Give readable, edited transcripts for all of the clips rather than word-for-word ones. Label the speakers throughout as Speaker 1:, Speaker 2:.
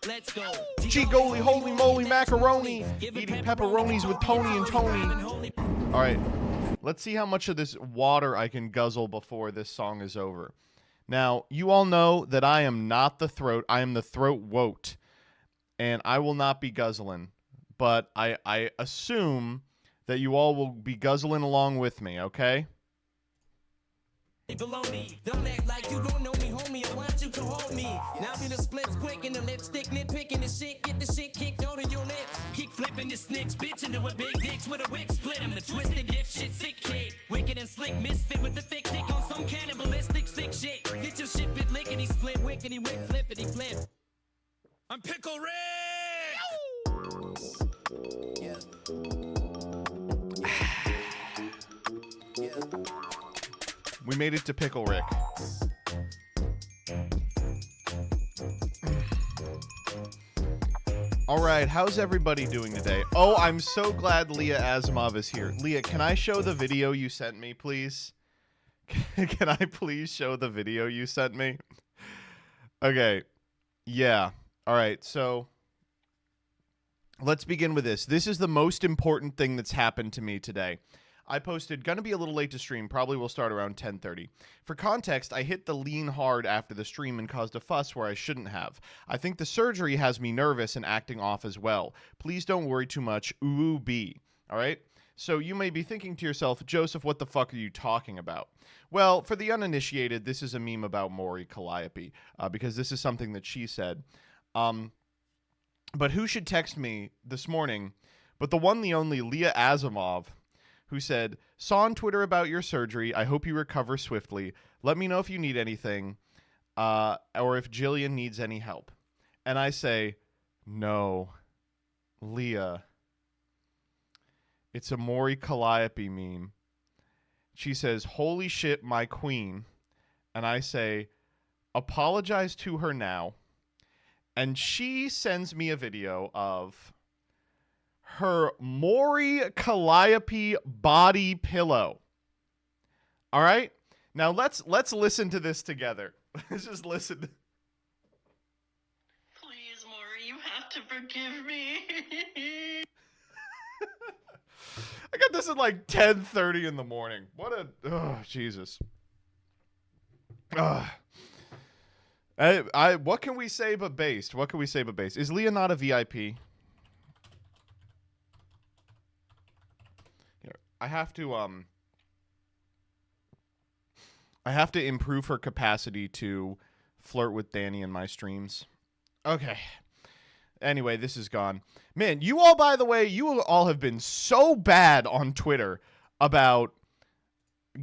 Speaker 1: Let's go.
Speaker 2: Gigoli, holy moly, macaroni. Eating pepperonis with Tony and Tony. All right, let's see how much of this water I can guzzle before this song is over. Now, you all know that I am not the throat. I am the throat woat. And I will not be guzzling. But I assume that you all will be guzzling along with me, okay?
Speaker 1: Don't act like you don't know me, homie. I want you to hold me. Now be the splits quick and the lipstick nitpicking the shit. Get the shit kicked out of your neck. Kick flipping the snitch bitch into a big dicks with a wick split. I'm the twisted dip shit sick kid. Wicked and slick misfit with the thick dick on some cannibalistic sick shit. Get your shit bit lickety split, wickety wick flippity flip. I'm Pickle Rick! Yeah.
Speaker 2: We made it to Pickle Rick. All right, how's everybody doing today? Oh, I'm so glad Leah Asimov is here. Leah, can I show the video you sent me, please? Can I please show the video you sent me? Okay. Yeah. All right, so let's begin with this. This is the most important thing that's happened to me today. I posted, gonna be a little late to stream, probably will start around 10:30. For context, I hit the lean hard after the stream and caused a fuss where I shouldn't have. I think the surgery has me nervous and acting off as well. Please don't worry too much, ooh bee. All right? So you may be thinking to yourself, Joseph, what the fuck are you talking about? Well, for the uninitiated, this is a meme about Maury Calliope, because this is something that she said. But who should text me this morning but the one, the only Leah Asimov, who said, saw on Twitter about your surgery. I hope you recover swiftly. Let me know if you need anything or if Jillian needs any help. And I say, no, Leah. It's a Maury Calliope meme. She says, holy shit, my queen. And I say, apologize to her now. And she sends me a video of her Maury Calliope body pillow. All right? Now let's listen to this together. Let's just listen.
Speaker 3: Please, Maury, you have to forgive me.
Speaker 2: I got this at like 10:30 in the morning. What a... Oh, Jesus. What can we say but based? What can we say but based? Is Leah not a VIP? I have to improve her capacity to flirt with Danny in my streams. Okay. Anyway, this is gone. Man, you all, by the way, you all have been so bad on Twitter about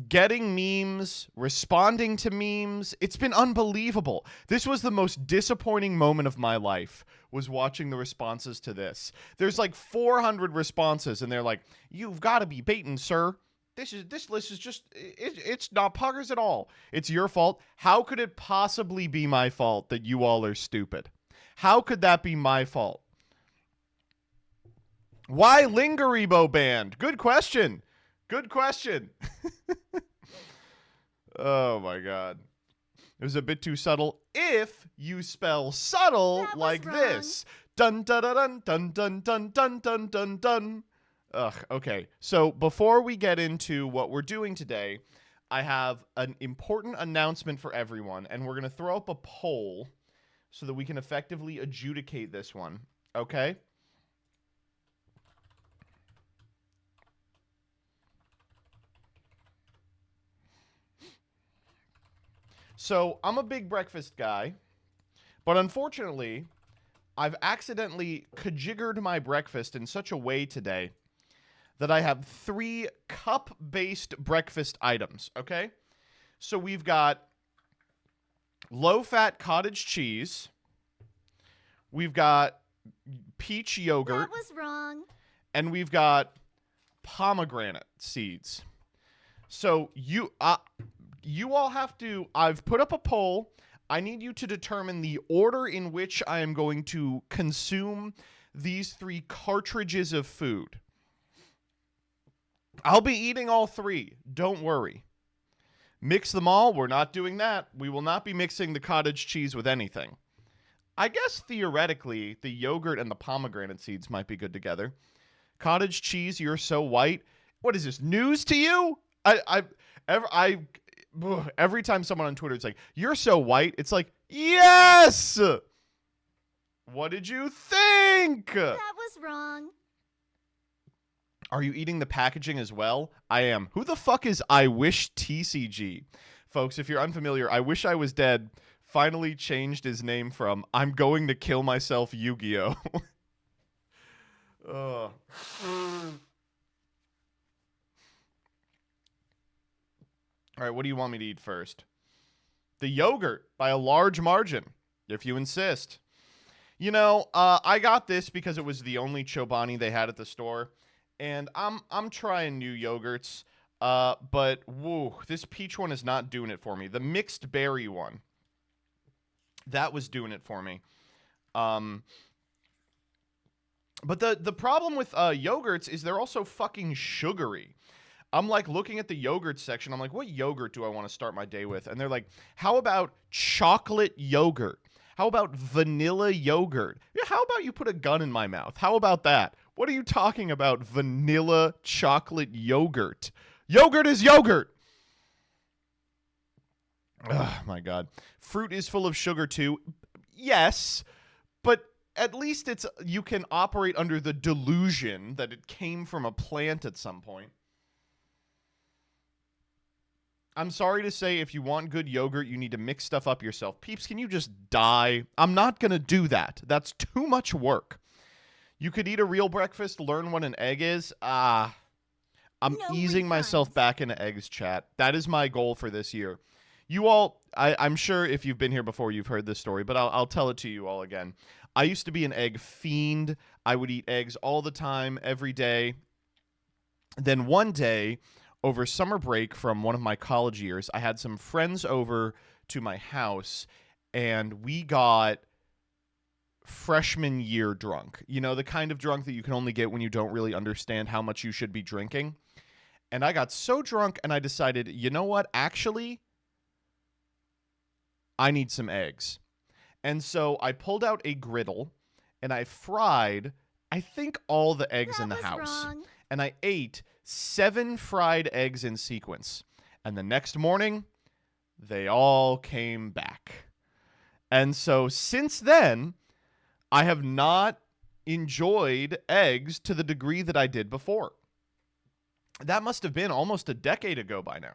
Speaker 2: getting memes, responding to memes. It's been unbelievable. This was the most disappointing moment of my life, was watching the responses to this. There's like 400 responses, and they're like, you've got to be baiting, sir. This list is just, it's not puggers at all. It's your fault. How could it possibly be my fault that you all are stupid? How could that be my fault? Why Lingeribo band? Good question. Good question. Oh my god. It was a bit too subtle. If you spell subtle like wrong. This. Dun dun dun dun dun dun dun dun dun dun. Ugh, okay. So before we get into what we're doing today, I have an important announcement for everyone, and we're going to throw up a poll so that we can effectively adjudicate this one. Okay? So, I'm a big breakfast guy, but unfortunately, I've accidentally kajiggered my breakfast in such a way today that I have 3 cup-based breakfast items, okay? So we've got low-fat cottage cheese. We've got peach yogurt.
Speaker 4: That was wrong.
Speaker 2: And we've got pomegranate seeds. So you all have to... I've put up a poll. I need you to determine the order in which I am going to consume these 3 cartridges of food. I'll be eating all 3. Don't worry. Mix them all. We're not doing that. We will not be mixing the cottage cheese with anything. I guess theoretically, the yogurt and the pomegranate seeds might be good together. Cottage cheese, you're so white. What is this, news to you? Every time someone on Twitter is like, you're so white, it's like, yes! What did you think?
Speaker 4: That was wrong.
Speaker 2: Are you eating the packaging as well? I am. Who the fuck is I Wish TCG? Folks, if you're unfamiliar, I Wish I Was Dead finally changed his name from I'm going to kill myself Yu-Gi-Oh! All right, what do you want me to eat first? The yogurt by a large margin, if you insist. You know, I got this because it was the only Chobani they had at the store, and I'm trying new yogurts, but woo, this peach one is not doing it for me. The mixed berry one, that was doing it for me. But the problem with yogurts is they're also fucking sugary. I'm like looking at the yogurt section. I'm like, what yogurt do I want to start my day with? And they're like, how about chocolate yogurt? How about vanilla yogurt? Yeah, how about you put a gun in my mouth? How about that? What are you talking about, vanilla chocolate yogurt? Yogurt is yogurt. Oh, my God. Fruit is full of sugar, too. Yes, but at least you can operate under the delusion that it came from a plant at some point. I'm sorry to say, if you want good yogurt, you need to mix stuff up yourself. Peeps, can you just die? I'm not going to do that. That's too much work. You could eat a real breakfast, learn what an egg is. I'm easing myself back into eggs, chat. That is my goal for this year. You all, I'm sure if you've been here before, you've heard this story, but I'll tell it to you all again. I used to be an egg fiend. I would eat eggs all the time, every day. Then one day, over summer break from one of my college years, I had some friends over to my house, and we got freshman year drunk. You know, the kind of drunk that you can only get when you don't really understand how much you should be drinking. And I got so drunk, and I decided, you know what? Actually, I need some eggs. And so I pulled out a griddle, and I fried, I think, all the eggs in the house.
Speaker 4: Wrong.
Speaker 2: And I ate 7 fried eggs in sequence. And the next morning, they all came back. And so since then, I have not enjoyed eggs to the degree that I did before. That must have been almost a decade ago by now.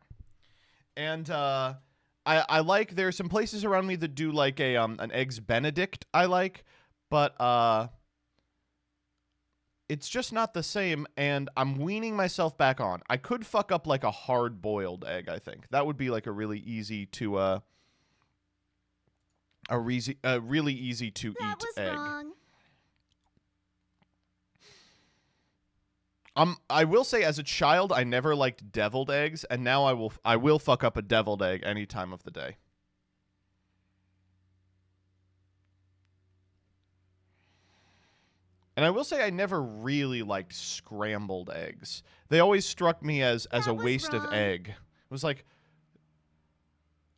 Speaker 2: And I like, there's some places around me that do like an Eggs Benedict I like, but it's just not the same, and I'm weaning myself back on. I could fuck up like a hard-boiled egg, I think. That would be like a really easy to really easy to
Speaker 4: That
Speaker 2: eat
Speaker 4: was
Speaker 2: egg.
Speaker 4: wrong.
Speaker 2: I will say, as a child, I never liked deviled eggs, and now I will fuck up a deviled egg any time of the day. And I will say I never really liked scrambled eggs. They always struck me as a waste of egg. It was like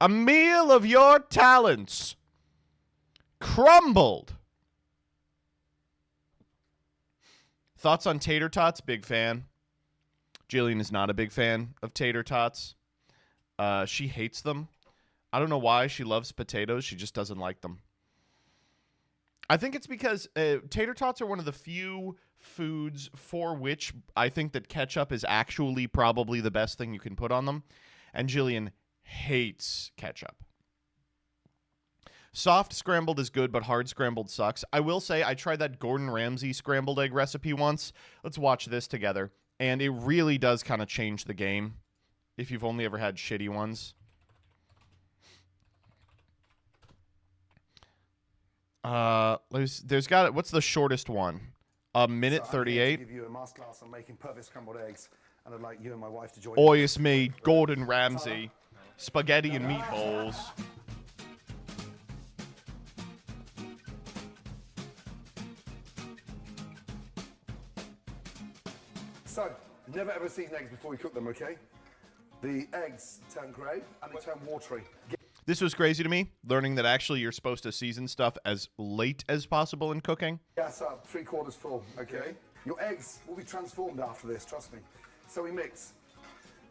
Speaker 2: a meal of your talents crumbled. Thoughts on tater tots? Big fan. Jillian is not a big fan of tater tots. She hates them. I don't know why. She loves potatoes. She just doesn't like them. I think it's because tater tots are one of the few foods for which I think that ketchup is actually probably the best thing you can put on them. And Jillian hates ketchup. Soft scrambled is good, but hard scrambled sucks. I will say I tried that Gordon Ramsay scrambled egg recipe once. Let's watch this together. And it really does kind of change the game if you've only ever had shitty ones. There's got, what's the shortest one? A minute 38.
Speaker 5: Give you a masterclass on making perfect scrambled eggs, and I'd like you and my wife to join.
Speaker 2: Oi, it's me, Gordon Ramsay. Spaghetti and meatballs.
Speaker 5: So, never ever seen eggs before we cook them, okay? The eggs turn grey and they turn watery.
Speaker 2: This was crazy to me, learning that actually you're supposed to season stuff as late as possible in cooking.
Speaker 5: Gas up, 3/4 full, okay? Your eggs will be transformed after this, trust me. So we mix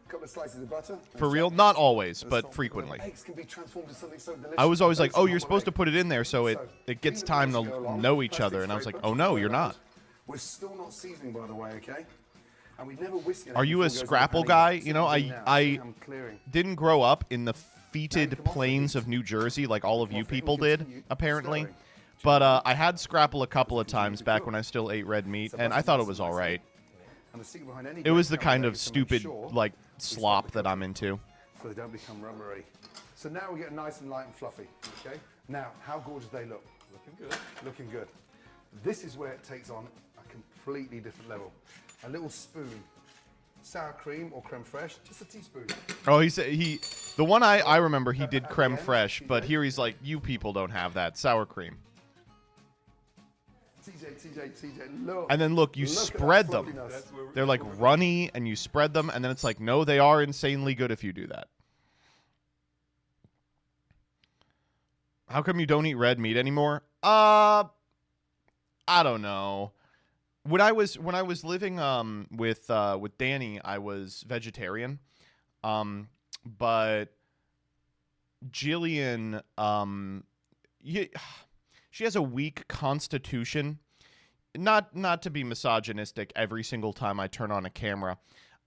Speaker 5: a couple of slices of butter.
Speaker 2: For real? Not always, but frequently.
Speaker 5: Eggs can be transformed into something so delicious.
Speaker 2: I was always like, oh, you're
Speaker 5: Basically,
Speaker 2: supposed to
Speaker 5: egg.
Speaker 2: put it in there so it gets
Speaker 5: clean the
Speaker 2: time
Speaker 5: grease,
Speaker 2: to
Speaker 5: go along,
Speaker 2: know each
Speaker 5: plastic
Speaker 2: other. And I was
Speaker 5: spray,
Speaker 2: like,
Speaker 5: put
Speaker 2: oh,
Speaker 5: the
Speaker 2: no,
Speaker 5: fire
Speaker 2: you're
Speaker 5: around.
Speaker 2: not.
Speaker 5: We're still not seasoning, by the way, okay? And we never whisk it.
Speaker 2: Are you a
Speaker 5: before it goes in the
Speaker 2: Scrapple
Speaker 5: panning
Speaker 2: guy?
Speaker 5: bag.
Speaker 2: You know,
Speaker 5: See what I'm doing now?
Speaker 2: I
Speaker 5: See how I'm clearing.
Speaker 2: didn't grow up in the fetid
Speaker 5: Now you come off the
Speaker 2: plains
Speaker 5: heat.
Speaker 2: of New Jersey like all of
Speaker 5: Come
Speaker 2: you
Speaker 5: off it and
Speaker 2: people did,
Speaker 5: continue
Speaker 2: apparently.
Speaker 5: stirring.
Speaker 2: But I had Scrapple a couple of times back when I still ate red meat, and I thought it was all right.
Speaker 5: And the secret behind any
Speaker 2: It was
Speaker 5: great
Speaker 2: the kind
Speaker 5: scrambled
Speaker 2: of
Speaker 5: egg is to make
Speaker 2: stupid,
Speaker 5: sure
Speaker 2: like,
Speaker 5: we
Speaker 2: slop
Speaker 5: start
Speaker 2: that
Speaker 5: the
Speaker 2: I'm
Speaker 5: cooking
Speaker 2: into.
Speaker 5: so they don't become rubbery. So now we get nice and light and fluffy, okay? Now, how gorgeous they look. Looking good. Looking good. This is where it takes on a completely different level. A little spoon, sour cream or creme fraiche, just a teaspoon.
Speaker 2: Oh, the one I remember, he did creme fraiche, but here he's like, you people don't have that, sour cream.
Speaker 5: TJ, look.
Speaker 2: And then look, you
Speaker 5: Look at that
Speaker 2: spread them.
Speaker 5: fluffiness.
Speaker 2: They're like runny, and you spread them, and then it's like, no, they are insanely good if you do that. How come you don't eat red meat anymore? I don't know. When I was living with Danny, I was vegetarian. But Jillian she has a weak constitution. Not to be misogynistic every single time I turn on a camera.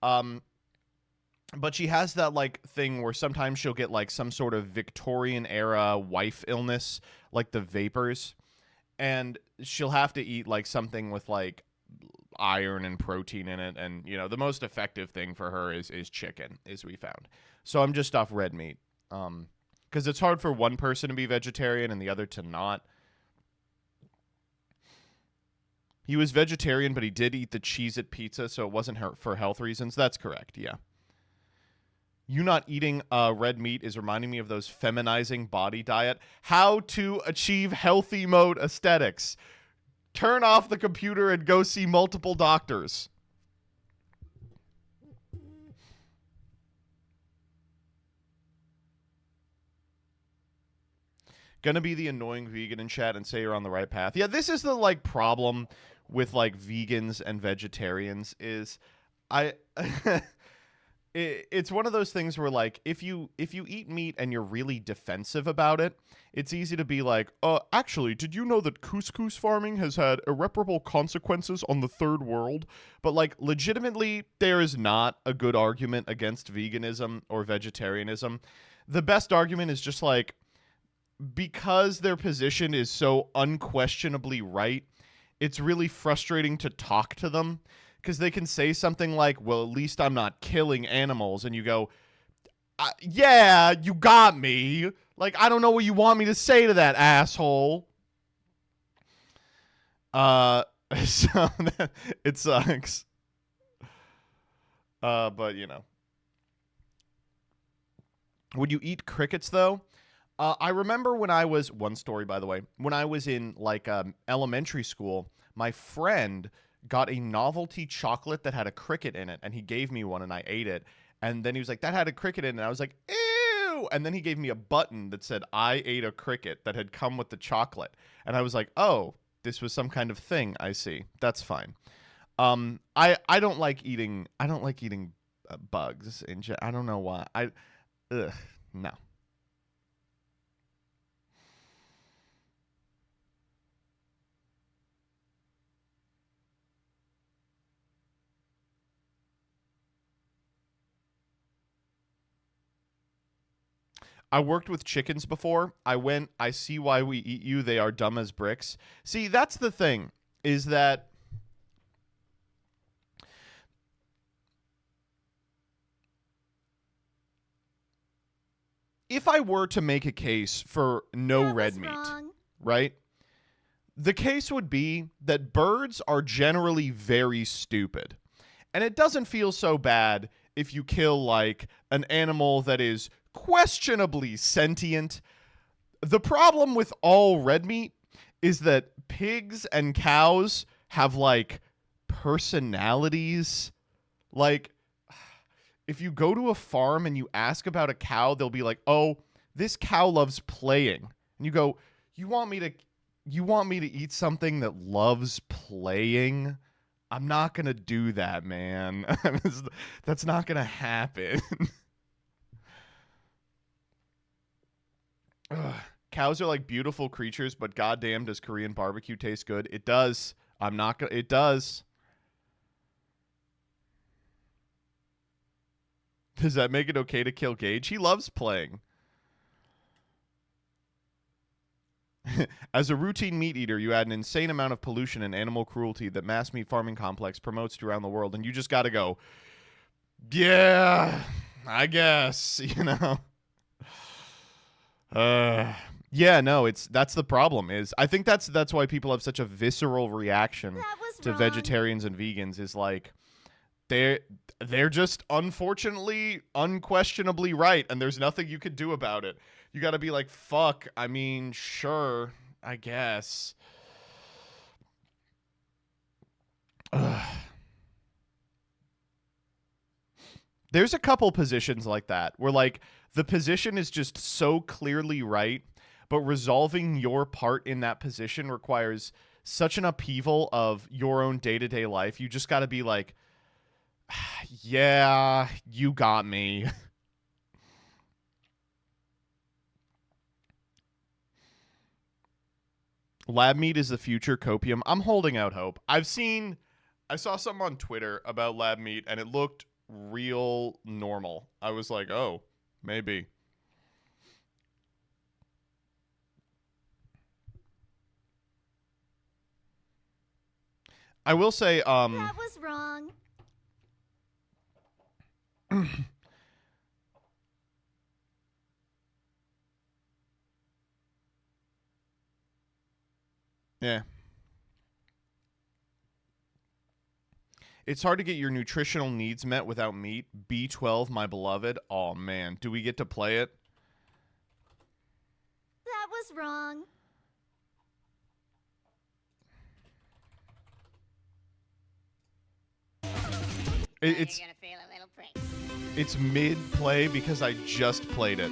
Speaker 2: But she has that like thing where sometimes she'll get like some sort of Victorian era wife illness, like the vapors, and she'll have to eat like something with like iron and protein in it, and you know the most effective thing for her is chicken, as we found. So I'm just off red meat, because it's hard for one person to be vegetarian and the other to not. He was vegetarian, but he did eat the Cheez-It pizza, so it wasn't for health reasons. That's correct, yeah. You not eating red meat is reminding me of those feminizing body diet. How to achieve healthy mode aesthetics. Turn off the computer and go see multiple doctors. Gonna be the annoying vegan in chat and say you're on the right path. Yeah, this is the like problem with like vegans and vegetarians is it's one of those things where like if you eat meat and you're really defensive about it, it's easy to be like, actually, did you know that couscous farming has had irreparable consequences on the third world? But like legitimately, there is not a good argument against veganism or vegetarianism. The best argument is just like, because their position is so unquestionably right, it's really frustrating to talk to them because they can say something like, well, at least I'm not killing animals. And you go, yeah, you got me. Like, I don't know what you want me to say to that asshole. So it sucks. But, you know. Would you eat crickets, though? I remember when I was, one story, by the way, when I was in, like, elementary school, my friend got a novelty chocolate that had a cricket in it, and he gave me one, and I ate it, and then he was like, that had a cricket in it, and I was like, ew, and then he gave me a button that said, I ate a cricket that had come with the chocolate, and I was like, oh, this was some kind of thing, I see, that's fine. I don't like eating, bugs, I don't know why, no. I worked with chickens before. I see why we eat you. They are dumb as bricks. See, that's the thing, is that if I were to make a case for no red meat, right? The case would be that birds are generally very stupid. And it doesn't feel so bad if you kill, like, an animal that is questionably sentient. The problem with all red meat is that pigs and cows have like personalities. Like if you go to a farm and you ask about a cow, they'll be like, oh, This cow loves playing. And you go, you want me to eat something that loves playing? I'm not going to do that, man. That's not going to happen. Ugh. Cows are like beautiful creatures, but goddamn, does Korean barbecue taste good? It does. I'm not going to. It does. Does that make it okay to kill Gage? He loves playing. As a routine meat eater, you add an insane amount of pollution and animal cruelty that mass meat farming complex promotes to around the world, and you just got to go, yeah, I guess, you know. Yeah, no, that's the problem. Is I think that's why people have such a visceral reaction to vegetarians and vegans. Is like they're just unfortunately, unquestionably right, and there's nothing you could do about it. You got to be like, fuck, I mean, sure, I guess. Ugh. There's a couple positions like that where, like, the position is just so clearly right, but resolving your part in that position requires such an upheaval of your own day-to-day life. You just got to be like, yeah, you got me. Lab meat is the future copium. I'm holding out hope. I saw something on Twitter about lab meat, and it looked real normal. I was like, oh, maybe. I will say,
Speaker 4: that was wrong.
Speaker 2: Yeah. It's hard to get your nutritional needs met without meat. B12, my beloved. Oh, man. Do we get to play it?
Speaker 4: That was wrong.
Speaker 2: It's mid-play because I just played it.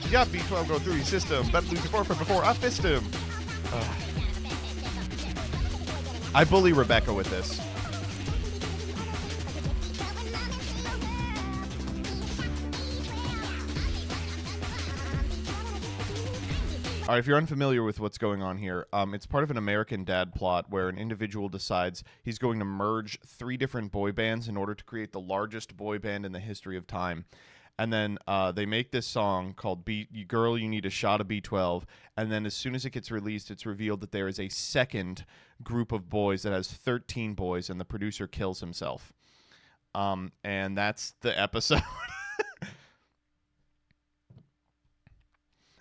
Speaker 2: You got B12 go through your system. Better lose your boyfriend before I fist him. I bully Rebecca with this. All right, if you're unfamiliar with what's going on here, it's part of an American Dad plot where an individual decides he's going to merge 3 different boy bands in order to create the largest boy band in the history of time. And then they make this song called Girl, You Need a Shot of B12. And then as soon as it gets released, it's revealed that there is a second group of boys that has 13 boys, and the producer kills himself. And that's the episode.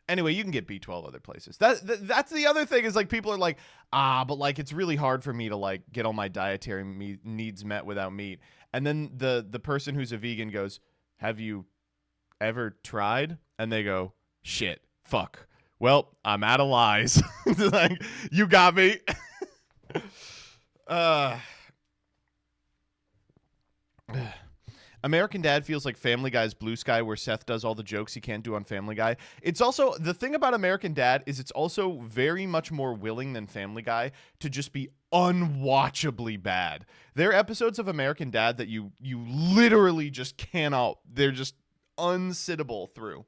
Speaker 2: Anyway, you can get B12 other places. That's the other thing is, like, people are like, but, like, it's really hard for me to, like, get all my dietary needs met without meat. And then the person who's a vegan goes, have you ever tried? And they go, shit, fuck. Well, I'm out of lies. Like, you got me. American Dad feels like Family Guy's Blue Sky, where Seth does all the jokes he can't do on Family Guy. It's also, the thing about American Dad is it's also very much more willing than Family Guy to just be unwatchably bad. There are episodes of American Dad that you literally just cannot, they're just unsittable through.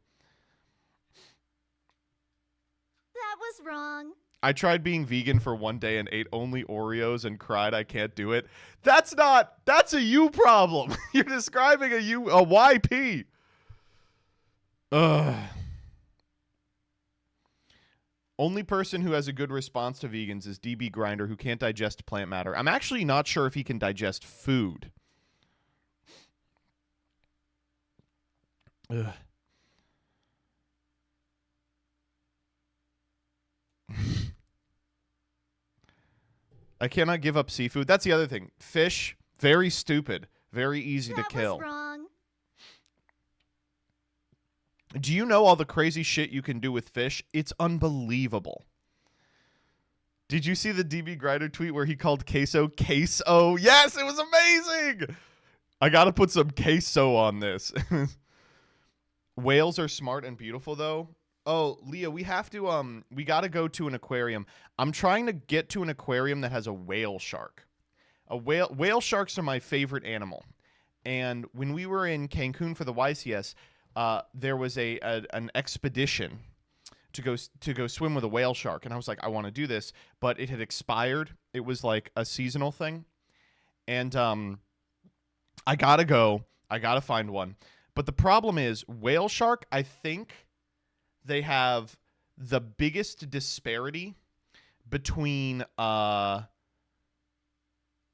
Speaker 4: That was wrong.
Speaker 2: I tried being vegan for one day and ate only Oreos and cried I can't do it. That's a you problem. You're describing a YP. Ugh. Only person who has a good response to vegans is DB Grinder, who can't digest plant matter. I'm actually not sure if he can digest food. Ugh. I cannot give up seafood. That's the other thing. Fish, very stupid, very easy to kill.
Speaker 4: That was wrong.
Speaker 2: Do you know all the crazy shit you can do with fish? It's unbelievable. Did you see the DB Grider tweet where he called queso queso? Yes, it was amazing. I gotta put some queso on this. Whales are smart and beautiful, though. Oh, Leah, we have to we gotta go to an aquarium. I'm trying to get to an aquarium that has a whale shark. Whale sharks are my favorite animal. And when we were in Cancun for the YCS, there was an expedition to go swim with a whale shark, and I was like, I want to do this, but it had expired. It was like a seasonal thing, and I gotta go. I gotta find one. But the problem is, whale shark, I think they have the biggest disparity between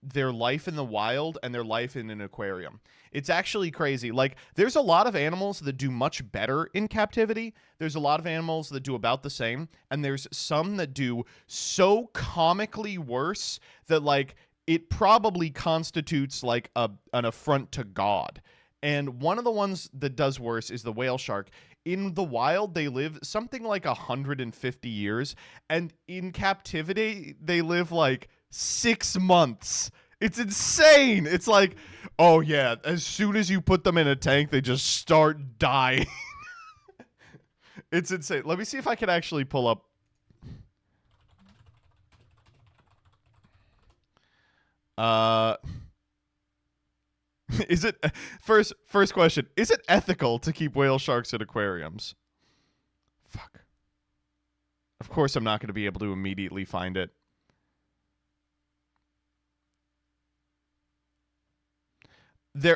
Speaker 2: their life in the wild and their life in an aquarium. It's actually crazy. Like, there's a lot of animals that do much better in captivity. There's a lot of animals that do about the same. And there's some that do so comically worse that, like, it probably constitutes, like, an affront to God. And one of the ones that does worse is the whale shark. In the wild, they live something like 150 years. And in captivity, they live, like, 6 months. It's insane. It's like, oh yeah, as soon as you put them in a tank, they just start dying. It's insane. Let me see if I can actually pull up. Is it first question, is it ethical to keep whale sharks in aquariums? Fuck. Of course I'm not going to be able to immediately find it.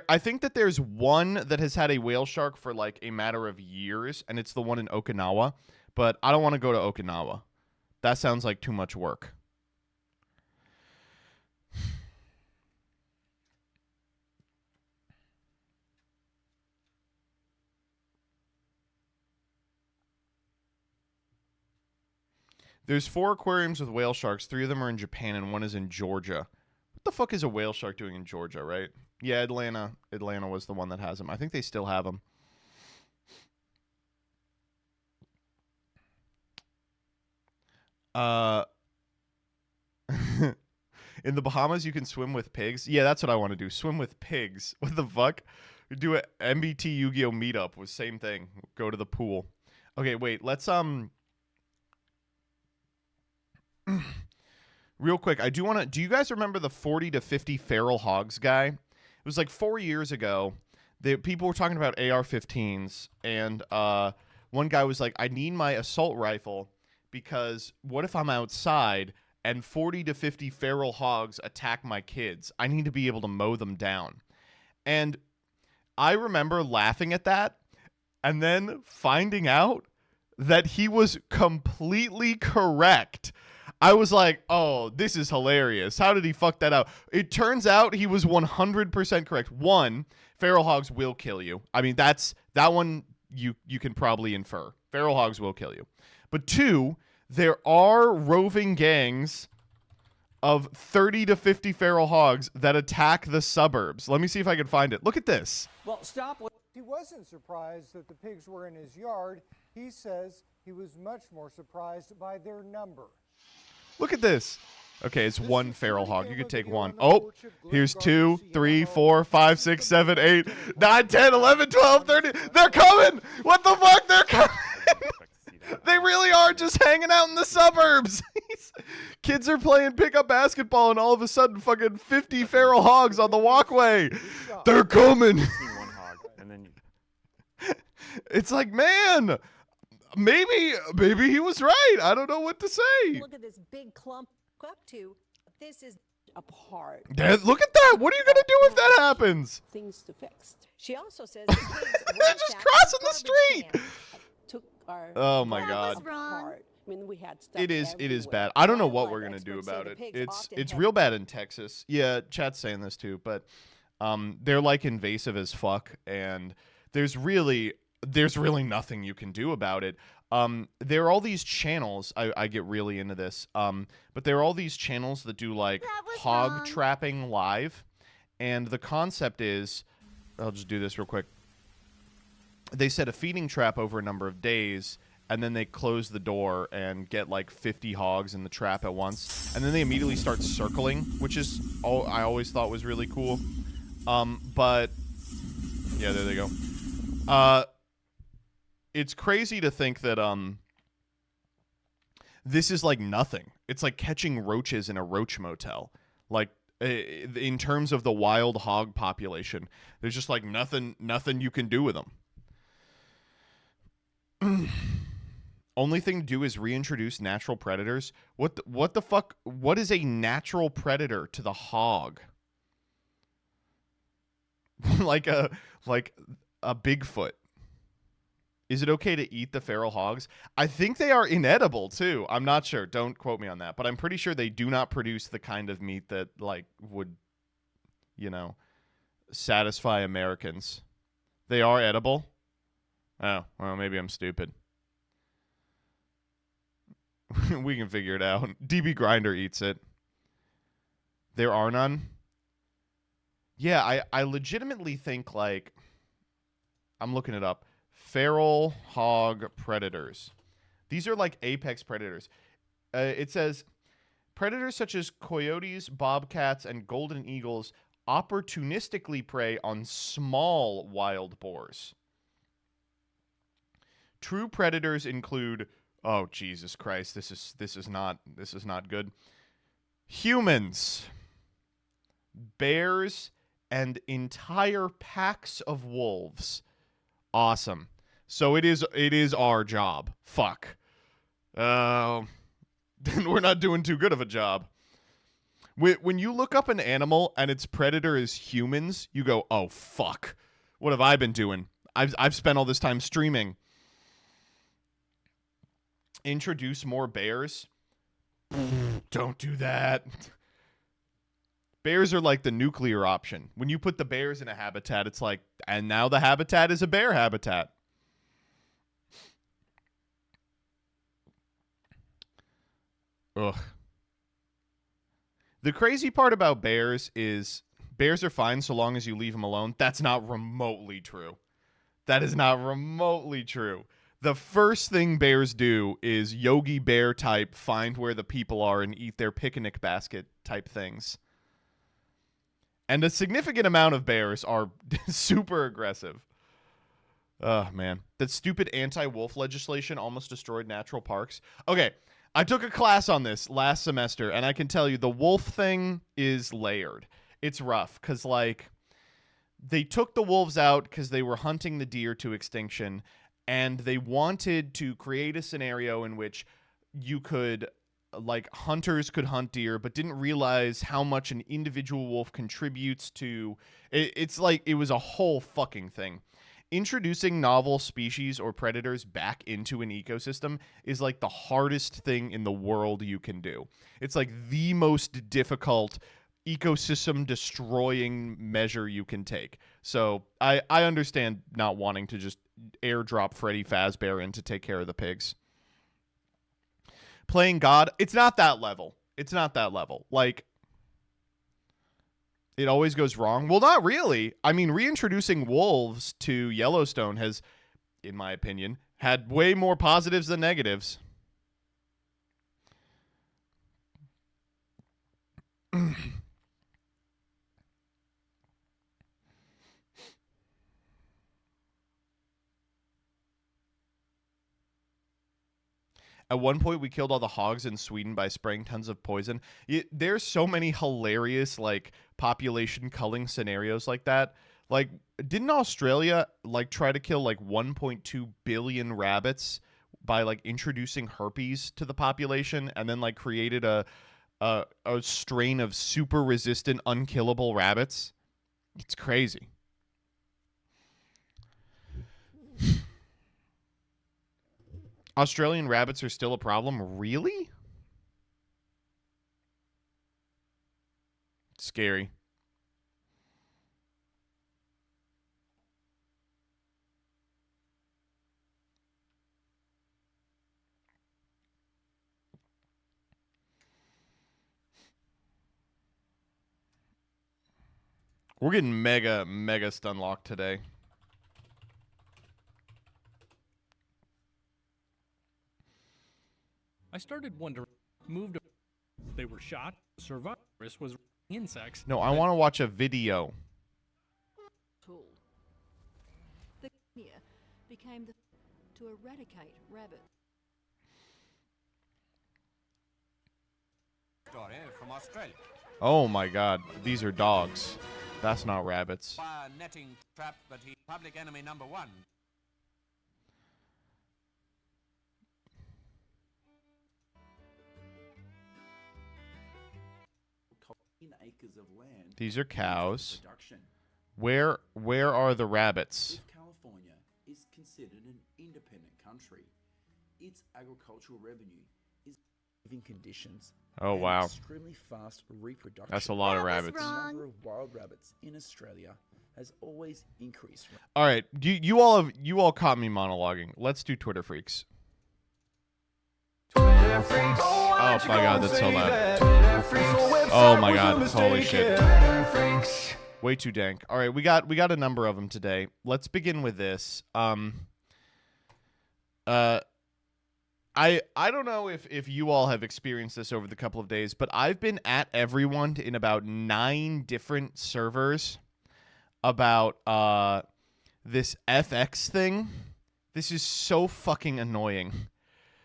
Speaker 2: I think that there's one that has had a whale shark for like a matter of years, and it's the one in Okinawa. But I don't want to go to Okinawa. That sounds like too much work. There's 4 aquariums with whale sharks. 3 of them are in Japan, and 1 is in Georgia. What the fuck is a whale shark doing in Georgia, right? Yeah, Atlanta. Atlanta was the one that has them. I think they still have them. In the Bahamas, you can swim with pigs. Yeah, that's what I want to do. Swim with pigs. What the fuck? We do a MBT Yu-Gi-Oh meetup with same thing. Go to the pool. Okay, wait. Let's real quick. I do want to. Do you guys remember the 40 to 50 feral hogs guy? It was like 4 years ago. People were talking about AR-15s, and one guy was like, "I need my assault rifle because what if I'm outside and 40 to 50 feral hogs attack my kids? I need to be able to mow them down." And I remember laughing at that and then finding out that he was completely correct. I was like, oh, this is hilarious. How did he fuck that up? It turns out he was 100% correct. 1, feral hogs will kill you. I mean, that one you can probably infer. Feral hogs will kill you. But 2, there are roving gangs of 30 to 50 feral hogs that attack the suburbs. Let me see if I can find it. Look at this.
Speaker 6: Well, stop. He wasn't surprised that the pigs were in his yard. He says he was much more surprised by their number.
Speaker 2: Look at this. Okay, it's 1 feral hog. You could take 1. Oh, here's 2, 3, 4, 5, 6, 7, 8, 9, 10, 11, 12, 13. They're coming. What the fuck? They're coming. They really are just hanging out in the suburbs. Kids are playing pickup basketball, and all of a sudden, fucking 50 feral hogs on the walkway. They're coming. It's like, man, maybe he was right. I don't know what to say.
Speaker 7: Look at this big clump up to. This is a part.
Speaker 2: Look at that. What are you going to do if that happens?
Speaker 7: Things to fix. She also says
Speaker 2: they're just crossing the street. Oh my God.
Speaker 4: That was wrong.
Speaker 7: I mean, we had stuff
Speaker 2: It is bad. I don't know what we're gonna do about it. It's real bad in Texas. Yeah, chat's saying this too, but they're like invasive as fuck, and there's really nothing you can do about it. There are all these channels. I get really into this. But there are all these channels that do like hog trapping live, and the concept is, I'll just do this real quick. They set a feeding trap over a number of days, and then they close the door and get like 50 hogs in the trap at once, and then they immediately start circling, which is I always thought was really cool. But yeah, there they go. It's crazy to think that this is like nothing. It's like catching roaches in a roach motel. Like in terms of the wild hog population, there's just like nothing you can do with them. Only thing to do is reintroduce natural predators. What the fuck? What is a natural predator to the hog? like a Bigfoot. Is it okay to eat the feral hogs? I think they are inedible too. I'm not sure. Don't quote me on that, but I'm pretty sure they do not produce the kind of meat that like would, you know, satisfy Americans. They are edible. Oh, well, maybe I'm stupid. We can figure it out. DB Grinder eats it. There are none. Yeah, I legitimately think, like, I'm looking it up. Feral hog predators. These are like apex predators. It says, predators such as coyotes, bobcats, and golden eagles opportunistically prey on small wild boars. True predators include, oh Jesus Christ, this is not good. Humans, bears, and entire packs of wolves. Awesome. So it is our job. Fuck. Then we're not doing too good of a job. When you look up an animal and its predator is humans, you go, oh fuck. What have I been doing? I've spent all this time streaming. Introduce more bears. Don't do that. Bears are like the nuclear option. When you put the bears in a habitat, it's like, and now the habitat is a bear habitat. Ugh. The crazy part about bears is bears are fine so long as you leave them alone. That's not remotely true. That is not remotely true. The first thing bears do is Yogi Bear type find where the people are and eat their picnic basket type things. And a significant amount of bears are super aggressive. Oh, man. That stupid anti-wolf legislation almost destroyed natural parks. Okay, I took a class on this last semester, and I can tell you the wolf thing is layered. It's rough, because, like, they took the wolves out because they were hunting the deer to extinction, and they wanted to create a scenario in which you could, like, hunters could hunt deer, but didn't realize how much an individual wolf contributes to. It's like it was a whole fucking thing. Introducing novel species or predators back into an ecosystem is like the hardest thing in the world you can do. It's like the most difficult ecosystem destroying measure you can take. So I understand not wanting to just airdrop Freddy Fazbear in to take care of the pigs. Playing God, it's not that level. It's not that level. Like, it always goes wrong. Well, not really. I mean, reintroducing wolves to Yellowstone has, in my opinion, had way more positives than negatives. At one point, we killed all the hogs in Sweden by spraying tons of poison. There's so many hilarious, like, population culling scenarios like that. Like, didn't Australia, like, try to kill, like, 1.2 billion rabbits by, like, introducing herpes to the population and then, like, created a strain of super resistant, unkillable rabbits? It's crazy. Australian rabbits are still a problem? Really? Scary. We're getting mega stun locked today.
Speaker 8: I started wondering, moved. They were shot. Survivors was insects.
Speaker 2: No, I want to watch a video.
Speaker 7: Tool. The became the to eradicate rabbit.
Speaker 9: From Australia.
Speaker 2: Oh my God, these are dogs. That's not rabbits.
Speaker 9: Fire netting trap, but he's public enemy number one.
Speaker 10: Acres of land.
Speaker 2: These are cows.
Speaker 10: Production.
Speaker 2: Where are the rabbits?
Speaker 10: If California is considered an independent country, its agricultural revenue is living conditions.
Speaker 2: Oh
Speaker 10: and
Speaker 2: wow.
Speaker 10: Extremely fast reproduction.
Speaker 2: That's a lot of
Speaker 4: That was
Speaker 2: rabbits.
Speaker 4: wrong.
Speaker 10: The number of wild rabbits in Australia has always increased.
Speaker 2: All right, you all caught me monologuing. Let's do Twitter freaks. Oh my God, that's so loud. Oh my God, holy shit. Way too dank. All right, we got a number of them today. Let's begin with this. I don't know if you all have experienced this over the couple of days, but I've been at everyone in about 9 different servers about this FX thing. This is so fucking annoying.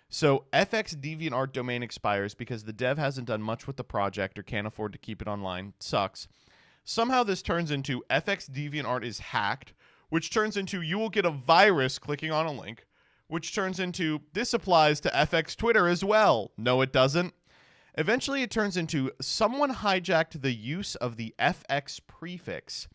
Speaker 2: So FX DeviantArt domain expires because the dev hasn't done much with the project or can't afford to keep it online. Sucks. Somehow this turns into FX DeviantArt is hacked, which turns into you will get a virus clicking on a link, which turns into this applies to FX Twitter as well. No, it doesn't. Eventually it turns into someone hijacked the use of the FX prefix.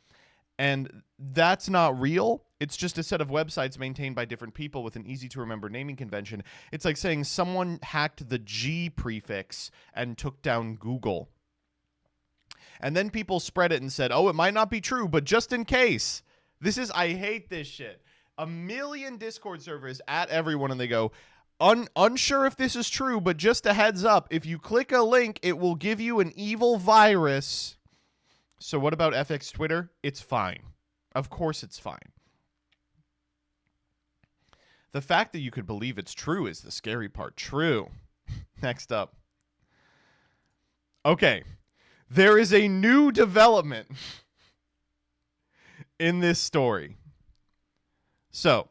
Speaker 2: And that's not real. It's just a set of websites maintained by different people with an easy-to-remember naming convention. It's like saying someone hacked the G prefix and took down Google. And then people spread it and said, oh, it might not be true, but just in case. I hate this shit. 1 million Discord servers at everyone, and they go, unsure if this is true, but just a heads up, if you click a link, it will give you an evil virus. So what about FX Twitter? It's fine. Of course it's fine. The fact that you could believe it's true is the scary part. True. Next up. Okay. There is a new development in this story. So,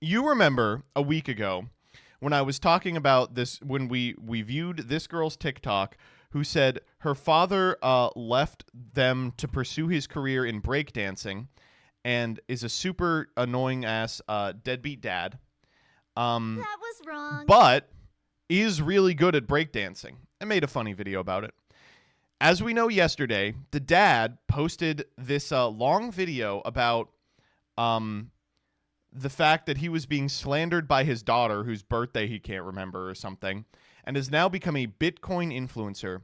Speaker 2: you remember a week ago when I was talking about this, when we viewed this girl's TikTok who said her father left them to pursue his career in breakdancing and is a super annoying ass deadbeat dad.
Speaker 4: That was wrong.
Speaker 2: But is really good at breakdancing. I made a funny video about it. As we know, yesterday, the dad posted this long video about the fact that he was being slandered by his daughter, whose birthday he can't remember or something, and has now become a Bitcoin influencer.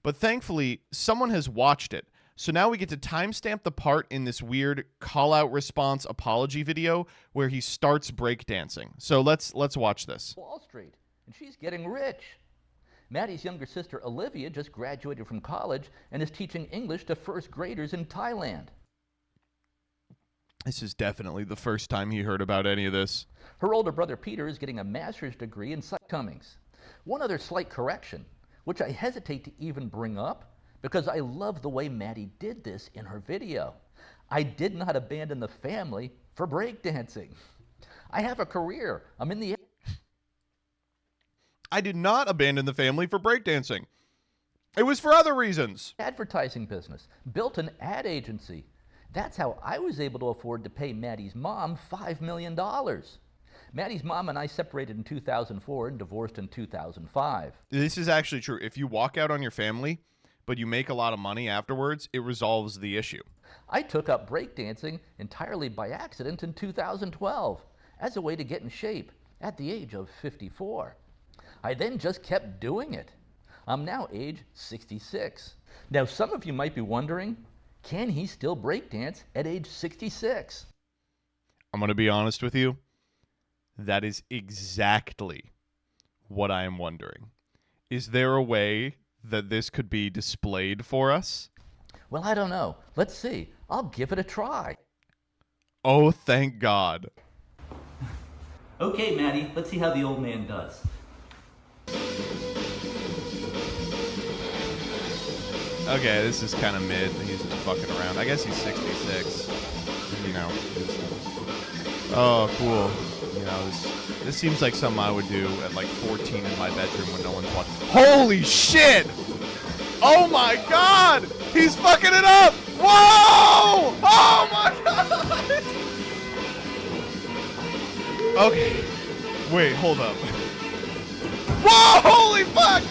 Speaker 2: But thankfully, someone has watched it. So now we get to timestamp the part in this weird call-out response apology video where he starts breakdancing. So let's watch this.
Speaker 11: Wall Street, and she's getting rich. Maddie's younger sister Olivia just graduated from college and is teaching English to first graders in Thailand.
Speaker 2: This is definitely the first time he heard about any of this.
Speaker 11: Her older brother Peter is getting a master's degree in psychomics. One other slight correction, which I hesitate to even bring up because I love the way Maddie did this in her video. I did not abandon the family for breakdancing. I have a career. I'm in the...
Speaker 2: I did not abandon the family for breakdancing. It was for other reasons.
Speaker 11: Advertising business, built an ad agency. That's how I was able to afford to pay Maddie's mom $5 million. Maddie's mom and I separated in 2004 and divorced in 2005.
Speaker 2: This is actually true. If you walk out on your family, but you make a lot of money afterwards, it resolves the issue.
Speaker 11: I took up breakdancing entirely by accident in 2012 as a way to get in shape at the age of 54. I then just kept doing it. I'm now age 66. Now, some of you might be wondering, can he still breakdance at age 66?
Speaker 2: I'm going to be honest with you. That is exactly what I am wondering. Is there a way that this could be displayed for us?
Speaker 11: Well, I don't know. Let's see. I'll give it a try.
Speaker 2: Oh, thank God.
Speaker 12: Okay, Maddie, let's see how the old man does.
Speaker 2: Okay, this is kind of mid. He's just fucking around. I guess he's 66. You know. Oh, cool. You know, this seems like something I would do at like 14 in my bedroom when no one's watching. Holy shit! Oh my god! He's fucking it up! Whoa! Oh my god! Okay. Wait, hold up. Whoa! Holy fuck!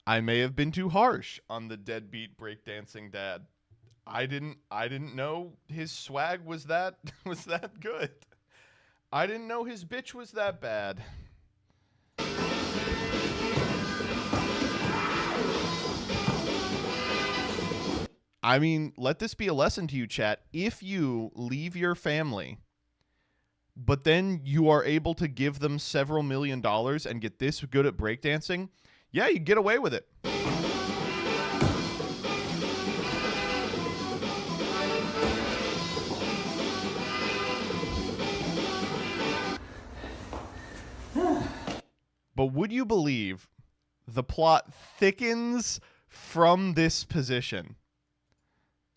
Speaker 2: I may have been too harsh on the deadbeat breakdancing dad. I didn't know his swag was that good. I didn't know his bitch was that bad. I mean, let this be a lesson to you, chat. If you leave your family, but then you are able to give them several $1 million and get this good at breakdancing, yeah, you get away with it. But would you believe the plot thickens from this position?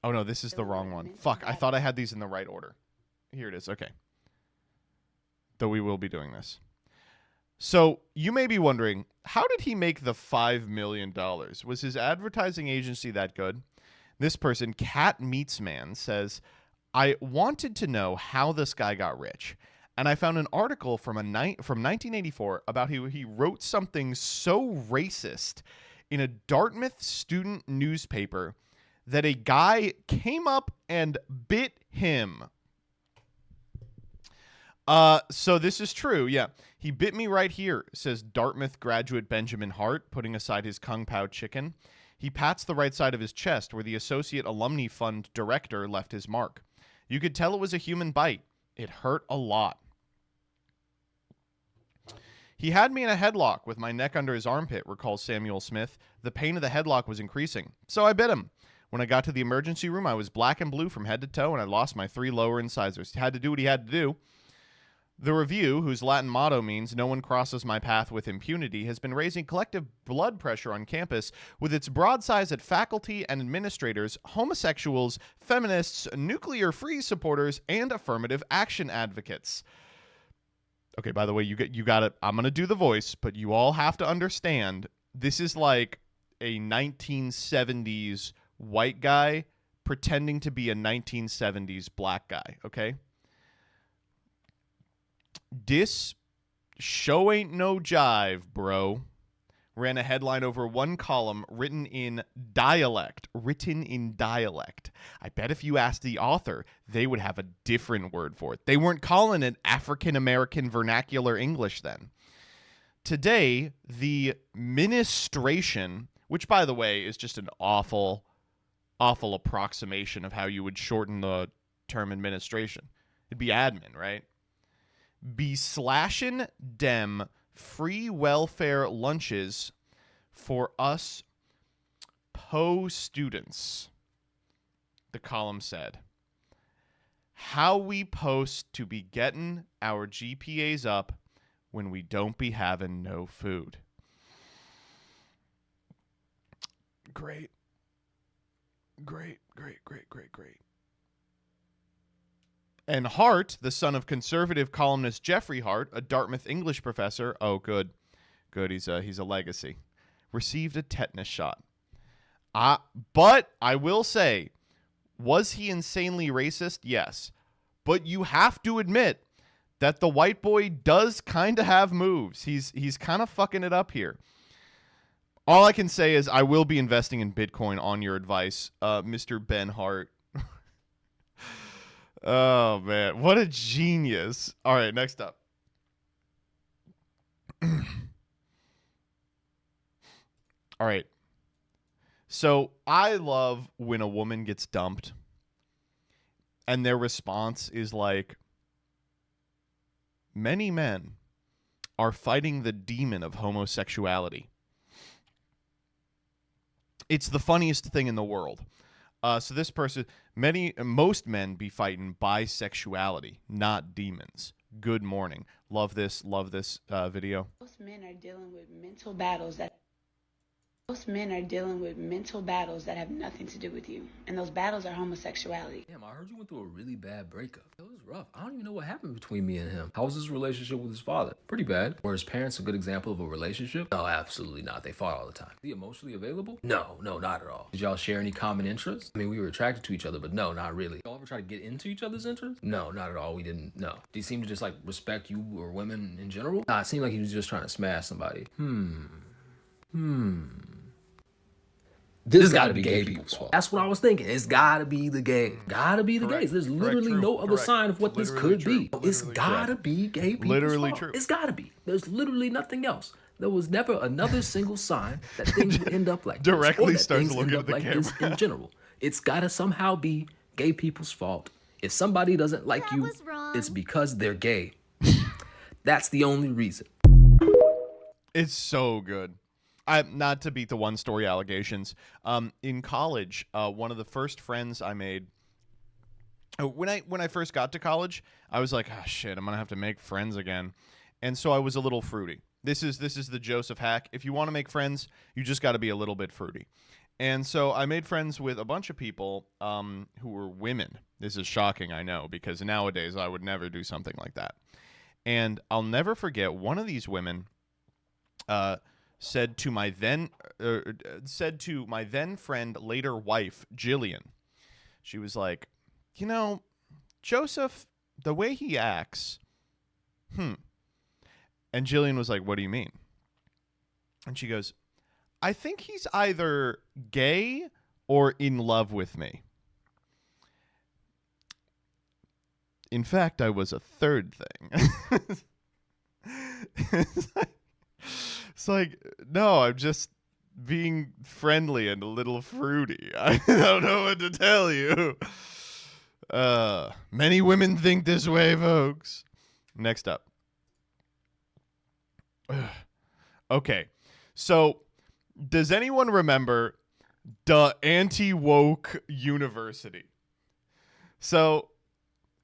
Speaker 2: Oh, no, this is the wrong one. Fuck, I thought I had these in the right order. Here it is. Okay. Though we will be doing this. So you may be wondering, how did he make the $5 million? Was his advertising agency that good? This person, Cat Meats Man, says, I wanted to know how this guy got rich. And I found an article from 1984 about how he wrote something so racist in a Dartmouth student newspaper that a guy came up and bit him. So this is true. Yeah. He bit me right here, says Dartmouth graduate Benjamin Hart, putting aside his Kung Pao chicken. He pats the right side of his chest where the Associate Alumni Fund director left his mark. You could tell it was a human bite. It hurt a lot. He had me in a headlock with my neck under his armpit, recalls Samuel Smith. The pain of the headlock was increasing, so I bit him. When I got to the emergency room, I was black and blue from head to toe, and I lost my 3 lower incisors. He had to do what he had to do. The Review, whose Latin motto means no one crosses my path with impunity, has been raising collective blood pressure on campus with its broadsides at faculty and administrators, homosexuals, feminists, nuclear-free supporters, and affirmative action advocates. Okay, by the way, you got it. I'm going to do the voice, but you all have to understand, this is like a 1970s white guy pretending to be a 1970s black guy, okay? Dis show ain't no jive, bro. Ran a headline over one column written in dialect. I bet if you asked the author, they would have a different word for it. They weren't calling it African-American vernacular English then. Today, the ministration, which, by the way, is just an awful approximation of how you would shorten the term administration. It'd be admin, right? Be slashing dem free welfare lunches for us po students, the column said. How we post to be getting our GPAs up when we don't be having no food. Great. And Hart, the son of conservative columnist Jeffrey Hart, a Dartmouth English professor, oh, good, he's a legacy, received a tetanus shot. But I will say, was he insanely racist? Yes. But you have to admit that the white boy does kind of have moves. He's kind of fucking it up here. All I can say is I will be investing in Bitcoin on your advice, Mr. Ben Hart. Oh, man. What a genius. All right, next up. All right. So I love when a woman gets dumped and their response is like, many men are fighting the demon of homosexuality. It's the funniest thing in the world. So this person, most men be fighting bisexuality, not demons. Good morning. Love this video.
Speaker 13: Most men are dealing with mental battles that have nothing to do with you. And those battles are homosexuality.
Speaker 14: Damn, I heard you went through a really bad breakup. It was rough. I don't even know what happened between me and him. How was his relationship with his father? Pretty bad. Were his parents a good example of a relationship? No, absolutely not. They fought all the time. Is he emotionally available? No, not at all. Did y'all share any common interests? I mean, we were attracted to each other, but no, not really. Y'all ever try to get into each other's interests? No, not at all. We didn't. No. Did he seem to just like respect you or women in general? Nah, it seemed like he was just trying to smash somebody. This has got to be gay people's fault. That's what I was thinking. It's got to be the gay. Gotta be the gays. There's literally no other sign of what this could be. It's got to be gay people's
Speaker 2: Literally
Speaker 14: fault.
Speaker 2: true.
Speaker 14: It's got to be. There's literally nothing else. There was never another single sign that things would end up like this.
Speaker 2: Directly
Speaker 14: or that
Speaker 2: starts
Speaker 14: things
Speaker 2: looking
Speaker 14: end
Speaker 2: at
Speaker 14: up
Speaker 2: the
Speaker 14: like
Speaker 2: camera.
Speaker 14: this in general. It's got to somehow be gay people's fault. If somebody doesn't like you, it's because they're gay. That's the only reason.
Speaker 2: It's so good. Not to beat the one-story allegations. In college, one of the first friends I made, when I first got to college, I was like, oh, shit, I'm gonna have to make friends again, and so I was a little fruity. This is the Joseph hack. If you want to make friends, you just got to be a little bit fruity. And so I made friends with a bunch of people who were women. This is shocking, I know, because nowadays I would never do something like that. And I'll never forget one of these women. Said to my then friend, later wife, Jillian. She was like, Joseph, the way he acts, And Jillian was like, what do you mean? And she goes, I think he's either gay or in love with me. In fact, I was a third thing. It's like, no, I'm just being friendly and a little fruity. I don't know what to tell you. Many women think this way, folks. Next up. Okay, so does anyone remember the anti-woke university? So,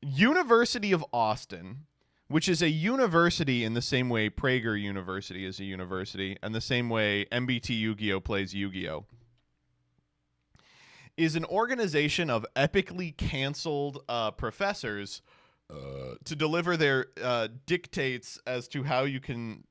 Speaker 2: University of Austin, which is a university in the same way Prager University is a university, and the same way MBT Yu-Gi-Oh! Plays Yu-Gi-Oh!, is an organization of epically canceled professors to deliver their dictates as to how you can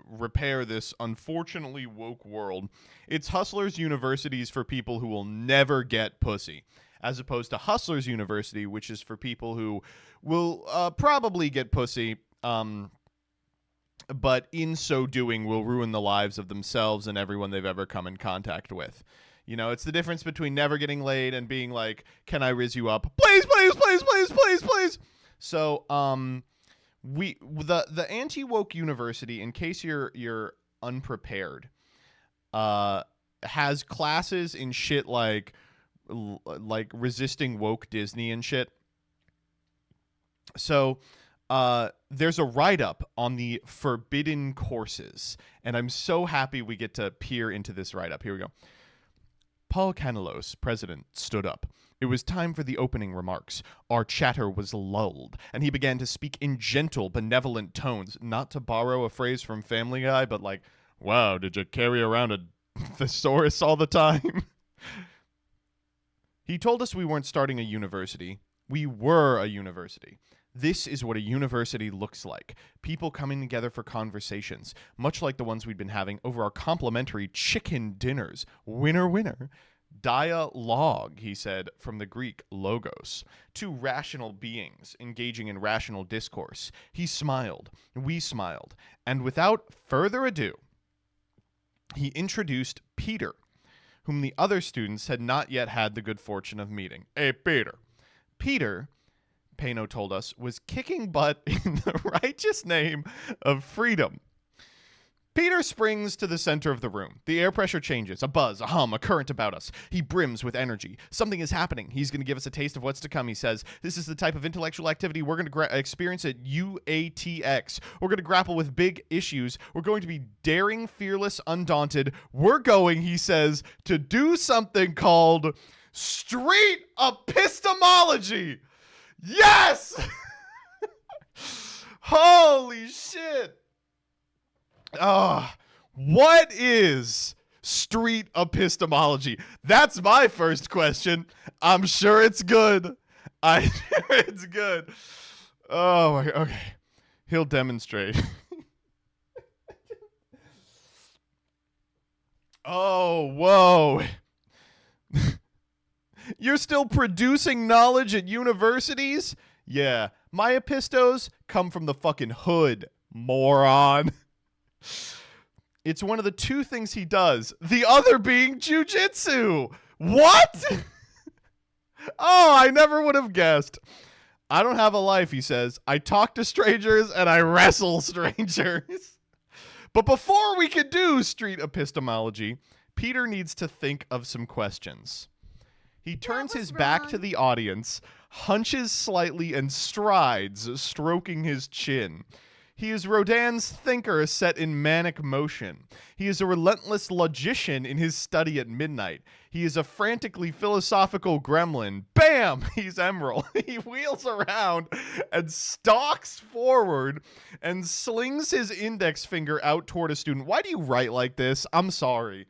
Speaker 2: repair this unfortunately woke world. It's Hustlers Universities for people who will never get pussy, as opposed to Hustlers University, which is for people who will probably get pussy, but in so doing will ruin the lives of themselves and everyone they've ever come in contact with. It's the difference between never getting laid and being like, can I rizz you up? Please, please, please, please, please, please. So, the anti-woke university, in case you're unprepared, has classes in shit like resisting woke Disney and shit. So there's a write-up on the forbidden courses, and I'm so happy we get to peer into this write-up. Here we go. Paul Canelos, president, stood up. It was time for the opening remarks. Our chatter was lulled, and he began to speak in gentle, benevolent tones, not to borrow a phrase from Family Guy, but like, wow, did you carry around a thesaurus all the time? He told us we weren't starting a university. We were a university. This is what a university looks like. People coming together for conversations, much like the ones we'd been having over our complimentary chicken dinners. Winner, winner. Dialogue, he said, from the Greek logos. Two rational beings engaging in rational discourse. He smiled. We smiled. And without further ado, he introduced Peter, whom the other students had not yet had the good fortune of meeting. Hey, Peter. Peter, Pano told us, was kicking butt in the righteous name of freedom. Peter springs to the center of the room. The air pressure changes, a buzz, a hum, a current about us. He brims with energy. Something is happening. He's going to give us a taste of what's to come, he says. This is the type of intellectual activity we're going to experience at UATX. We're going to grapple with big issues. We're going to be daring, fearless, undaunted. We're going, he says, to do something called Street epistemology. Yes! Holy shit. What is street epistemology? That's my first question. I'm sure it's good. I'm sure it's good. Oh, my, okay. He'll demonstrate. Oh, whoa. You're still producing knowledge at universities? Yeah. My epistos come from the fucking hood, moron. It's one of the two things he does. The other being jujitsu. What? Oh, I never would have guessed. I don't have a life, he says. I talk to strangers and I wrestle strangers. But before we can do street epistemology, Peter needs to think of some questions. He turns his back to the audience, hunches slightly, and strides, stroking his chin. He is Rodin's thinker set in manic motion. He is a relentless logician in his study at midnight. He is a frantically philosophical gremlin. Bam! He's Emerald. He wheels around and stalks forward and slings his index finger out toward a student. Why do you write like this? I'm sorry.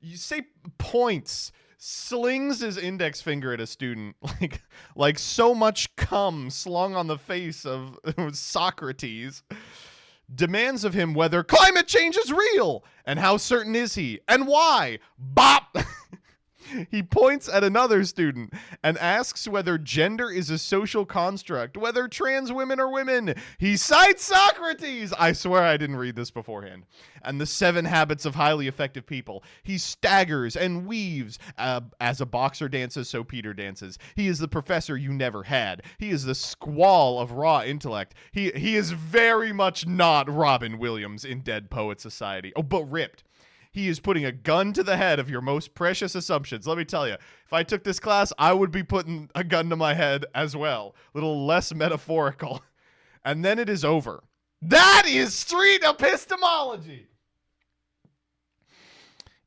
Speaker 2: You say points. Slings his index finger at a student like so much cum slung on the face of Socrates. Demands of him whether climate change is real and how certain is he and why. Bop! He points at another student and asks whether gender is a social construct, whether trans women are women. He cites Socrates. I swear I didn't read this beforehand. And the 7 habits of highly effective people. He staggers and weaves. As a boxer dances, so Peter dances. He is the professor you never had. He is the squall of raw intellect. He is very much not Robin Williams in Dead Poet Society. Oh, but ripped. He is putting a gun to the head of your most precious assumptions. Let me tell you, if I took this class, I would be putting a gun to my head as well. A little less metaphorical. And then it is over. That is street epistemology.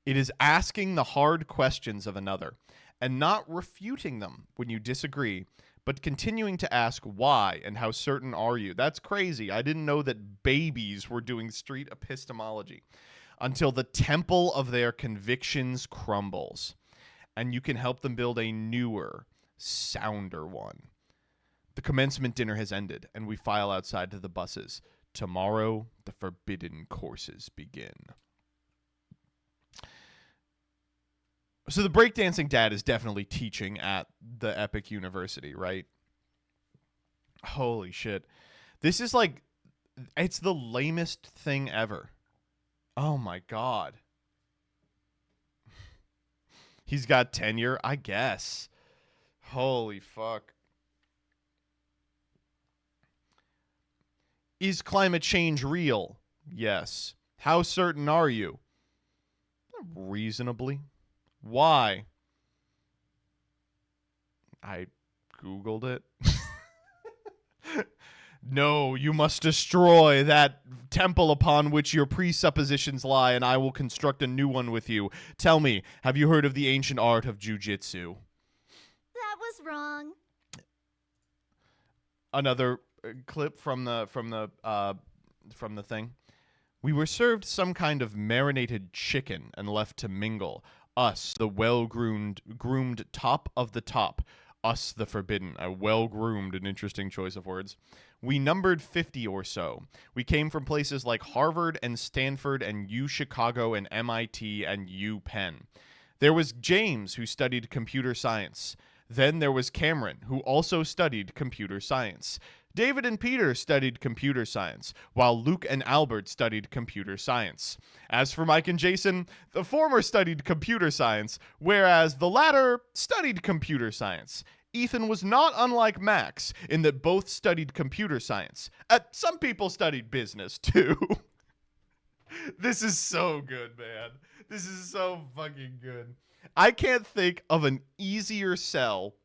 Speaker 2: It is asking the hard questions of another and not refuting them when you disagree, but continuing to ask why and how certain are you. That's crazy. I didn't know that babies were doing street epistemology. Until the temple of their convictions crumbles, and you can help them build a newer, sounder one. The commencement dinner has ended, and we file outside to the buses. Tomorrow, the forbidden courses begin. So the breakdancing dad is definitely teaching at the Epic University, right? Holy shit. This is like, it's the lamest thing ever. Oh my God. He's got tenure, I guess. Holy fuck. Is climate change real? Yes. How certain are you? Reasonably. Why? I Googled it. No, you must destroy that temple upon which your presuppositions lie, and I will construct a new one with you. Tell me, have you heard of the ancient art of jujitsu?
Speaker 4: That was wrong.
Speaker 2: Another clip from the thing. We were served some kind of marinated chicken and left to mingle. Us, the well-groomed top of the top. Us, the forbidden. A well-groomed, an interesting choice of words. We numbered 50 or so. We came from places like Harvard and Stanford and U-Chicago and MIT and U-Penn. There was James, who studied computer science. Then there was Cameron, who also studied computer science. David and Peter studied computer science, while Luke and Albert studied computer science. As for Mike and Jason, the former studied computer science, whereas the latter studied computer science. Ethan was not unlike Max in that both studied computer science. Some people studied business, too. This is so good, man. This is so fucking good. I can't think of an easier sell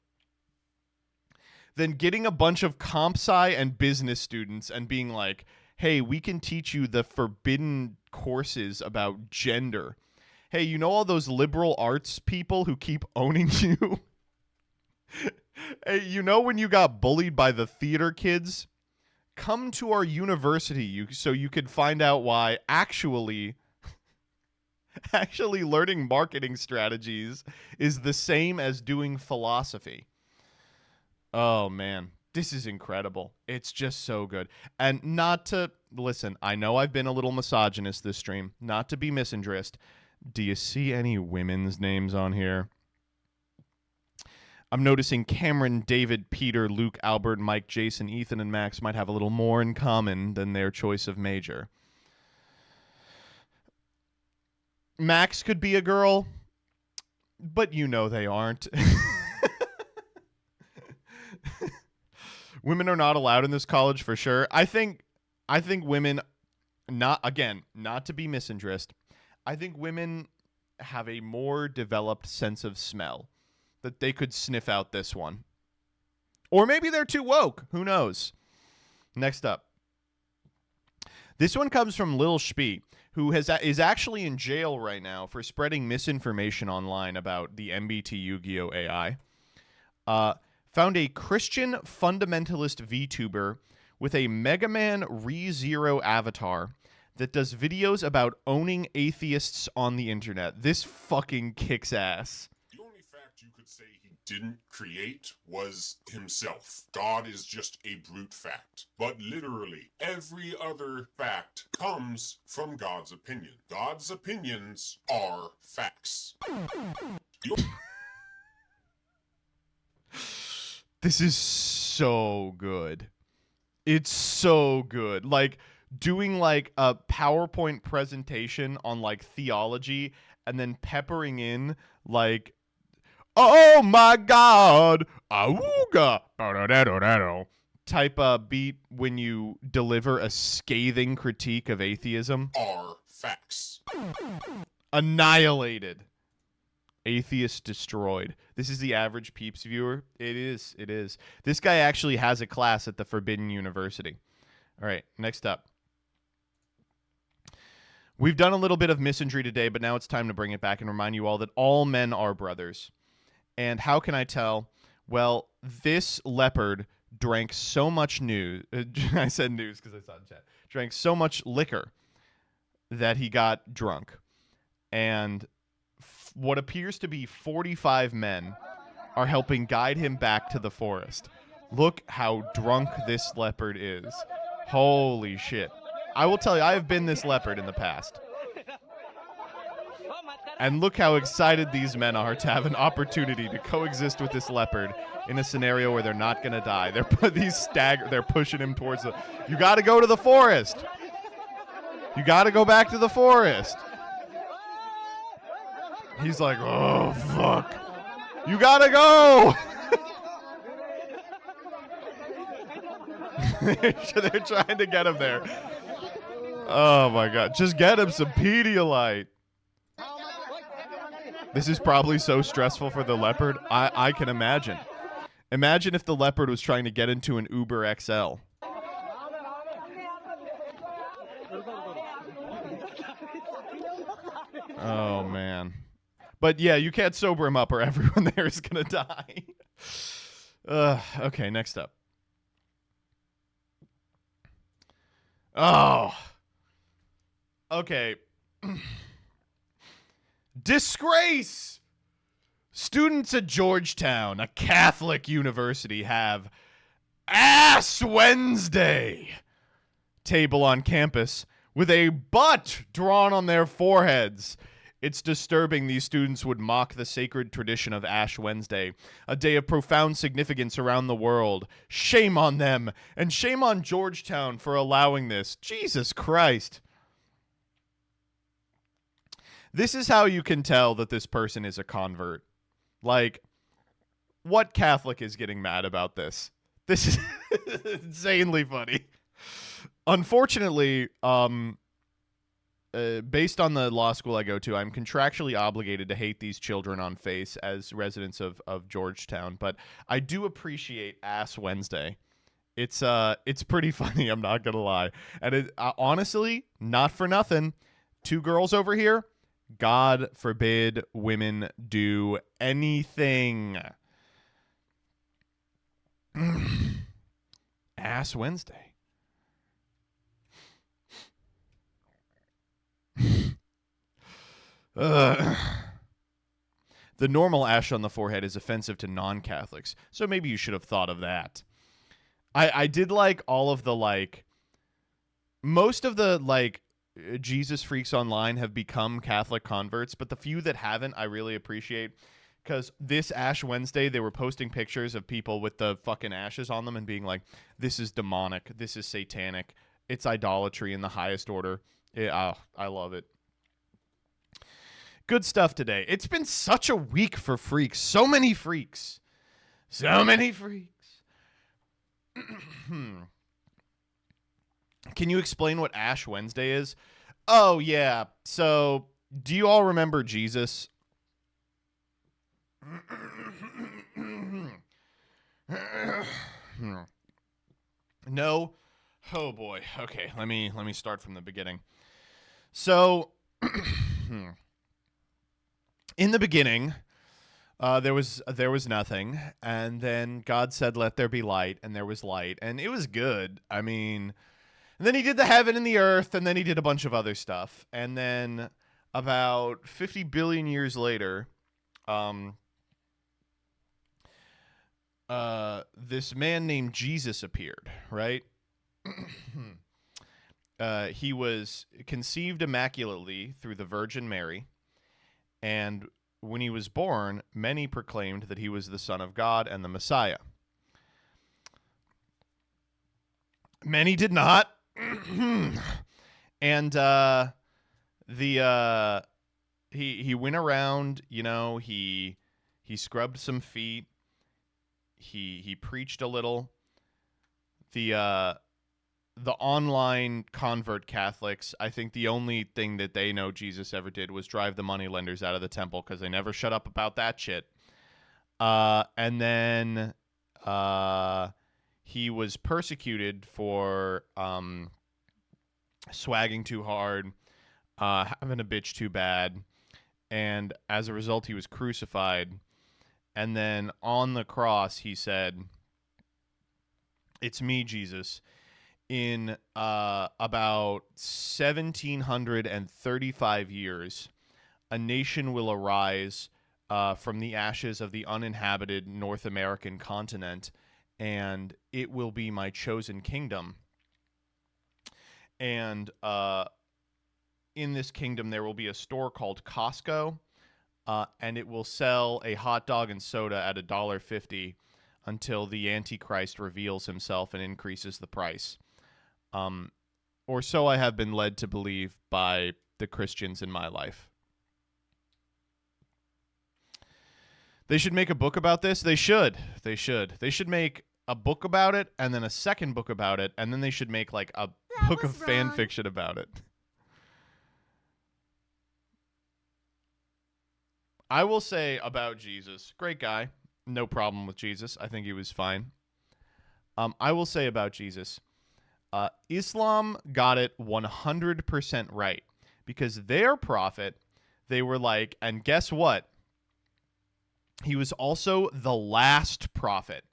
Speaker 2: than getting a bunch of comp sci and business students and being like, hey, we can teach you the forbidden courses about gender. hey, you know all those liberal arts people who keep owning you? Hey, you know when you got bullied by the theater kids? Come to our university so you could find out why actually learning marketing strategies is the same as doing philosophy. Oh, man. This is incredible. It's just so good. And not to, listen, I know I've been a little misogynist this stream. Not to be misandrist. Do you see any women's names on here? I'm noticing Cameron, David, Peter, Luke, Albert, Mike, Jason, Ethan, and Max might have a little more in common than their choice of major. Max could be a girl, but you know they aren't. Women are not allowed in this college for sure. I think women, not to be misandrist, I think women have a more developed sense of smell that they could sniff out this one. Or maybe they're too woke. Who knows? Next up. This one comes from Lil Spee, who is actually in jail right now for spreading misinformation online about the MBT Yu-Gi-Oh! AI. Found a Christian fundamentalist VTuber with a Mega Man ReZero avatar that does videos about owning atheists on the internet. This fucking kicks ass.
Speaker 15: The only fact you could say he didn't create was himself. God is just a brute fact. But literally, every other fact comes from God's opinion. God's opinions are facts.
Speaker 2: This is so good. It's so good. Like, doing, like, a PowerPoint presentation on, like, theology and then peppering in, like, oh, my God, awooga, type beat when you deliver a scathing critique of atheism.
Speaker 15: Are facts.
Speaker 2: Annihilated. Atheist destroyed. This is the average Peeps viewer. It is. It is. This guy actually has a class at the Forbidden University. All right, next up. We've done a little bit of misandry today, but now it's time to bring it back and remind you all that all men are brothers. And how can I tell? Well, this leopard drank so much news. I said news because I saw it in chat. Drank so much liquor that he got drunk. And what appears to be 45 men are helping guide him back to the forest. Look how drunk this leopard is. Holy shit. I will tell you, I have been this leopard in the past. And look how excited these men are to have an opportunity to coexist with this leopard in a scenario where they're not going to die. They're pushing him towards the... You got to go to the forest. You got to go back to the forest. He's like, oh, fuck. You gotta go! They're trying to get him there. Oh, my God. Just get him some Pedialyte. This is probably so stressful for the leopard. I can imagine. Imagine if the leopard was trying to get into an Uber XL. Oh, man. But yeah, you can't sober him up or everyone there is going to die. Okay, next up. Oh. Okay. Disgrace! Students at Georgetown, a Catholic university, have Ass Wednesday table on campus with a butt drawn on their foreheads. It's disturbing these students would mock the sacred tradition of Ash Wednesday, a day of profound significance around the world. Shame on them, and shame on Georgetown for allowing this. Jesus Christ. This is how you can tell that this person is a convert. Like, what Catholic is getting mad about this? This is insanely funny. Unfortunately, based on the law school I go to, I'm contractually obligated to hate these children on face as residents of Georgetown. But I do appreciate Ass Wednesday. It's pretty funny, I'm not going to lie. And honestly, not for nothing, two girls over here God forbid women do anything. Ass Wednesday. Ugh. The normal ash on the forehead is offensive to non-Catholics, so maybe you should have thought of that. I did like all of the, like, most of the, like, Jesus freaks online have become Catholic converts, but the few that haven't, I really appreciate, because this Ash Wednesday, they were posting pictures of people with the fucking ashes on them and being like, this is demonic, this is satanic, it's idolatry in the highest order. I love it. Good stuff today. It's been such a week for freaks. So many freaks. So many freaks. Can you explain what Ash Wednesday is? Oh, yeah. So, do you all remember Jesus? No? Oh, boy. Okay, let me start from the beginning. So, in the beginning, there was nothing, and then God said, "Let there be light," and there was light, and it was good. I mean, and then he did the heaven and the earth, and then he did a bunch of other stuff, and then about 50 billion years later, this man named Jesus appeared, right? He was conceived immaculately through the Virgin Mary, and when he was born, many proclaimed that he was the Son of God and the Messiah. Many did not. And he went around, you know, he scrubbed some feet. He preached a little. The online convert Catholics, I think the only thing that they know Jesus ever did was drive the moneylenders out of the temple, because they never shut up about that shit. And then he was persecuted for swagging too hard, having a bitch too bad, and as a result, he was crucified. And then on the cross, he said, "It's me, Jesus." In about 1,735 years, a nation will arise from the ashes of the uninhabited North American continent, and it will be my chosen kingdom. And in this kingdom, there will be a store called Costco, and it will sell a hot dog and soda at $1.50 until the Antichrist reveals himself and increases the price. Or so I have been led to believe by the Christians in my life. They should make a book about this. They should. They should make a book about it, and then a second book about it, and then they should make like a book of fan fiction about it. I will say about Jesus, great guy. No problem with Jesus. I think he was fine. I will say about Jesus, Islam got it 100% right, because their prophet, they were like, and guess what? He was also the last prophet.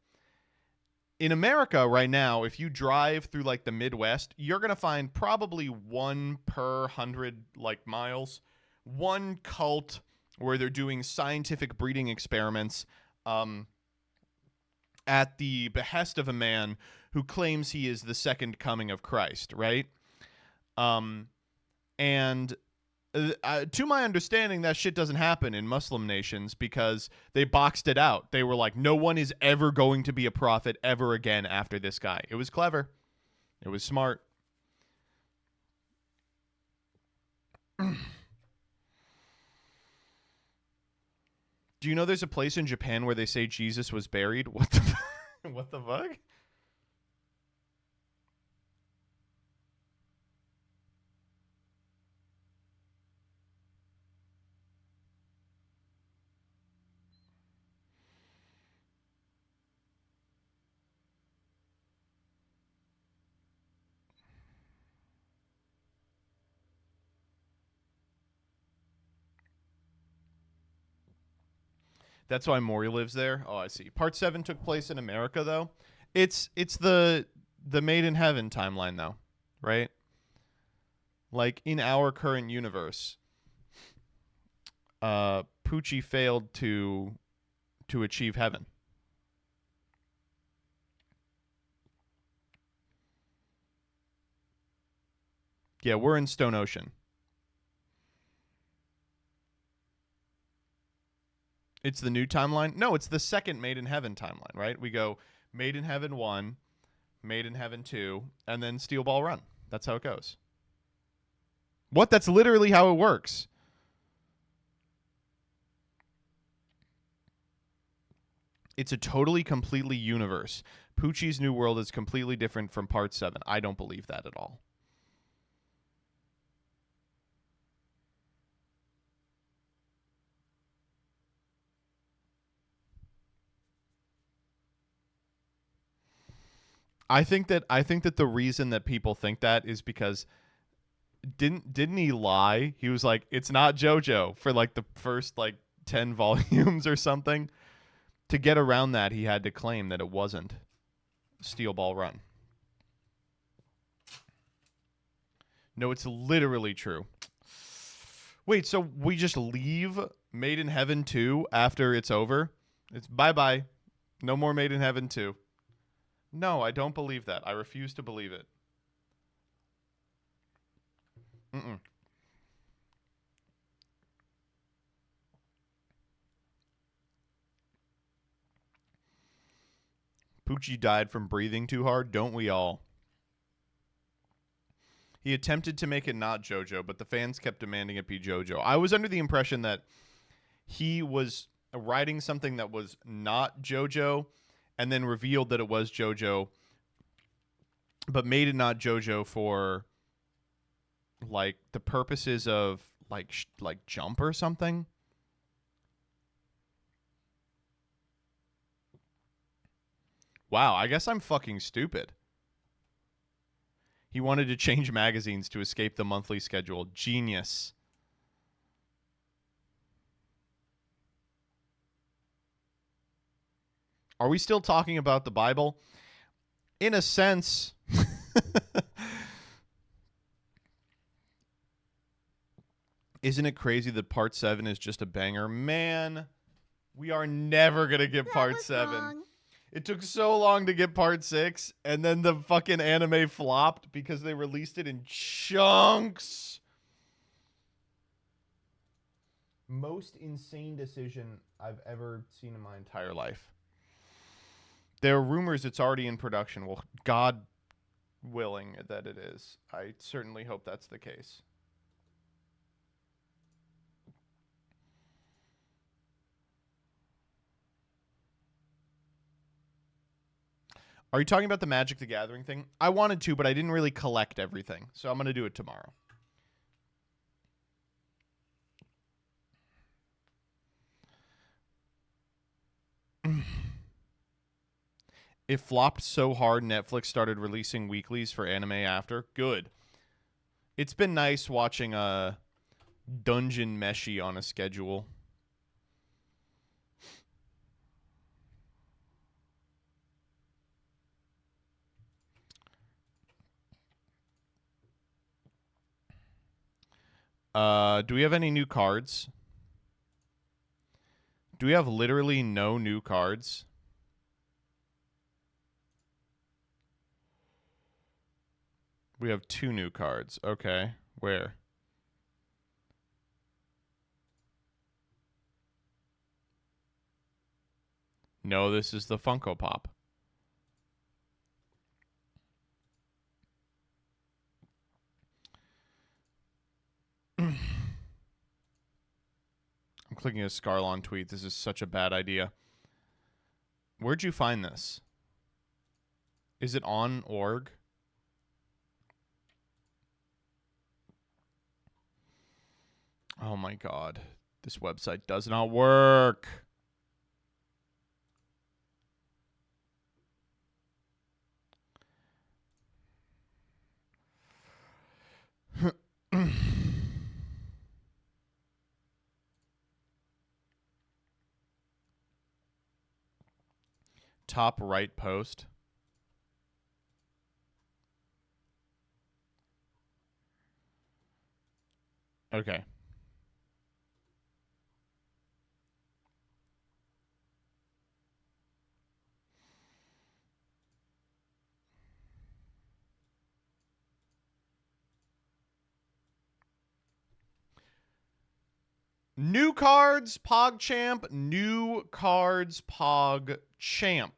Speaker 2: In America right now, if you drive through like the Midwest, you're going to find probably 1 per 100 like miles, one cult where they're doing scientific breeding experiments at the behest of a man who claims he is the second coming of Christ, right? And to my understanding, that shit doesn't happen in Muslim nations because they boxed it out. They were like, no one is ever going to be a prophet ever again after this guy. It was clever. It was smart. Do you know there's a place in Japan where they say Jesus was buried? What the what the fuck? That's why Maury lives there. Oh, I see. Part 7 took place in America, though. It's the Made in Heaven timeline, though, right? Like, in our current universe, Poochie failed to achieve heaven. Yeah, we're in Stone Ocean. It's the new timeline? No, it's the second Made in Heaven timeline, right? We go Made in Heaven 1, Made in Heaven 2, and then Steel Ball Run. That's how it goes. What? That's literally how it works. It's a totally, completely universe. Poochie's New World is completely different from Part 7. I don't believe that at all. I think that the reason that people think that is because didn't he lie? He was like, it's not JoJo for like the first like 10 volumes or something. To get around that, he had to claim that it wasn't Steel Ball Run. No, it's literally true. Wait, so we just leave Made in Heaven 2 after it's over? It's bye-bye. No more Made in Heaven 2. No, I don't believe that. I refuse to believe it. Mm-mm. Poochie died from breathing too hard, don't we all? He attempted to make it not JoJo, but the fans kept demanding it be JoJo. I was under the impression that he was writing something that was not JoJo and then revealed that it was JoJo, but made it not JoJo for like the purposes of like Jump or something. Wow, I guess I'm fucking stupid. He wanted to change magazines to escape the monthly schedule. Genius. Are we still talking about the Bible? In a sense. Isn't it crazy that Part 7 is just a banger? Man, we are never going to get Part 7.
Speaker 4: Wrong.
Speaker 2: It took so long to get Part 6, and then the fucking anime flopped because they released it in chunks. Most insane decision I've ever seen in my entire life. There are rumors it's already in production. Well, God willing that it is. I certainly hope that's the case. Are you talking about the Magic the Gathering thing? I wanted to, but I didn't really collect everything. So I'm going to do it tomorrow. It flopped so hard, Netflix started releasing weeklies for anime after. Good. It's been nice watching Dungeon Meshi on a schedule. Do we have any new cards? Do we have literally no new cards? We have 2 new cards. Okay. Where? No, this is the Funko Pop. I'm clicking a Scarlon tweet. This is such a bad idea. Where'd you find this? Is it on org? Oh my god. This website does not work. top right post. Okay. New cards, PogChamp. New cards, PogChamp.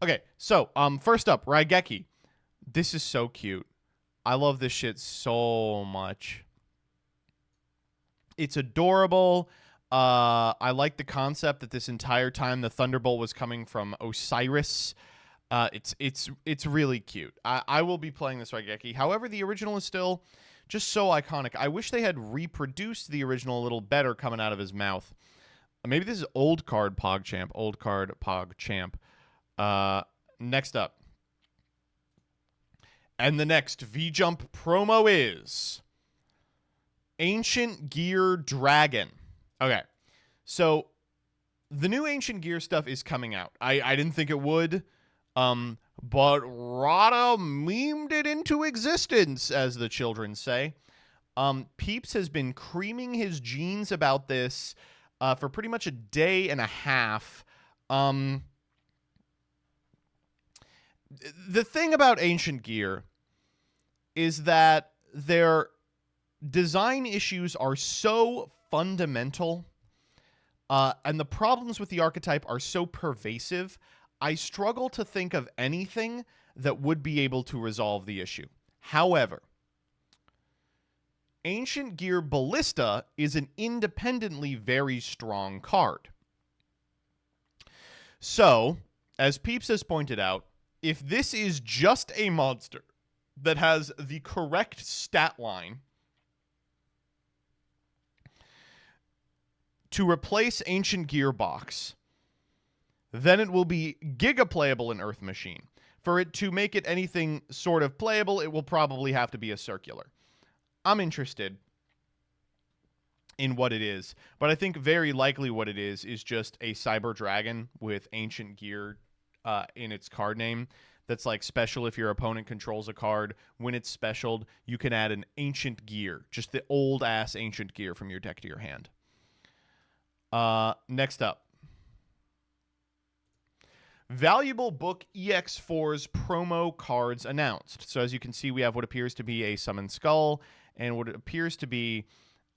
Speaker 2: Okay, so first up, Raigeki. This is so cute. I love this shit so much. It's adorable. I like the concept that this entire time the Thunderbolt was coming from Osiris. It's really cute. I will be playing this Raigeki. However, the original is still just so iconic. I wish they had reproduced the original a little better coming out of his mouth. Maybe this is old card PogChamp. Old card PogChamp. Next up. And the next V-Jump promo is Ancient Gear Dragon. Okay. So the new Ancient Gear stuff is coming out. I didn't think it would. But Rada memed it into existence, as the children say. Peeps has been creaming his jeans about this for pretty much a day and a half. The thing about Ancient Gear is that their design issues are so fundamental, and the problems with the archetype are so pervasive, I struggle to think of anything that would be able to resolve the issue. However, Ancient Gear Ballista is an independently very strong card. So, as Peeps has pointed out, if this is just a monster that has the correct stat line to replace Ancient Gearbox, then it will be giga playable in Earth Machine. For it to make it anything sort of playable, it will probably have to be a circular. I'm interested in what it is, but I think very likely what it is just a Cyber Dragon with Ancient Gear in its card name. That's like special if your opponent controls a card. When it's specialed, you can add an Ancient Gear, just the old ass Ancient Gear from your deck to your hand. Next up. Valuable Book EX4's promo cards announced. So as you can see, we have what appears to be a Summoned Skull and what appears to be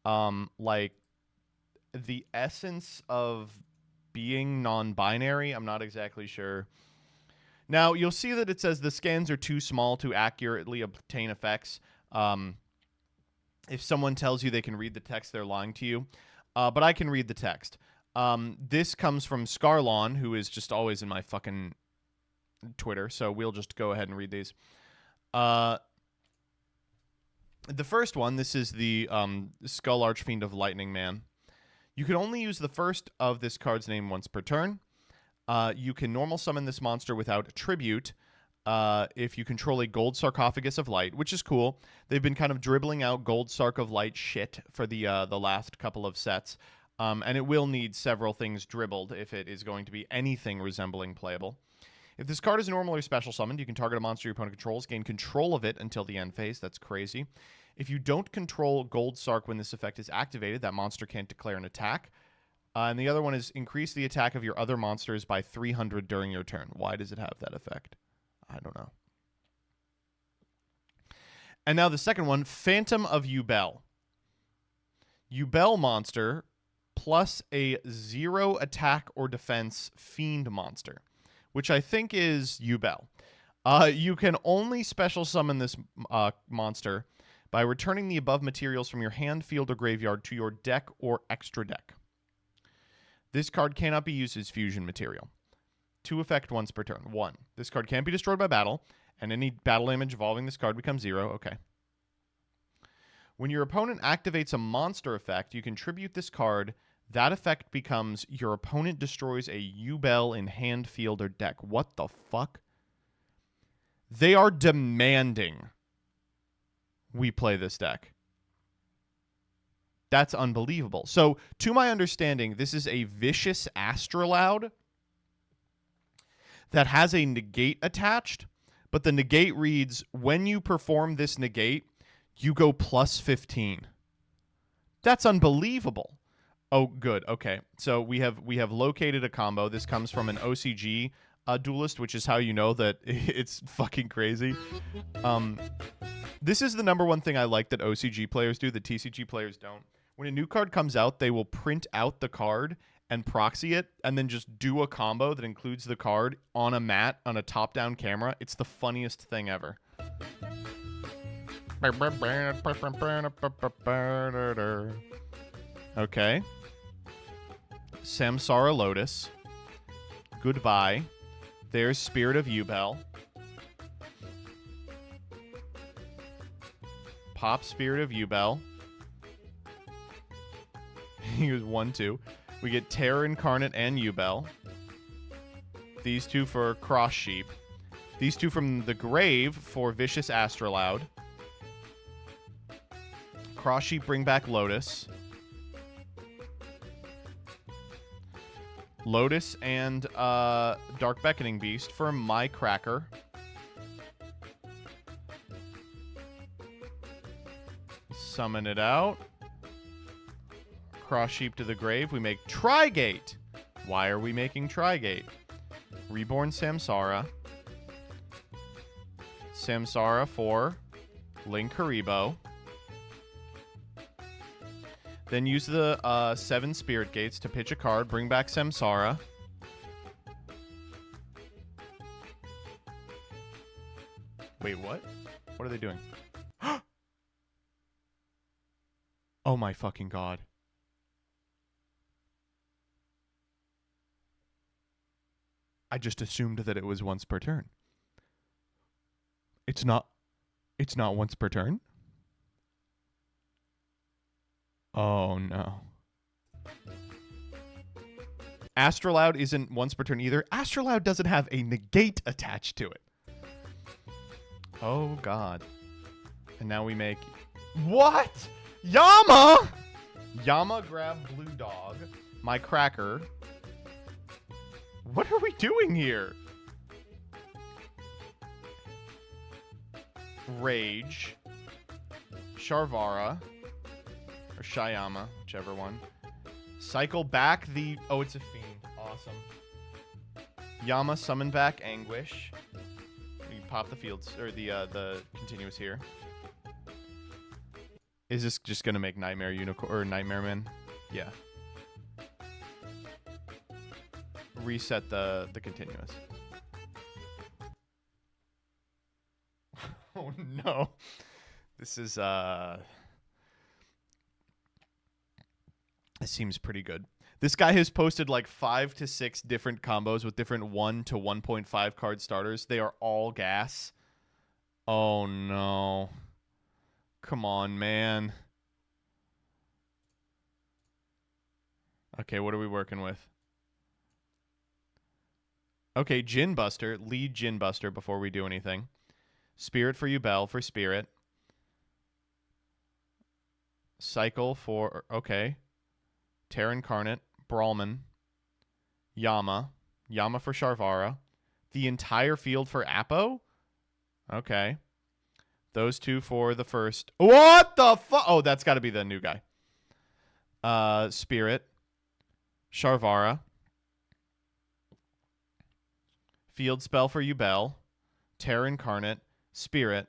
Speaker 2: like the essence of being non-binary. I'm not exactly sure. Now, you'll see that it says the scans are too small to accurately obtain effects. If someone tells you they can read the text, they're lying to you. But I can read the text. This comes from Scarlon, who is just always in my fucking Twitter, so we'll just go ahead and read these. The first one, this is the Skull Archfiend of Lightning Man. You can only use the first of this card's name once per turn. You can normal summon this monster without tribute if you control a Gold Sarcophagus of Light, which is cool. They've been kind of dribbling out Gold Sarc of Light shit for the last couple of sets. And it will need several things dribbled if it is going to be anything resembling playable. If this card is normal or special summoned, you can target a monster your opponent controls, gain control of it until the end phase. That's crazy. If you don't control Gold Sarc when this effect is activated, that monster can't declare an attack. And the other one is increase the attack of your other monsters by 300 during your turn. Why does it have that effect? I don't know. And now the second one, Phantom of Yubel. Yubel monster plus a 0 attack or defense fiend monster, which I think is Yubel. You can only special summon this monster by returning the above materials from your hand, field, or graveyard to your deck or extra deck. This card cannot be used as fusion material. 2 effect once per turn. 1. This card can't be destroyed by battle, and any battle damage involving this card becomes 0. Okay. When your opponent activates a monster effect, you can tribute this card. That effect becomes your opponent destroys a Yubel in hand, field, or deck. What the fuck? They are demanding we play this deck. That's unbelievable. So, to my understanding, this is a vicious Astrolaud that has a negate attached, but the negate reads, when you perform this negate, you go plus 15. That's unbelievable. Oh, good. Okay. So we have located a combo. This comes from an OCG duelist, which is how you know that it's fucking crazy. This is the number one thing I like that OCG players do that TCG players don't. When a new card comes out, they will print out the card and proxy it and then just do a combo that includes the card on a mat on a top-down camera. It's the funniest thing ever. Okay. Samsara Lotus. Goodbye. There's Spirit of Yubel. Pop Spirit of Yubel. He was 1-2. We get Terror Incarnate and Yubel. These two for Cross Sheep. These two from the grave for Vicious Astrolaud. Cross Sheep bring back Lotus. Lotus and Dark Beckoning Beast for My Cracker. Summon it out. Cross Sheep to the grave. We make Trigate. Why are we making Trigate? Reborn Samsara. Samsara for Link Haribo. Then use the 7 Spirit Gates to pitch a card. Bring back Samsara. Wait, what? What are they doing? Oh my fucking god. I just assumed that it was once per turn. It's not once per turn? Oh no. Astrolaud isn't once per turn either. Astrolaud doesn't have a negate attached to it. Oh god. And now we make... What? Yama! Yama grab Blue Dog. My Cracker. What are we doing here? Rage. Sharvara. Or Shyama, whichever one. Cycle back the... Oh, it's a fiend. Awesome. Yama summon back Anguish. You can pop the fields, or the continuous here. Is this just gonna make Nightmare Unicorn or Nightmare Man? Yeah. Reset the continuous. Oh no. This is This seems pretty good. This guy has posted like 5 to 6 different combos with different 1 to 1.5 card starters. They are all gas. Oh no. Come on, man. Okay, what are we working with? Okay, Gin Buster. Lead Gin Buster before we do anything. Spirit for Yubel for Spirit. Cycle for... Okay. Terra Incarnate. Brawlman. Yama. Yama for Sharvara. The entire field for Apo? Okay. Those two for the first. What the fuck? Oh, that's got to be the new guy. Spirit. Sharvara. Field spell for Yubel. Terra Incarnate. Spirit.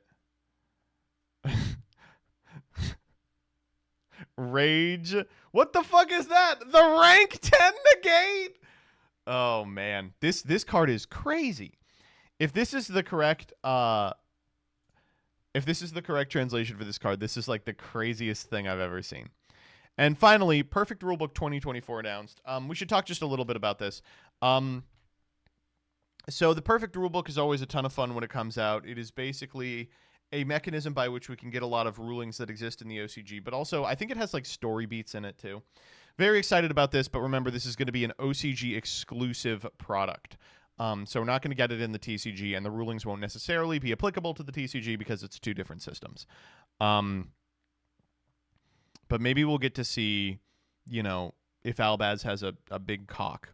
Speaker 2: Rage. What the fuck is that? The rank 10 negate? Oh man. This card is crazy. If this is the correct translation for this card, this is like the craziest thing I've ever seen. And finally, Perfect Rulebook 2024 announced. We should talk just a little bit about this. So the Perfect Rulebook is always a ton of fun when it comes out. It is basically a mechanism by which we can get a lot of rulings that exist in the OCG, but also I think it has like story beats in it too. Very excited about this, but remember this is going to be an OCG exclusive product. So we're not going to get it in the TCG, and the rulings won't necessarily be applicable to the TCG because it's 2 different systems. But maybe we'll get to see, you know, if Albaz has a big cock.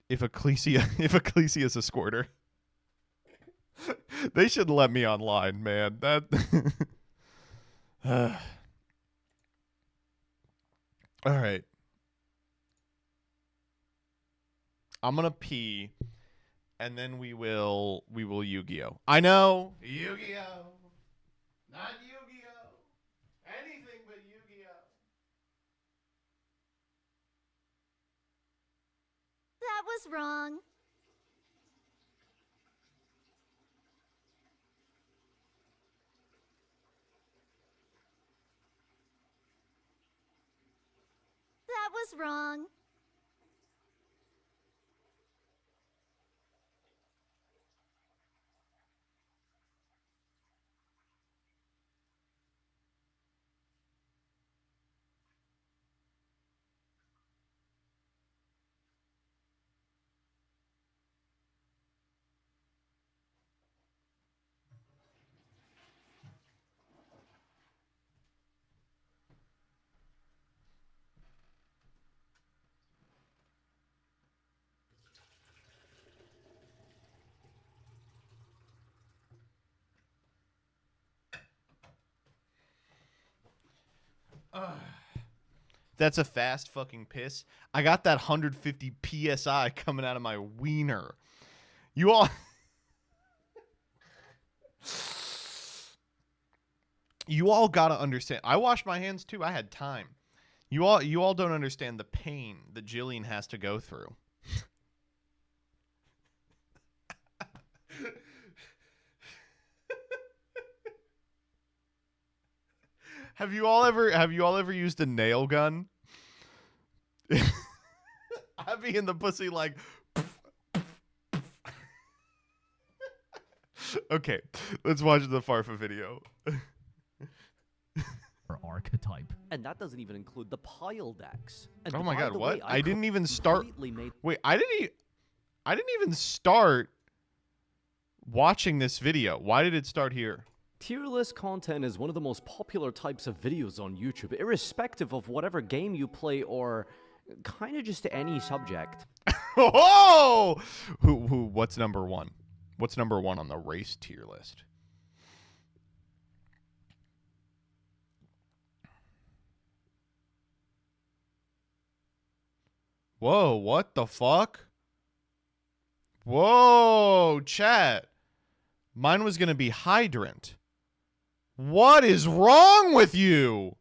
Speaker 2: if Ecclesia is a squirter. They should let me online, man. That all right. I'm gonna pee, and then we will Yu-Gi-Oh. I know Yu-Gi-Oh. Not Yu-Gi-Oh. Anything but Yu-Gi-Oh.
Speaker 4: That was wrong. That was wrong.
Speaker 2: That's a fast fucking piss. I got that 150 PSI coming out of my wiener. You all You all got to understand. I washed my hands too. I had time. You all don't understand the pain that Jillian has to go through. Have you all ever used a nail gun? I'd be in the pussy like Okay, let's watch the Farfa video.
Speaker 16: Archetype. And that doesn't even include the pile decks. And
Speaker 2: Oh my
Speaker 16: by
Speaker 2: god,
Speaker 16: the
Speaker 2: what?
Speaker 16: way,
Speaker 2: I didn't even start.
Speaker 16: completely
Speaker 2: Wait, I didn't even start watching this video. Why did it start here?
Speaker 16: Tier list content is one of the most popular types of videos on YouTube, irrespective of whatever game you play or kind of just any subject.
Speaker 2: Oh! What's number one? What's number one on the race tier list? Whoa, what the fuck? Whoa, chat. Mine was going to be Hydrant. What is wrong with you?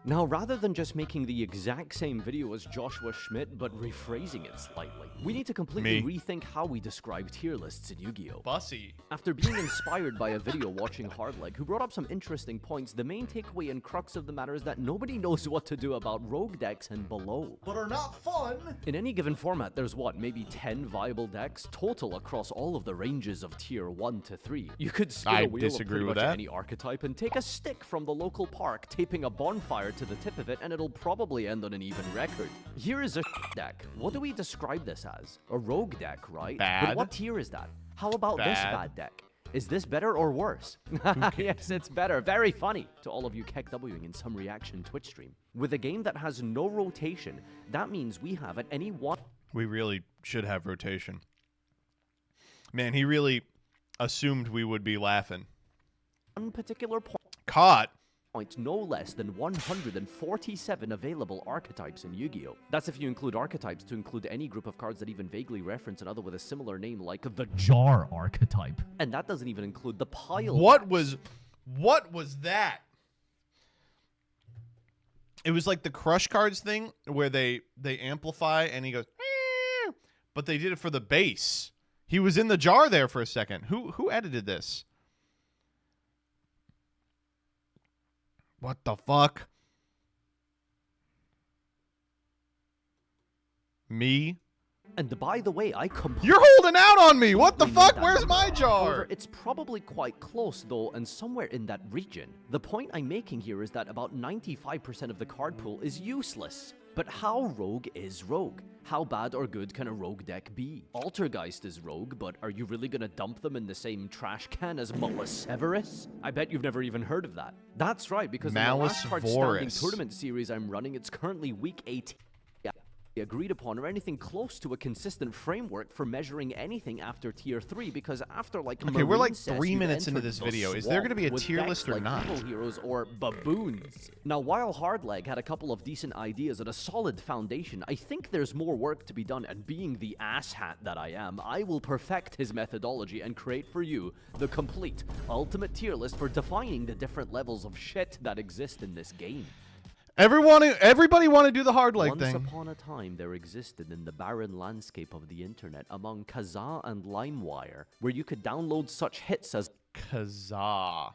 Speaker 16: Now, rather than just making the exact same video as Joshua Schmidt, but rephrasing it slightly, we need to completely rethink how we describe tier lists in Yu-Gi-Oh!
Speaker 2: Bussy.
Speaker 16: After being inspired by a video watching Hardleg, who brought up some interesting points, the main takeaway and crux of the matter is that nobody knows what to do about rogue decks and below.
Speaker 17: But are not fun.
Speaker 16: In any given format, there's what, maybe 10 viable decks total across all of the ranges of tier 1 to 3. You could spin a wheel of pretty much any archetype and take a stick from the local park, taping a bonfire to the tip of it, and it'll probably end on an even record. Here is a deck. What do we describe this as? A rogue deck, right?
Speaker 2: Bad.
Speaker 16: But what tier is that? How about this bad deck? Is this better or worse? Yes, it's better. Very funny. To all of you KEKWing in some reaction Twitch stream. With a game that has no rotation, that means we have at any one...
Speaker 2: We really should have rotation. Man, he really assumed we would be laughing.
Speaker 16: One particular point.
Speaker 2: Caught.
Speaker 16: No less than 147 available archetypes in Yu-Gi-Oh! That's if you include archetypes to include any group of cards that even vaguely reference another with a similar name like the Jar archetype. And that doesn't even include the pile.
Speaker 2: What was that? It was like the Crush Cards thing where they amplify and he goes, "Eh," but they did it for the bass. He was in the jar there for a second. Who edited this? What the fuck? Me?
Speaker 16: And by the way,
Speaker 2: You're holding out on me! What the fuck? Where's my jar?
Speaker 16: However, it's probably quite close, though, and somewhere in that region. The point I'm making here is that about 95% of the card pool is useless. But how rogue is rogue? How bad or good can a rogue deck be? Altergeist is rogue, but are you really gonna dump them in the same trash can as Maleseverus? I bet you've never even heard of that. That's right, because in the last card standing tournament series I'm running, it's currently week 18. agreed upon or anything close to a consistent framework for measuring anything after tier 3, because after like
Speaker 2: okay, we're like
Speaker 16: Marine
Speaker 2: 3
Speaker 16: cess,
Speaker 2: minutes
Speaker 16: you've
Speaker 2: into this
Speaker 16: entered the
Speaker 2: video. Is there going to be a
Speaker 16: swamp with
Speaker 2: tier
Speaker 16: decks
Speaker 2: list or
Speaker 16: like
Speaker 2: not?
Speaker 16: evil heroes or baboons. Now, while Hardleg had a couple of decent ideas and a solid foundation, I think there's more work to be done, and being the asshat that I am, I will perfect his methodology and create for you the complete ultimate tier list for defining the different levels of shit that exist in this game.
Speaker 2: Everybody want to do the hard leg thing.
Speaker 16: Once upon a time, there existed in the barren landscape of the internet among Kazaa and LimeWire, where you could download such hits as
Speaker 2: Kazaa.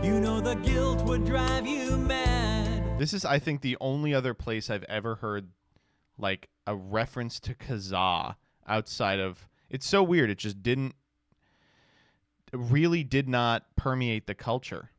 Speaker 1: You know the guilt would drive you mad.
Speaker 2: This is, I think, the only other place I've ever heard like a reference to Kazaa outside of. It's so weird. It just didn't. It really did not permeate the culture.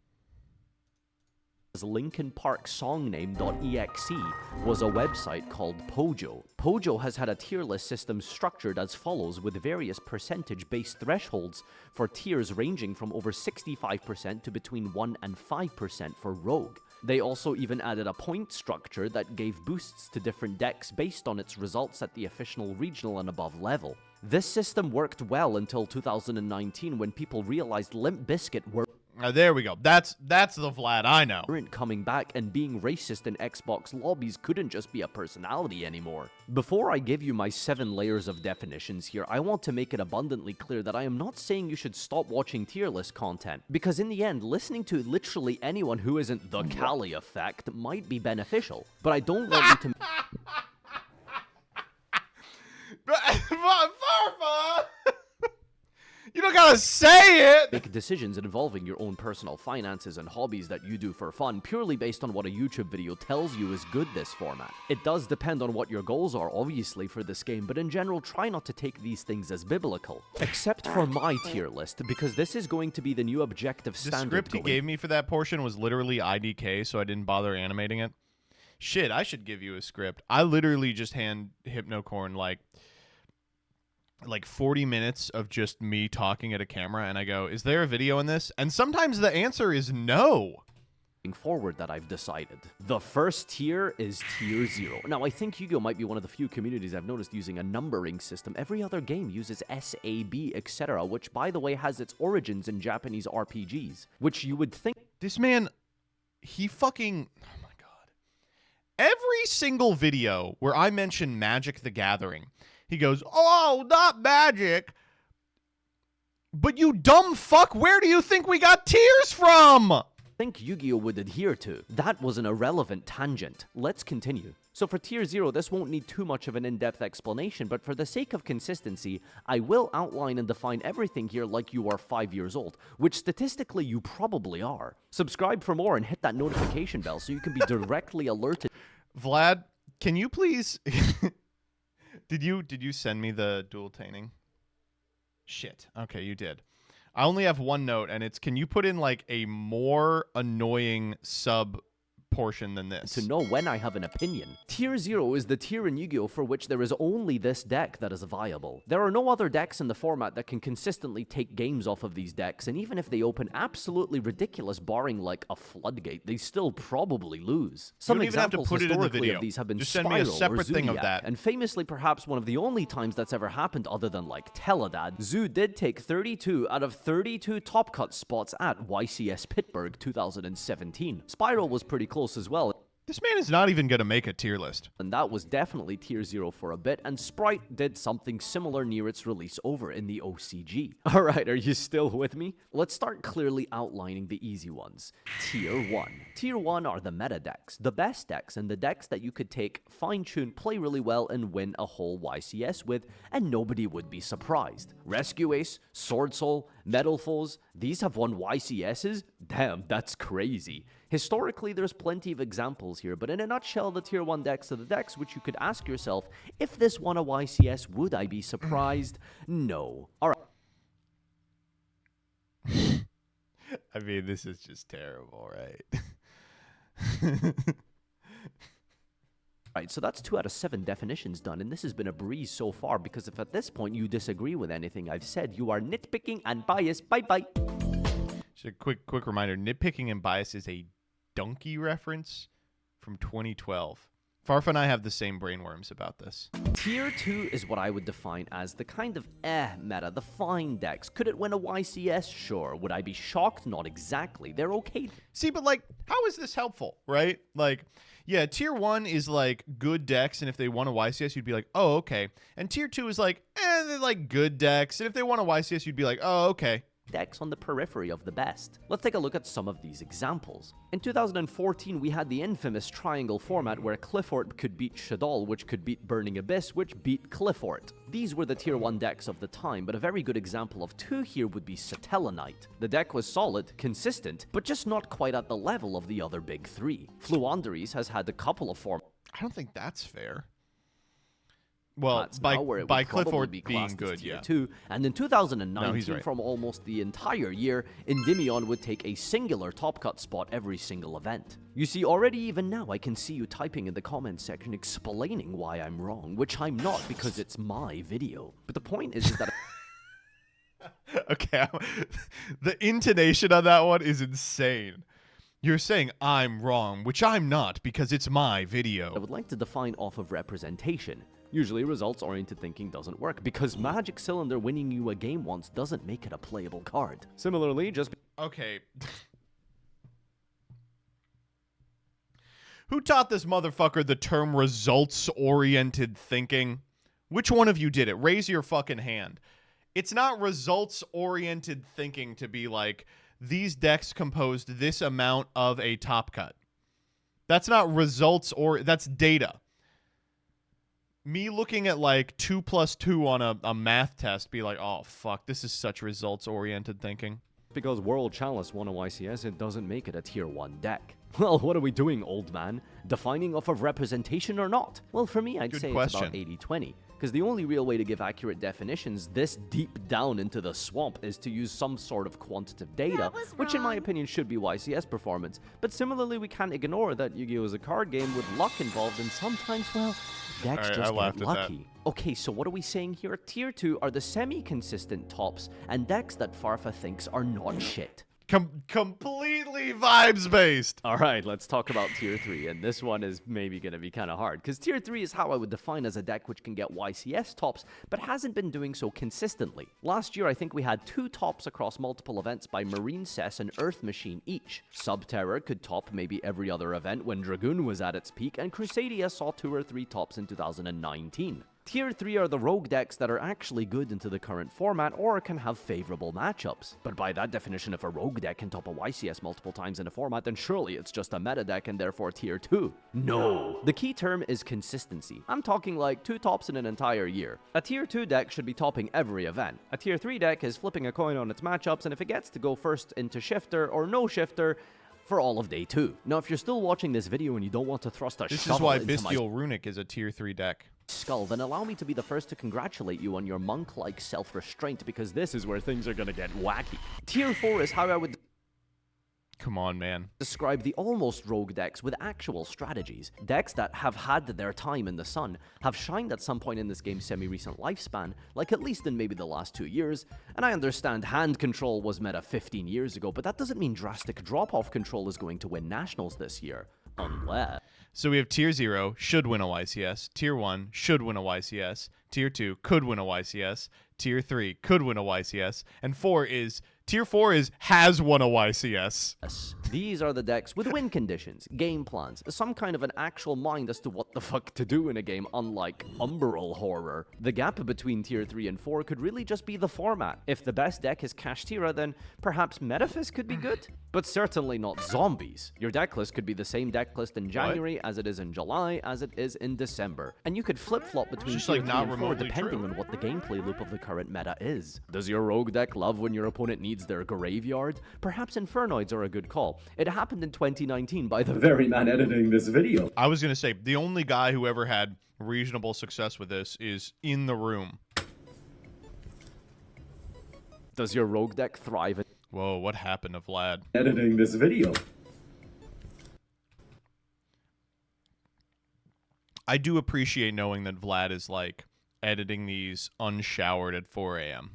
Speaker 16: Linkin Park songname.exe was a website called Pojo. Pojo has had a tier list system structured as follows, with various percentage-based thresholds for tiers ranging from over 65% to between 1 and 5% for Rogue. They also even added a point structure that gave boosts to different decks based on its results at the official regional and above level. This system worked well until 2019, when people realized Limp Bizkit were
Speaker 2: there we go. That's the Vlad I know.
Speaker 16: Coming back, and being racist in Xbox lobbies couldn't just be a personality anymore. Before I give you my 7 layers of definitions here, I want to make it abundantly clear that I am not saying you should stop watching tier list content, because in the end, listening to literally anyone who isn't the Cali effect might be beneficial. But I don't want you to
Speaker 2: Farfa! You don't gotta say it!
Speaker 16: Make decisions involving your own personal finances and hobbies that you do for fun purely based on what a YouTube video tells you is good this format. It does depend on what your goals are, obviously, for this game, but in general, try not to take these things as biblical. Except for my tier list, because this is going to be the new objective standard.
Speaker 2: The script he gave me for that portion was literally IDK, so I didn't bother animating it. Shit, I should give you a script. I literally just hand Hypnocorn like 40 minutes of just me talking at a camera, and I go, is there a video in this? And sometimes the answer is no.
Speaker 16: Forward that I've decided. The first tier is tier 0. Now, I think Yu-Gi-Oh! Might be one of the few communities I've noticed using a numbering system. Every other game uses SAB, etc., which, by the way, has its origins in Japanese RPGs, which you would think...
Speaker 2: This man, he fucking... Oh my god. Every single video where I mention Magic the Gathering, he goes, oh, not Magic. But you dumb fuck, where do you think we got tiers from?
Speaker 16: Think Yu-Gi-Oh! Would adhere to. That was an irrelevant tangent. Let's continue. So for tier 0, this won't need too much of an in-depth explanation, but for the sake of consistency, I will outline and define everything here like you are 5 years old, which statistically you probably are. Subscribe for more and hit that notification bell so you can be directly alerted.
Speaker 2: Vlad, can you please... Did you send me the dual tainting? Shit. Okay, you did. I only have one note, and it's, can you put in like a more annoying sub portion than this?
Speaker 16: To know when I have an opinion. Tier 0 is the tier in Yu-Gi-Oh! For which there is only this deck that is viable. There are no other decks in the format that can consistently take games off of these decks, and even if they open absolutely ridiculous, barring like a floodgate, they still probably lose. Some
Speaker 2: you don't even have to
Speaker 16: examples
Speaker 2: put it in the
Speaker 16: historically
Speaker 2: video.
Speaker 16: of these have been
Speaker 2: Just send me a
Speaker 16: Spiral
Speaker 2: separate
Speaker 16: or
Speaker 2: thing of
Speaker 16: Zodiac,
Speaker 2: that.
Speaker 16: and famously perhaps one of the only times that's ever happened other than like Teledad, Zoo did take 32 out of 32 top cut spots at YCS Pittsburgh 2017. Spiral was pretty close as well.
Speaker 2: This man is not even going to make a tier list.
Speaker 16: And that was definitely tier 0 for a bit, and Sprite did something similar near its release over in the OCG. Alright, are you still with me? Let's start clearly outlining the easy ones. Tier 1. Tier 1 are the meta decks, the best decks, and the decks that you could take, fine-tune, play really well, and win a whole YCS with, and nobody would be surprised. Rescue Ace, Sword Soul, Metal Foes, these have won YCSs? Damn, that's crazy. Historically, there's plenty of examples here, but in a nutshell, the tier 1 decks are the decks which you could ask yourself, if this won a YCS, would I be surprised? No. Alright.
Speaker 2: I mean, this is just terrible, right?
Speaker 16: Right, so that's 2 out of 7 definitions done, and this has been a breeze so far, because if at this point you disagree with anything I've said, you are nitpicking and biased. Bye-bye.
Speaker 2: Just a quick reminder, nitpicking and bias is a donkey reference from 2012. Farfa and I have the same brainworms about this.
Speaker 16: Tier 2 is what I would define as the kind of meta, the fine decks. Could it win a YCS? Sure. Would I be shocked? Not exactly. They're okay.
Speaker 2: See, but like, how is this helpful, right? Like, yeah, tier 1 is like good decks, and if they won a YCS, you'd be like, oh, okay. And tier 2 is like, they're like good decks, and if they won a YCS, you'd be like, oh, okay.
Speaker 16: Decks on the periphery of the best. Let's take a look at some of these examples. In 2014, we had the infamous triangle format where Clifford could beat Shaddoll, which could beat Burning Abyss, which beat Clifford. These were the tier 1 decks of the time, but a very good example of 2 here would be Satellanite. The deck was solid, consistent, but just not quite at the level of the other big 3. Fluanderies has had a couple of formats.
Speaker 2: I don't think that's fair. Well, by Clifford being good, yeah.
Speaker 16: 2, and in 2019,
Speaker 2: right.
Speaker 16: from almost the entire year, Endymion would take a singular top cut spot every single event. You see, already even now, I can see you typing in the comments section explaining why I'm wrong, which I'm not because it's my video. But the point is that...
Speaker 2: Okay, the intonation on that one is insane. You're saying I'm wrong, which I'm not because it's my video.
Speaker 16: I would like to define off of representation. Usually results-oriented thinking doesn't work because Magic Cylinder winning you a game once doesn't make it a playable card. Similarly, just...
Speaker 2: Okay. Who taught this motherfucker the term results-oriented thinking? Which one of you did it? Raise your fucking hand. It's not results-oriented thinking to be like, these decks composed this amount of a top cut. That's not results, or that's data. Me looking at like 2 + 2 on a math test, be like, oh fuck, this is such results-oriented thinking.
Speaker 16: Because World Chalice won a YCS, it doesn't make it a tier 1 deck. Well, what are we doing, old man? Defining off of representation or not? Well, for me, I'd say it's about 80-20. Because the only real way to give accurate definitions this deep down into the swamp is to use some sort of quantitative data, which in my opinion should be YCS performance. But similarly, we can't ignore that Yu-Gi-Oh! Is a card game with luck involved, and sometimes, well, decks just get lucky. Okay, so what are we saying here? Tier 2 are the semi-consistent tops, and decks that Farfa thinks are not shit.
Speaker 2: Completely vibes-based.
Speaker 16: All right, let's talk about Tier 3, and this one is maybe going to be kind of hard, because Tier 3 is how I would define as a deck which can get YCS tops, but hasn't been doing so consistently. Last year, I think we had 2 tops across multiple events by Marine Cess and Earth Machine each. Subterror could top maybe every other event when Dragoon was at its peak, and Crusadia saw 2 or 3 tops in 2019. Tier 3 are the rogue decks that are actually good into the current format or can have favorable matchups. But by that definition, if a rogue deck can top a YCS multiple times in a format, then surely it's just a meta deck and therefore tier 2. No! The key term is consistency. I'm talking like 2 tops in an entire year. A tier 2 deck should be topping every event. A tier 3 deck is flipping a coin on its matchups, and if it gets to go first into shifter or no shifter, for all of day 2. Now, if you're still watching this video and you don't want to thrust a
Speaker 2: This is why Bestial Runic is a tier 3 deck.
Speaker 16: Skull, then allow me to be the first to congratulate you on your monk-like self-restraint, because this is where things are gonna get wacky. Tier 4 is how I would...
Speaker 2: Come on, man.
Speaker 16: Describe the almost rogue decks with actual strategies. Decks that have had their time in the sun, have shined at some point in this game's semi-recent lifespan, like at least in maybe the last 2 years. And I understand hand control was meta 15 years ago, but that doesn't mean drastic drop-off control is going to win nationals this year. Unless...
Speaker 2: So we have Tier 0, should win a YCS. Tier 1, should win a YCS. Tier 2, could win a YCS. Tier 3, could win a YCS. And Tier 4 is, has won a YCS.
Speaker 16: These are the decks with win conditions, game plans, some kind of an actual mind as to what the fuck to do in a game, unlike Umbral Horror. The gap between Tier 3 and 4 could really just be the format. If the best deck is Kashtira, then perhaps Metaphys could be good, but certainly not zombies. Your deck list could be the same deck list in January as it is in July, as it is in December. And you could flip-flop between Tier 3 and 4 depending on what the gameplay loop of the current meta is. Does your rogue deck love when your opponent needs their graveyard? Perhaps Infernoids are a good call. It happened in 2019 by the very man editing this video.
Speaker 2: I was gonna say, the only guy who ever had reasonable success with this is in the room.
Speaker 16: Does your rogue deck thrive in...
Speaker 2: Whoa, what happened to Vlad?
Speaker 16: Editing this video.
Speaker 2: I do appreciate knowing that Vlad is like editing these unshowered at 4 a.m.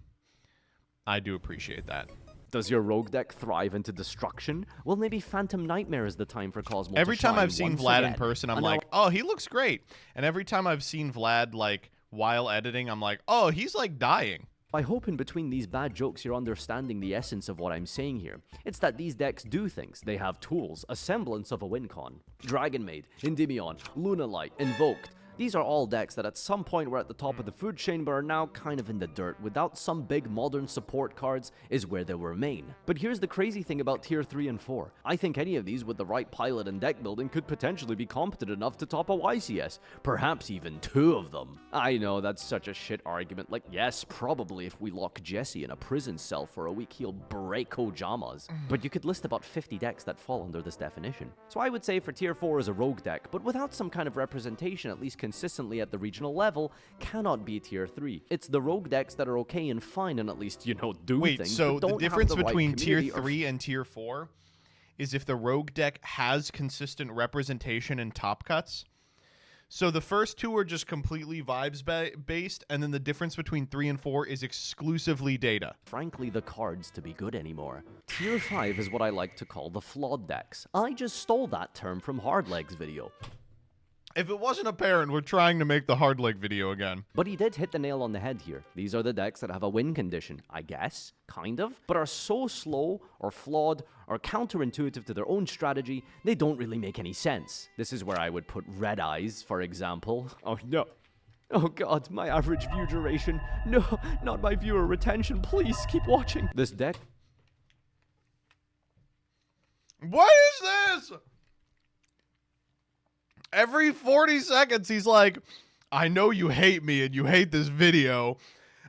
Speaker 2: I do appreciate that.
Speaker 16: Does your rogue deck thrive into destruction? Well, maybe Phantom Nightmare is the time for Cosmo
Speaker 2: Every
Speaker 16: to
Speaker 2: time
Speaker 16: shine
Speaker 2: I've seen
Speaker 16: once
Speaker 2: Vlad in
Speaker 16: again.
Speaker 2: person, I'm
Speaker 16: And
Speaker 2: like, oh, he looks great. And every time I've seen Vlad, like, while editing, I'm like, oh, he's, like, dying.
Speaker 16: I hope in between these bad jokes you're understanding the essence of what I'm saying here. It's that these decks do things. They have tools, a semblance of a win con. Dragon Maid, Endymion, Lunalight, Invoked. These are all decks that at some point were at the top of the food chain but are now kind of in the dirt. Without some big modern support cards is where they were main. But here's the crazy thing about tier 3 and 4. I think any of these with the right pilot and deck building could potentially be competent enough to top a YCS. Perhaps even 2 of them. I know, that's such a shit argument. Like, yes, probably if we lock Jesse in a prison cell for a week, he'll break Kojamas. But you could list about 50 decks that fall under this definition. So I would say for tier 4 is a rogue deck, but without some kind of representation, at least consistently at the regional level, cannot be tier 3. It's the rogue decks that are okay and fine and at least, you know, do
Speaker 2: Wait,
Speaker 16: things.
Speaker 2: so
Speaker 16: but
Speaker 2: the
Speaker 16: don't have
Speaker 2: difference
Speaker 16: the right
Speaker 2: between tier
Speaker 16: community or
Speaker 2: 3 and tier 4 is if the rogue deck has consistent representation in top cuts. So the first 2 are just completely vibes based, and then the difference between 3 and 4 is exclusively data.
Speaker 16: Frankly, the cards to be good anymore. Tier 5 is what I like to call the flawed decks. I just stole that term from Hardleg's video.
Speaker 2: If it wasn't apparent, we're trying to make the hard leg video again.
Speaker 16: But he did hit the nail on the head here. These are the decks that have a win condition, I guess, kind of, but are so slow or flawed or counterintuitive to their own strategy, they don't really make any sense. This is where I would put Red Eyes, for example. Oh no. Oh god, my average view duration. No, not my viewer retention. Please keep watching. This deck.
Speaker 2: What is this? Every 40 seconds, he's like, I know you hate me and you hate this video.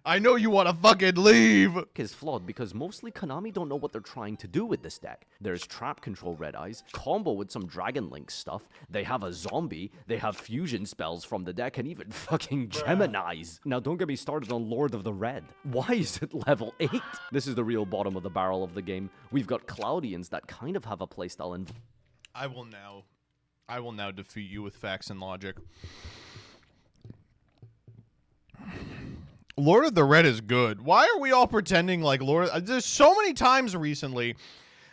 Speaker 2: I know you want to fucking leave.
Speaker 16: Is flawed because mostly Konami don't know what they're trying to do with this deck. There's trap control Red Eyes, combo with some Dragon Link stuff, they have a zombie, they have fusion spells from the deck, and even fucking Geminis. Now don't get me started on Lord of the Red. Why is it level 8? This is the real bottom of the barrel of the game. We've got Cloudians that kind of have a playstyle in...
Speaker 2: I will now defeat you with facts and logic. Lord of the Red is good. Why are we all pretending like There's so many times recently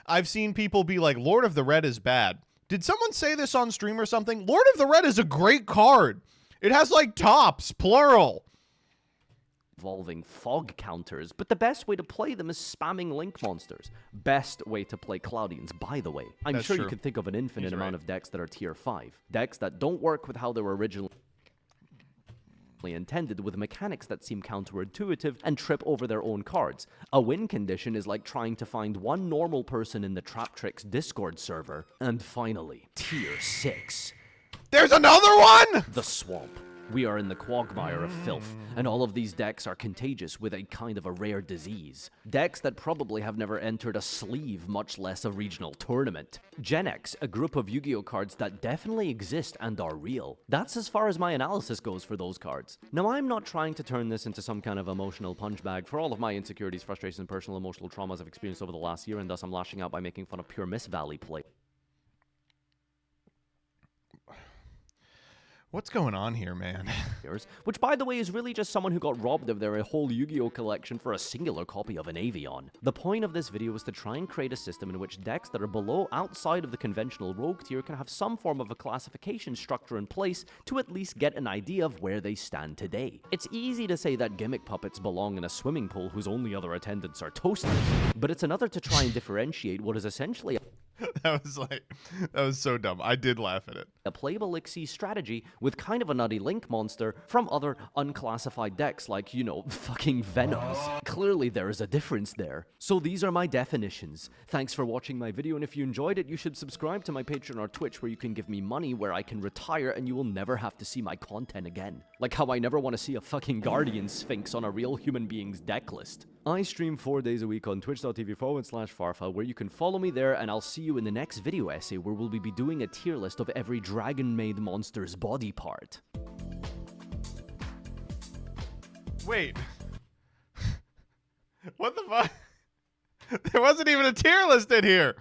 Speaker 2: I've seen people be like, Lord of the Red is bad. Did someone say this on stream or something? Lord of the Red is a great card. It has like tops, plural.
Speaker 16: Involving fog counters, but the best way to play them is spamming link monsters. Best way to play Cloudians, by the way. I'm
Speaker 2: That's
Speaker 16: sure
Speaker 2: true.
Speaker 16: you could think of an infinite
Speaker 2: He's
Speaker 16: amount
Speaker 2: right.
Speaker 16: of decks that are tier 5. Decks that don't work with how they were originally intended, with mechanics that seem counterintuitive and trip over their own cards. A win condition is like trying to find one normal person in the Trap Tricks Discord server. And finally, tier 6.
Speaker 2: There's another one!
Speaker 16: The Swamp. We are in the quagmire of filth, and all of these decks are contagious with a kind of a rare disease. Decks that probably have never entered a sleeve, much less a regional tournament. Gen X, a group of Yu-Gi-Oh cards that definitely exist and are real. That's as far as my analysis goes for those cards. Now, I'm not trying to turn this into some kind of emotional punch bag for all of my insecurities, frustrations, and personal emotional traumas I've experienced over the last year, and thus I'm lashing out by making fun of pure Miss Valley play.
Speaker 2: What's going on here, man?
Speaker 16: Which, by the way, is really just someone who got robbed of their whole Yu-Gi-Oh collection for a singular copy of an Avion. The point of this video is to try and create a system in which decks that are below, outside of the conventional rogue tier, can have some form of a classification structure in place to at least get an idea of where they stand today. It's easy to say that gimmick puppets belong in a swimming pool whose only other attendants are toasters, but it's another to try and differentiate what is essentially
Speaker 2: That was so dumb. I did laugh at it.
Speaker 16: A playable Elixir strategy with kind of a nutty link monster from other unclassified decks like, you know, fucking Venoms. Clearly there is a difference there. So these are my definitions. Thanks for watching my video, and if you enjoyed it, you should subscribe to my Patreon or Twitch where you can give me money where I can retire and you will never have to see my content again. Like how I never want to see a fucking Guardian Sphinx on a real human being's deck list. I stream 4 days a week on twitch.tv/farfa, where you can follow me there, and I'll see you in the next video essay where we'll be doing a tier list of every dragon-made monster's body part.
Speaker 2: Wait. What the fuck? There wasn't even a tier list in here.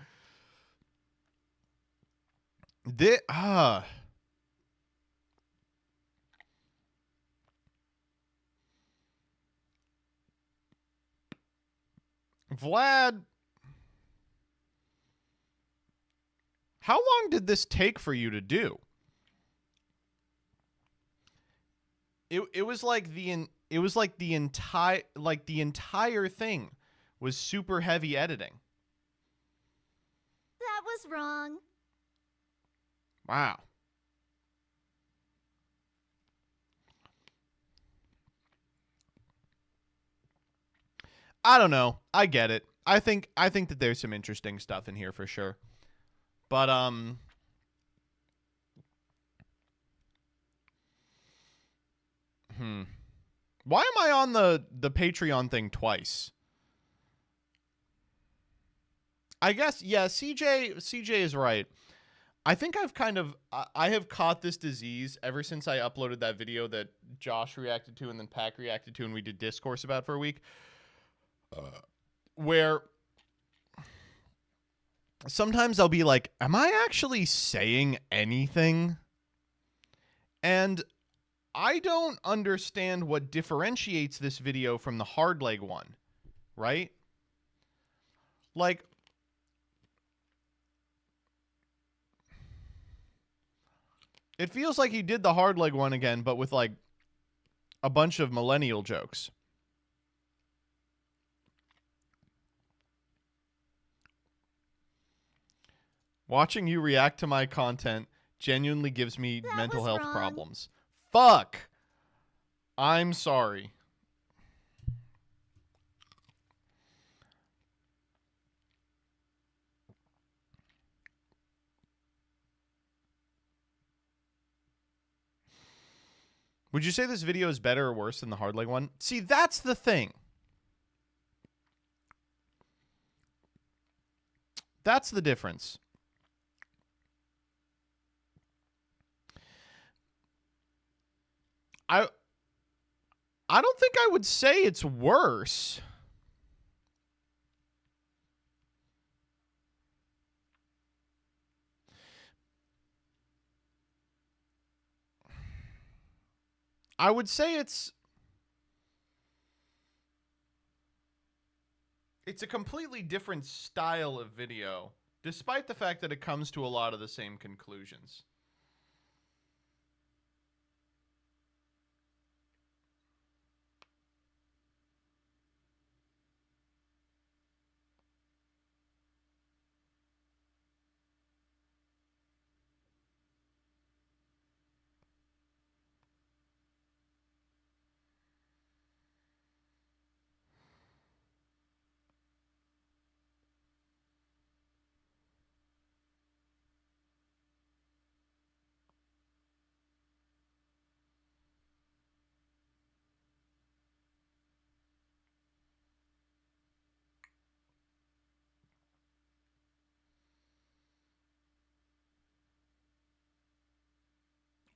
Speaker 2: Vlad, how long did this take for you to do? It was like the entire thing was super heavy editing.
Speaker 4: That was wrong.
Speaker 2: Wow. I don't know. I get it. I think that there's some interesting stuff in here for sure. But why am I on the Patreon thing twice? I guess, yeah, CJ is right. I think I have caught this disease ever since I uploaded that video that Josh reacted to and then Pack reacted to and we did discourse about for a week. Where sometimes I'll be like, am I actually saying anything? And I don't understand what differentiates this video from the hard leg one, right? Like, it feels like he did the hard leg one again, but with like a bunch of millennial jokes. Watching you react to my content genuinely gives me mental health problems. Fuck. I'm sorry. Would you say this video is better or worse than the hard leg one? See, that's the thing. That's the difference. I don't think I would say it's worse. I would say it's a completely different style of video, despite the fact that it comes to a lot of the same conclusions.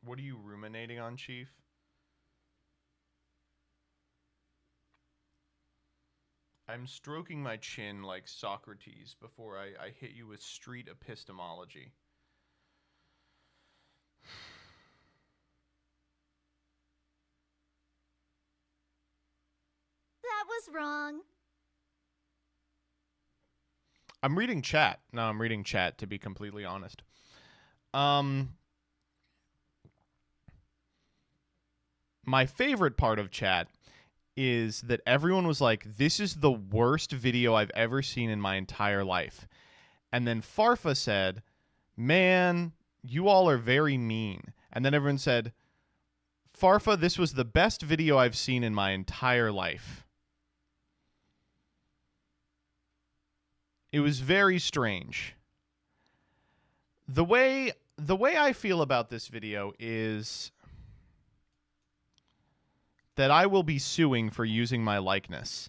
Speaker 2: What are you ruminating on, Chief? I'm stroking my chin like Socrates before I hit you with street epistemology.
Speaker 4: That was wrong.
Speaker 2: I'm reading chat. No, I'm reading chat, to be completely honest. My favorite part of chat is that everyone was like, this is the worst video I've ever seen in my entire life. And then Farfa said, man, you all are very mean. And then everyone said, Farfa, this was the best video I've seen in my entire life. It was very strange. The way I feel about this video is that I will be suing for using my likeness.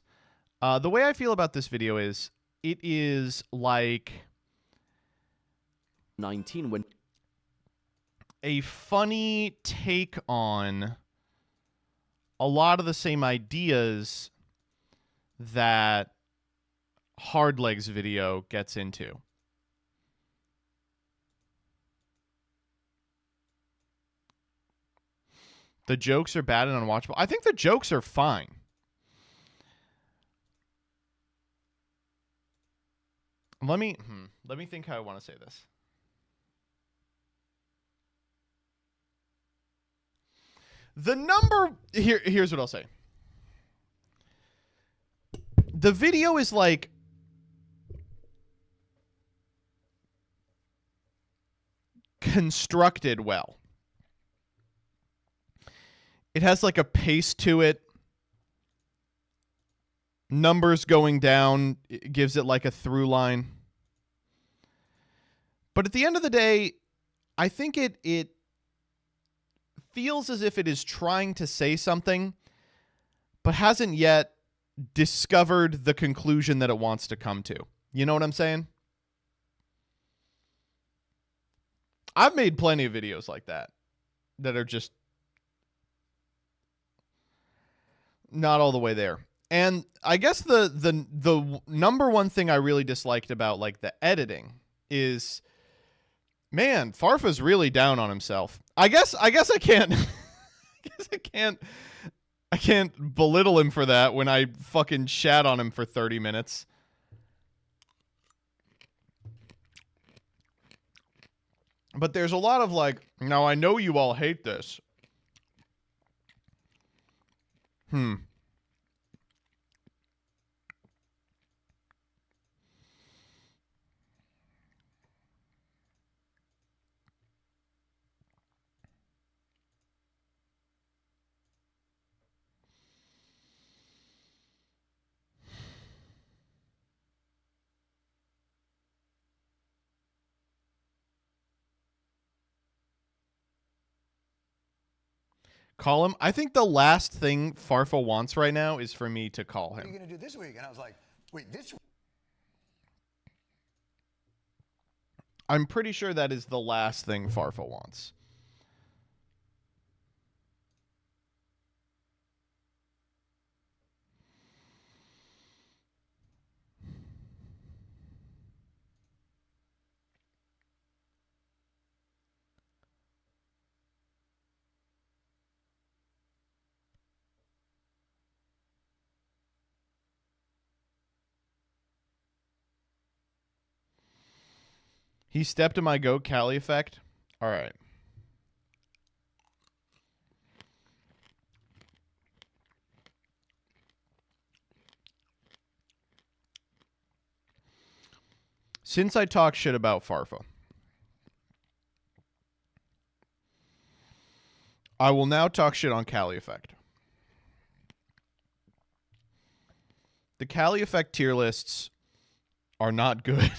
Speaker 2: The way I feel about this video is it is like
Speaker 16: 19 when
Speaker 2: a funny take on a lot of the same ideas that Hard Legs video gets into. The jokes are bad and unwatchable. I think the jokes are fine. Let me think how I want to say this. The number here's what I'll say. The video is like constructed well. It has like a pace to it. Numbers going down, it gives it like a through line. But at the end of the day, I think it feels as if it is trying to say something, but hasn't yet discovered the conclusion that it wants to come to. You know what I'm saying? I've made plenty of videos like that are just not all the way there. And I guess the number one thing I really disliked about like the editing is, man, Farfa's really down on himself. I guess I can't I can't belittle him for that when I fucking shat on him for 30 minutes. But there's a lot of like, now I know you all hate this. Call him. I think the last thing Farfa wants right now is for me to call him.
Speaker 17: What are you going to do this week? And I was like, wait, this week?
Speaker 2: I'm pretty sure that is the last thing Farfa wants. He stepped in my goat Cali effect. All right. Since I talk shit about Farfa, I will now talk shit on Cali effect. The Cali effect tier lists are not good.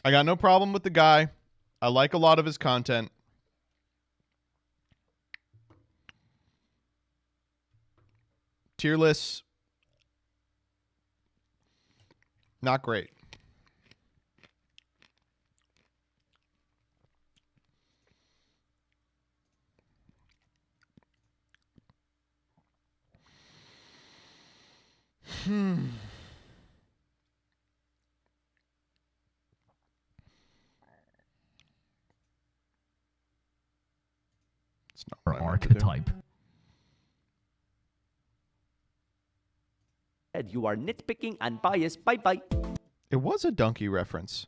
Speaker 2: I got no problem with the guy. I like a lot of his content. Tier lists, not great. It's not what I meant to do.
Speaker 16: Archetype. You are nitpicking and biased. Bye-bye.
Speaker 2: It was a donkey reference.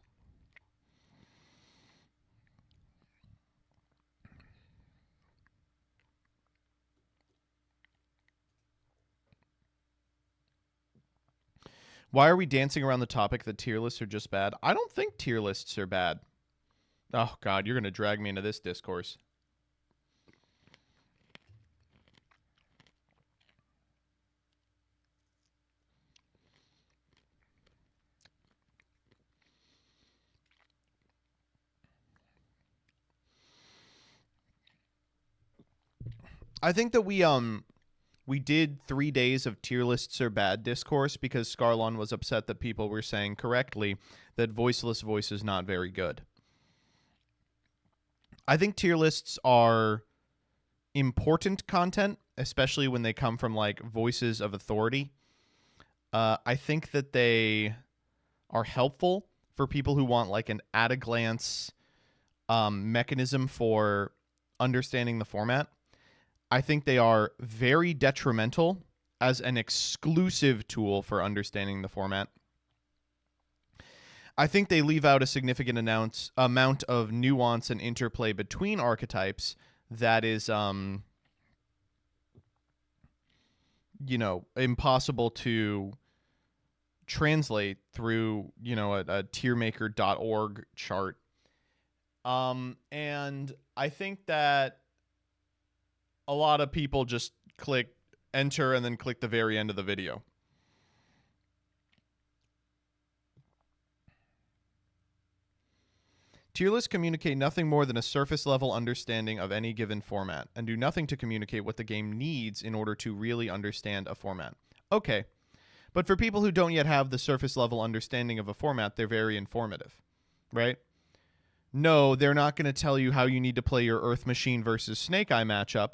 Speaker 2: Why are we dancing around the topic that tier lists are just bad? I don't think tier lists are bad. Oh, God, you're going to drag me into this discourse. I think that we did 3 days of tier lists are bad discourse because Scarlon was upset that people were saying correctly that voiceless voice is not very good. I think tier lists are important content, especially when they come from like voices of authority. I think that they are helpful for people who want like an at-a-glance mechanism for understanding the format. I think they are very detrimental as an exclusive tool for understanding the format. I think they leave out a significant amount of nuance and interplay between archetypes that is, impossible to translate through, a tiermaker.org chart. And I think that a lot of people just click enter and then click the very end of the video. Tier lists communicate nothing more than a surface-level understanding of any given format, and do nothing to communicate what the game needs in order to really understand a format. Okay, but for people who don't yet have the surface-level understanding of a format, they're very informative, right? No, they're not going to tell you how you need to play your Earth Machine versus Snake Eye matchup,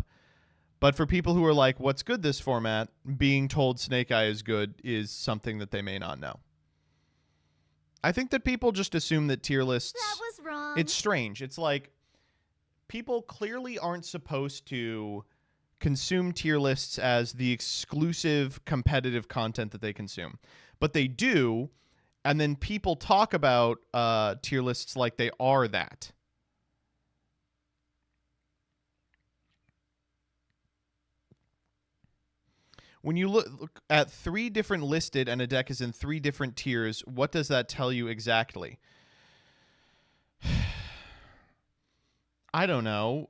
Speaker 2: but for people who are like, what's good this format, being told Snake Eye is good is something that they may not know. I think that people just assume that tier lists...
Speaker 4: That was wrong.
Speaker 2: It's strange. It's like people clearly aren't supposed to consume tier lists as the exclusive competitive content that they consume. But they do, and then people talk about tier lists like they are that. When you look at 3 different listed and a deck is in 3 different tiers, what does that tell you exactly? I don't know.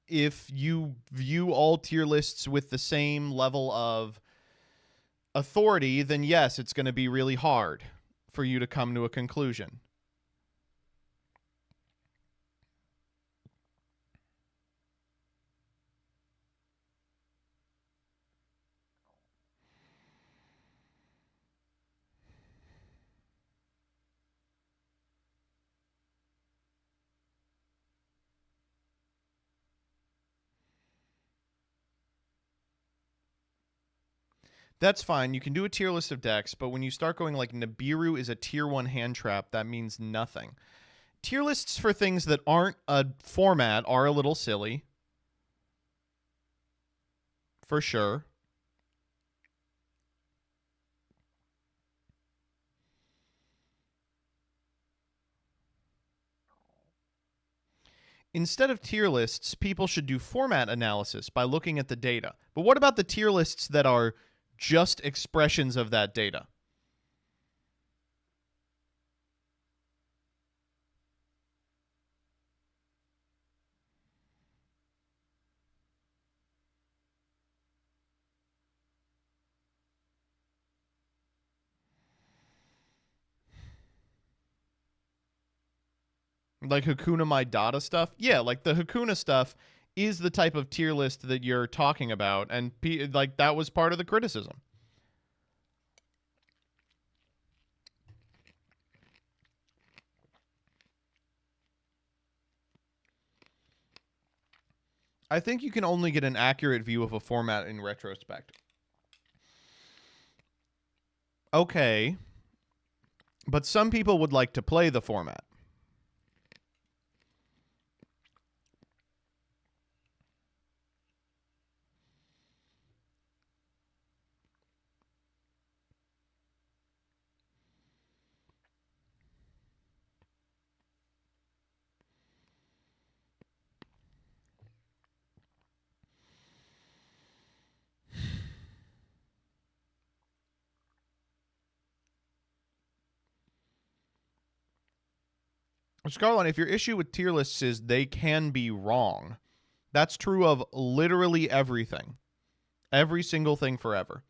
Speaker 2: If you view all tier lists with the same level of authority, then yes, it's going to be really hard for you to come to a conclusion. That's fine. You can do a tier list of decks, but when you start going like Nibiru is a tier 1 hand trap, that means nothing. Tier lists for things that aren't a format are a little silly. For sure. Instead of tier lists, people should do format analysis by looking at the data. But what about the tier lists that are just expressions of that data? Like Hakuna Matata stuff? Yeah, like the Hakuna stuff is the type of tier list that you're talking about, and like that was part of the criticism. I think you can only get an accurate view of a format in retrospect. Okay, but some people would like to play the format. Scarlett, if your issue with tier lists is they can be wrong, that's true of literally everything. Every single thing forever.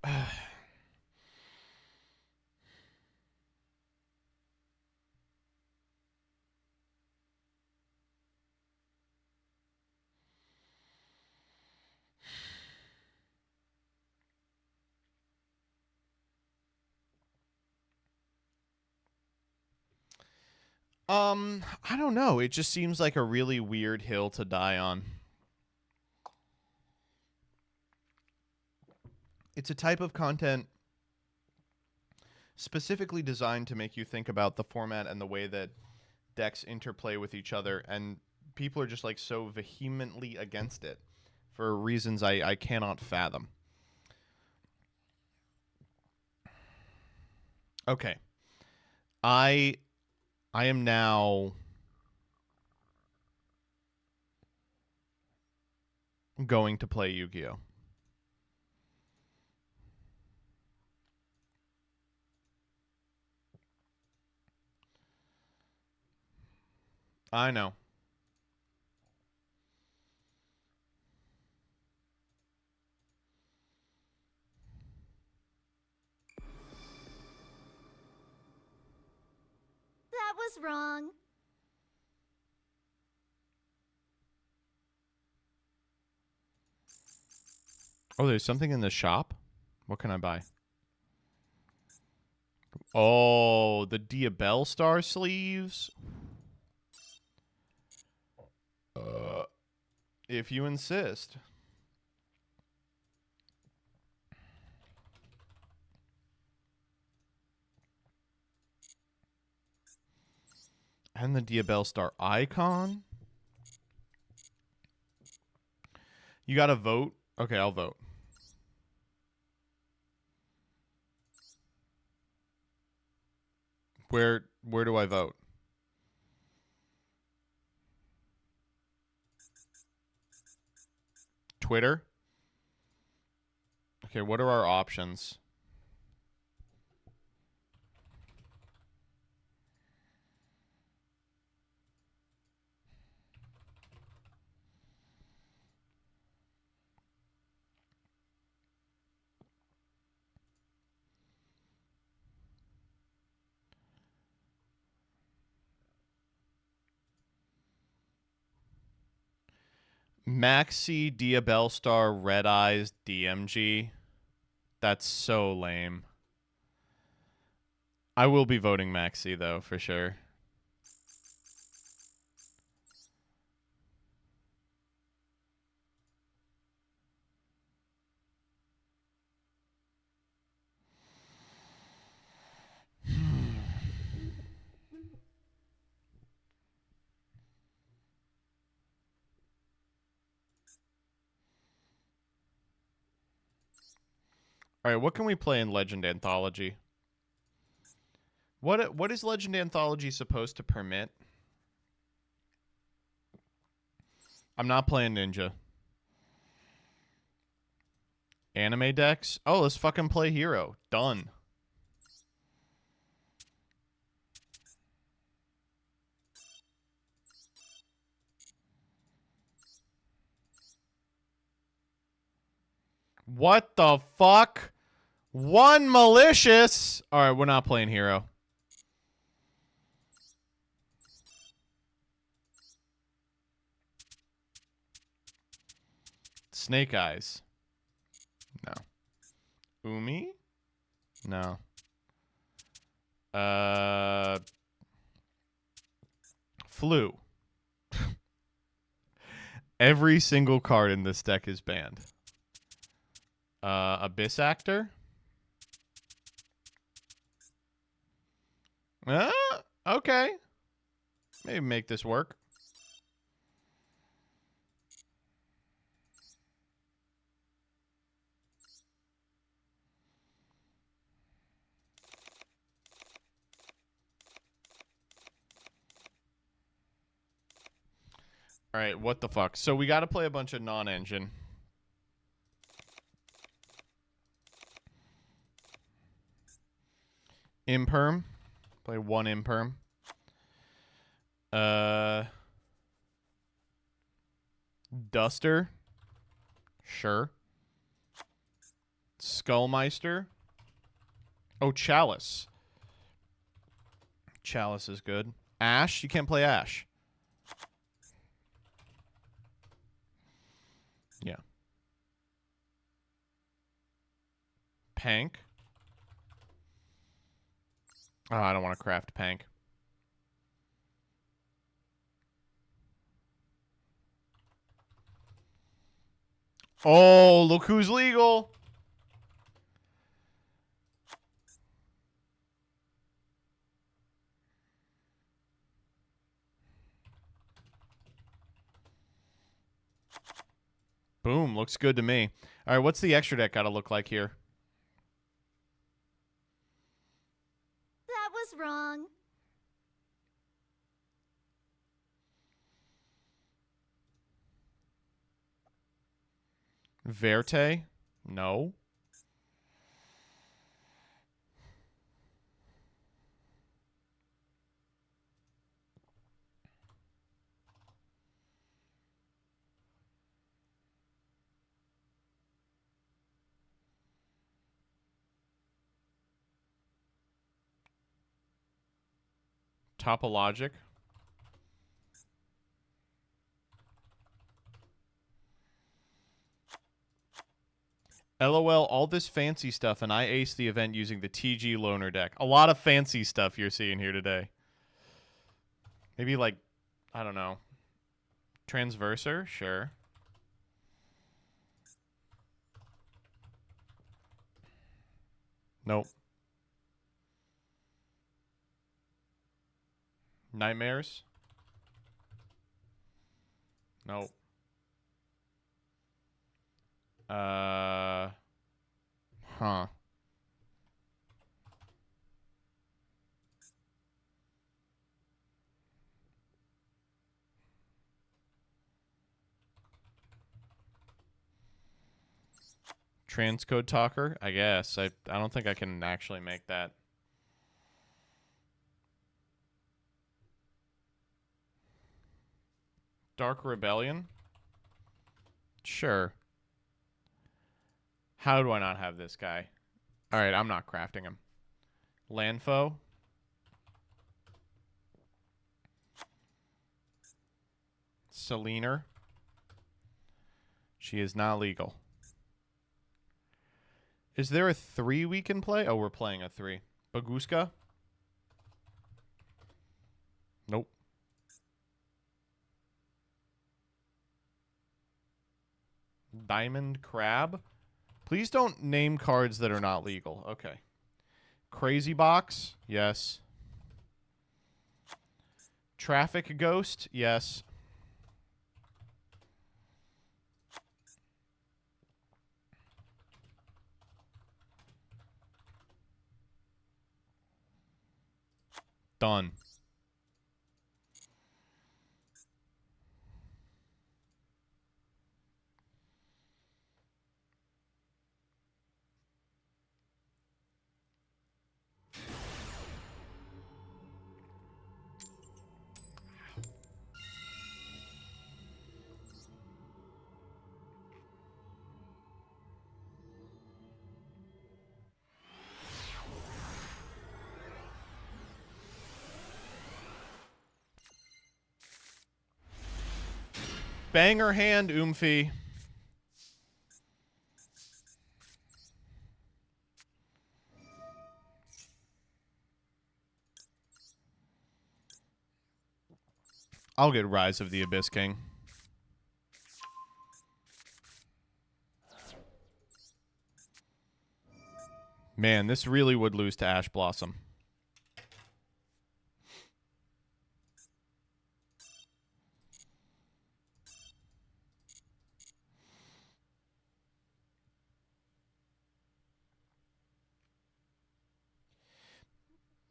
Speaker 2: I don't know. It just seems like a really weird hill to die on. It's a type of content specifically designed to make you think about the format and the way that decks interplay with each other, and people are just like so vehemently against it for reasons I cannot fathom. Okay. I am now going to play Yu-Gi-Oh! I know.
Speaker 4: That was wrong.
Speaker 2: Oh, there's something in the shop? What can I buy? Oh, the Diabell Star sleeves? If you insist. And the Diabell Star icon? You gotta vote? Okay, I'll vote. Where do I vote? Twitter? Okay, what are our options? Maxi Diabell Star Red Eyes DMG. That's so lame. I will be voting Maxi though, for sure. All right, what can we play in Legend Anthology? What is Legend Anthology supposed to permit? I'm not playing Ninja. Anime decks? Oh, let's fucking play Hero. Done. What the fuck? One malicious. All right, we're not playing Hero. Snake Eyes. No. Umi? No. Flu. Every single card in this deck is banned. Abyss Actor? Okay. Maybe make this work. All right, what the fuck? So we got to play a bunch of non-engine. Imperm. Play one Imperm. Duster. Sure. Skullmeister. Oh, Chalice. Chalice is good. Ash? You can't play Ash. Yeah. Pank. Oh, I don't want to craft Pank. Oh, look who's legal. Boom, looks good to me. All right, what's the extra deck got to look like here?
Speaker 4: That was wrong.
Speaker 2: Verte? No. Topologic. LOL, all this fancy stuff, and I aced the event using the TG loaner deck. A lot of fancy stuff you're seeing here today. Maybe like, I don't know. Transverser? Sure. Nope. Nightmares? Nope. Huh. Transcode Talker? I guess. I don't think I can actually make that. Dark Rebellion? Sure. How do I not have this guy? Alright, I'm not crafting him. Landfoe? Selena? She is not legal. Is there a 3 we can play? Oh, we're playing a 3. Baguska? Nope. Diamond Crab? Please don't name cards that are not legal. Okay. Crazy Box? Yes. Traffic Ghost? Yes. Done. Banger hand, Oomphy. I'll get Rise of the Abyss King. Man, this really would lose to Ash Blossom.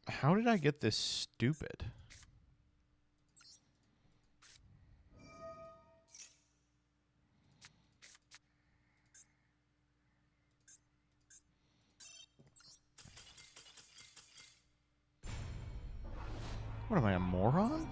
Speaker 2: How did I get this stupid? What am I, a moron?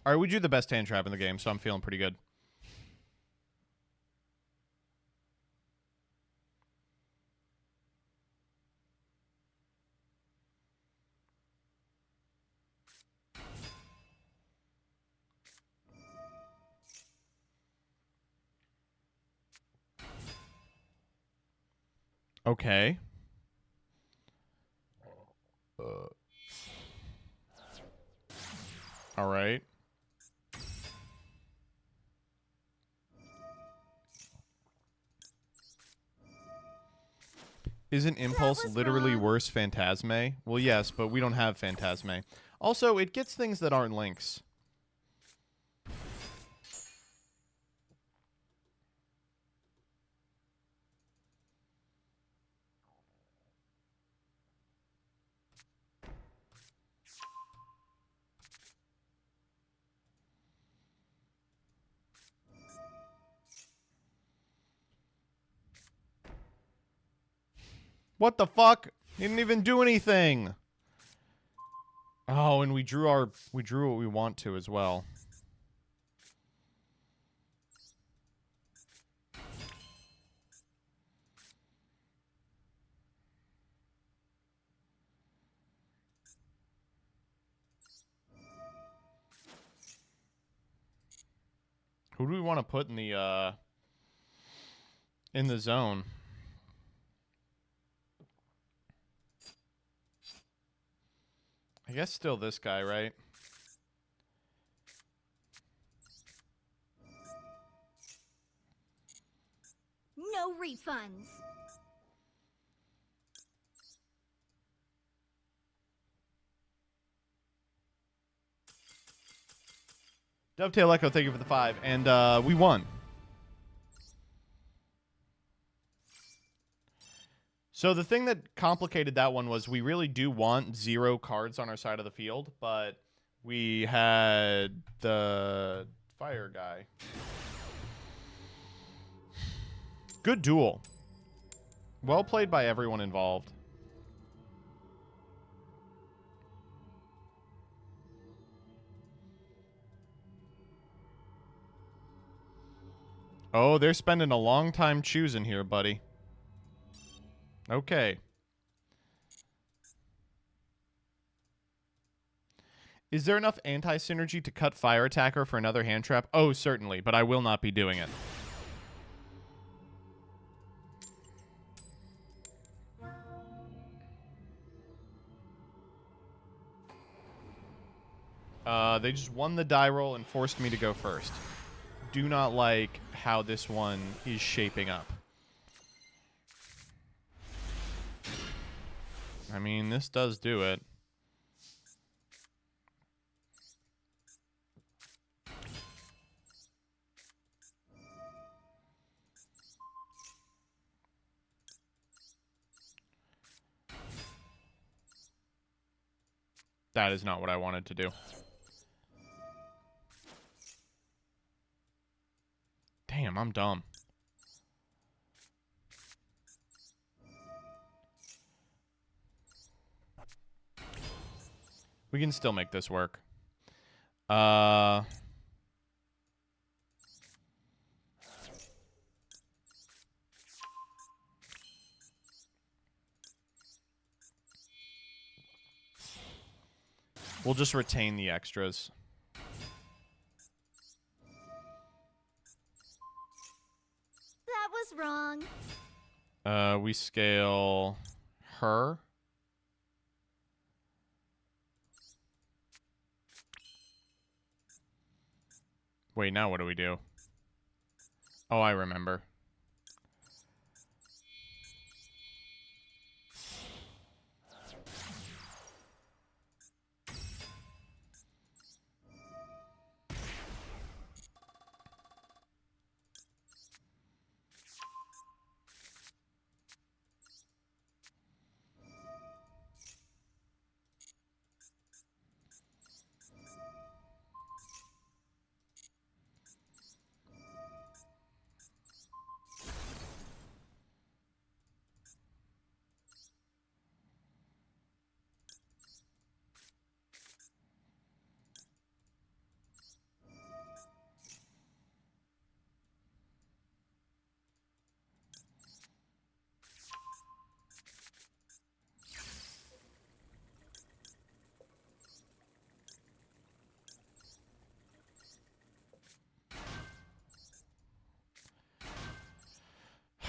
Speaker 2: All right, we drew the best hand trap in the game, so I'm feeling pretty good. Okay. All right. Isn't Impulse literally worse Phantasme? Well, yes, but we don't have Phantasme. Also, it gets things that aren't links. What the fuck? He didn't even do anything. Oh, and we drew what we want to as well. Who do we want to put in the zone? I guess still this guy, right?
Speaker 4: No refunds.
Speaker 2: Dovetail Echo, thank you for the 5. And we won. So the thing that complicated that one was we really do want 0 cards on our side of the field, but we had the fire guy. Good duel. Well played by everyone involved. Oh, they're spending a long time choosing here, buddy. Okay. Is there enough anti-synergy to cut Fire Attacker for another hand trap? Oh, certainly, but I will not be doing it. They just won the die roll and forced me to go first. Do not like how this one is shaping up. I mean, this does do it. That is not what I wanted to do. Damn, I'm dumb. We can still make this work. We'll just retain the extras.
Speaker 4: That was wrong.
Speaker 2: We scale her. Wait, now what do we do? Oh, I remember.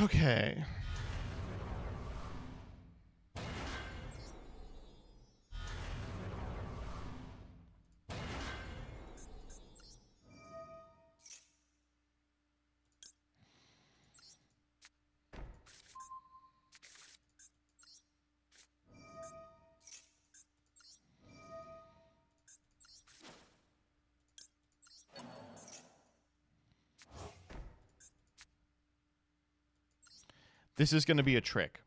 Speaker 2: Okay. This is going to be a trick.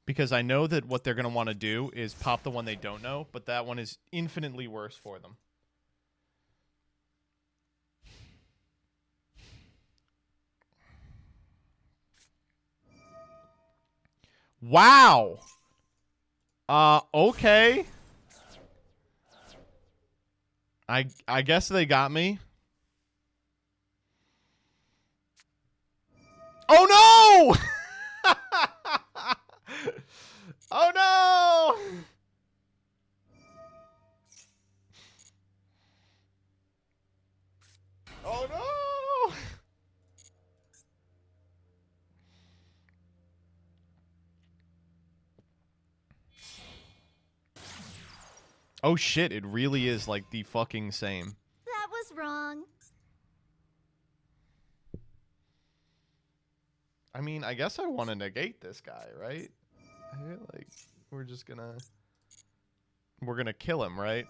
Speaker 2: Because I know that what they're going to want to do is pop the one they don't know, but that one is infinitely worse for them. Wow. Okay. I guess they got me. Oh no! Oh no! Oh no! Oh shit, it really is like the fucking same.
Speaker 4: That was wrong.
Speaker 2: I mean, I guess I want to negate this guy, right? I feel like we're gonna kill him, right?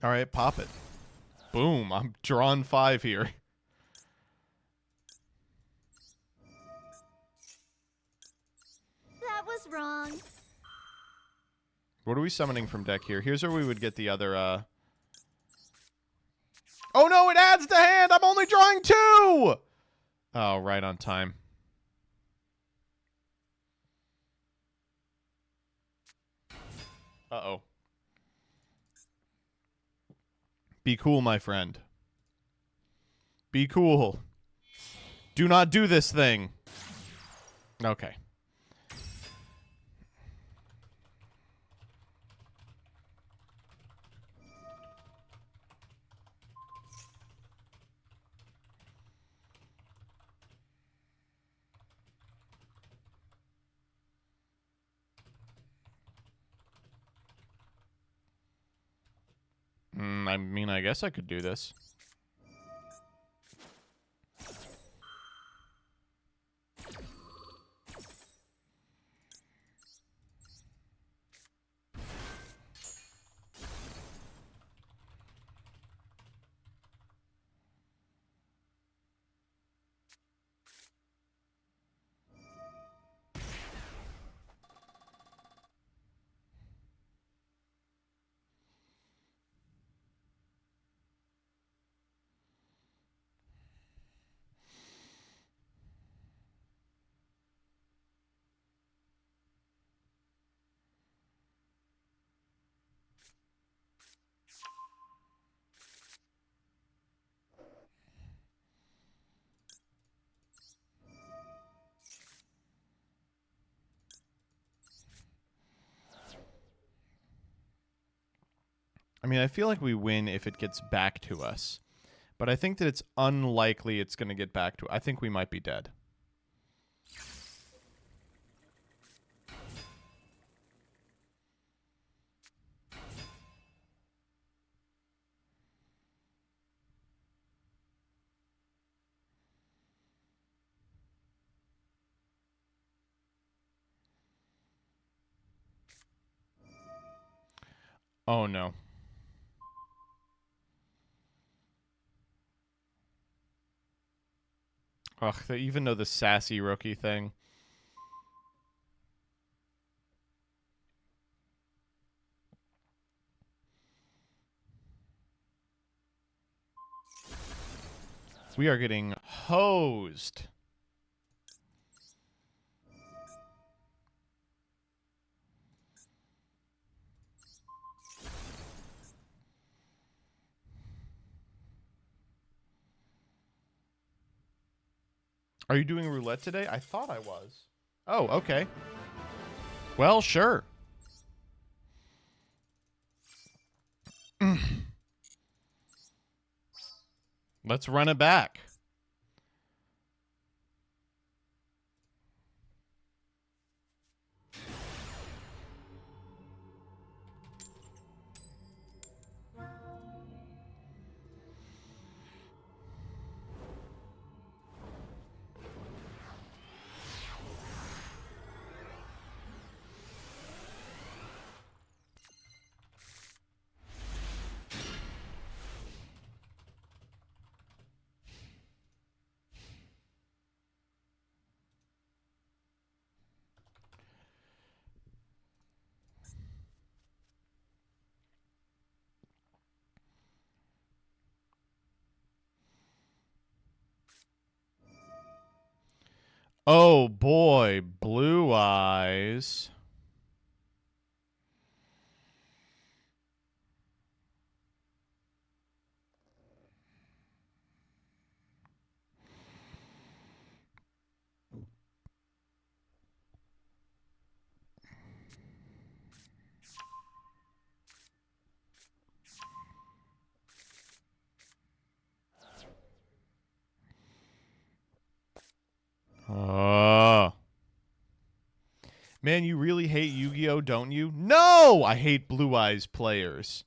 Speaker 2: All right, pop it. Boom, I'm drawing 5 here.
Speaker 4: That was wrong.
Speaker 2: What are we summoning from deck here? Here's where we would get the other, Oh no, it adds to hand! I'm only drawing 2! Oh, right on time. Uh-oh. Be cool, my friend. Be cool. Do not do this thing. Okay. I mean, I guess I could do this. I mean, I feel like we win if it gets back to us. But I think that it's unlikely it's going to get back to... I think we might be dead. Oh, no. Ugh, they even know the sassy rookie thing. We are getting hosed. Are you doing roulette today? I thought I was. Oh, okay. Well, sure. Let's run it back. Oh boy, Blue Eyes. Oh. Man, you really hate Yu-Gi-Oh, don't you? No! I hate Blue Eyes players.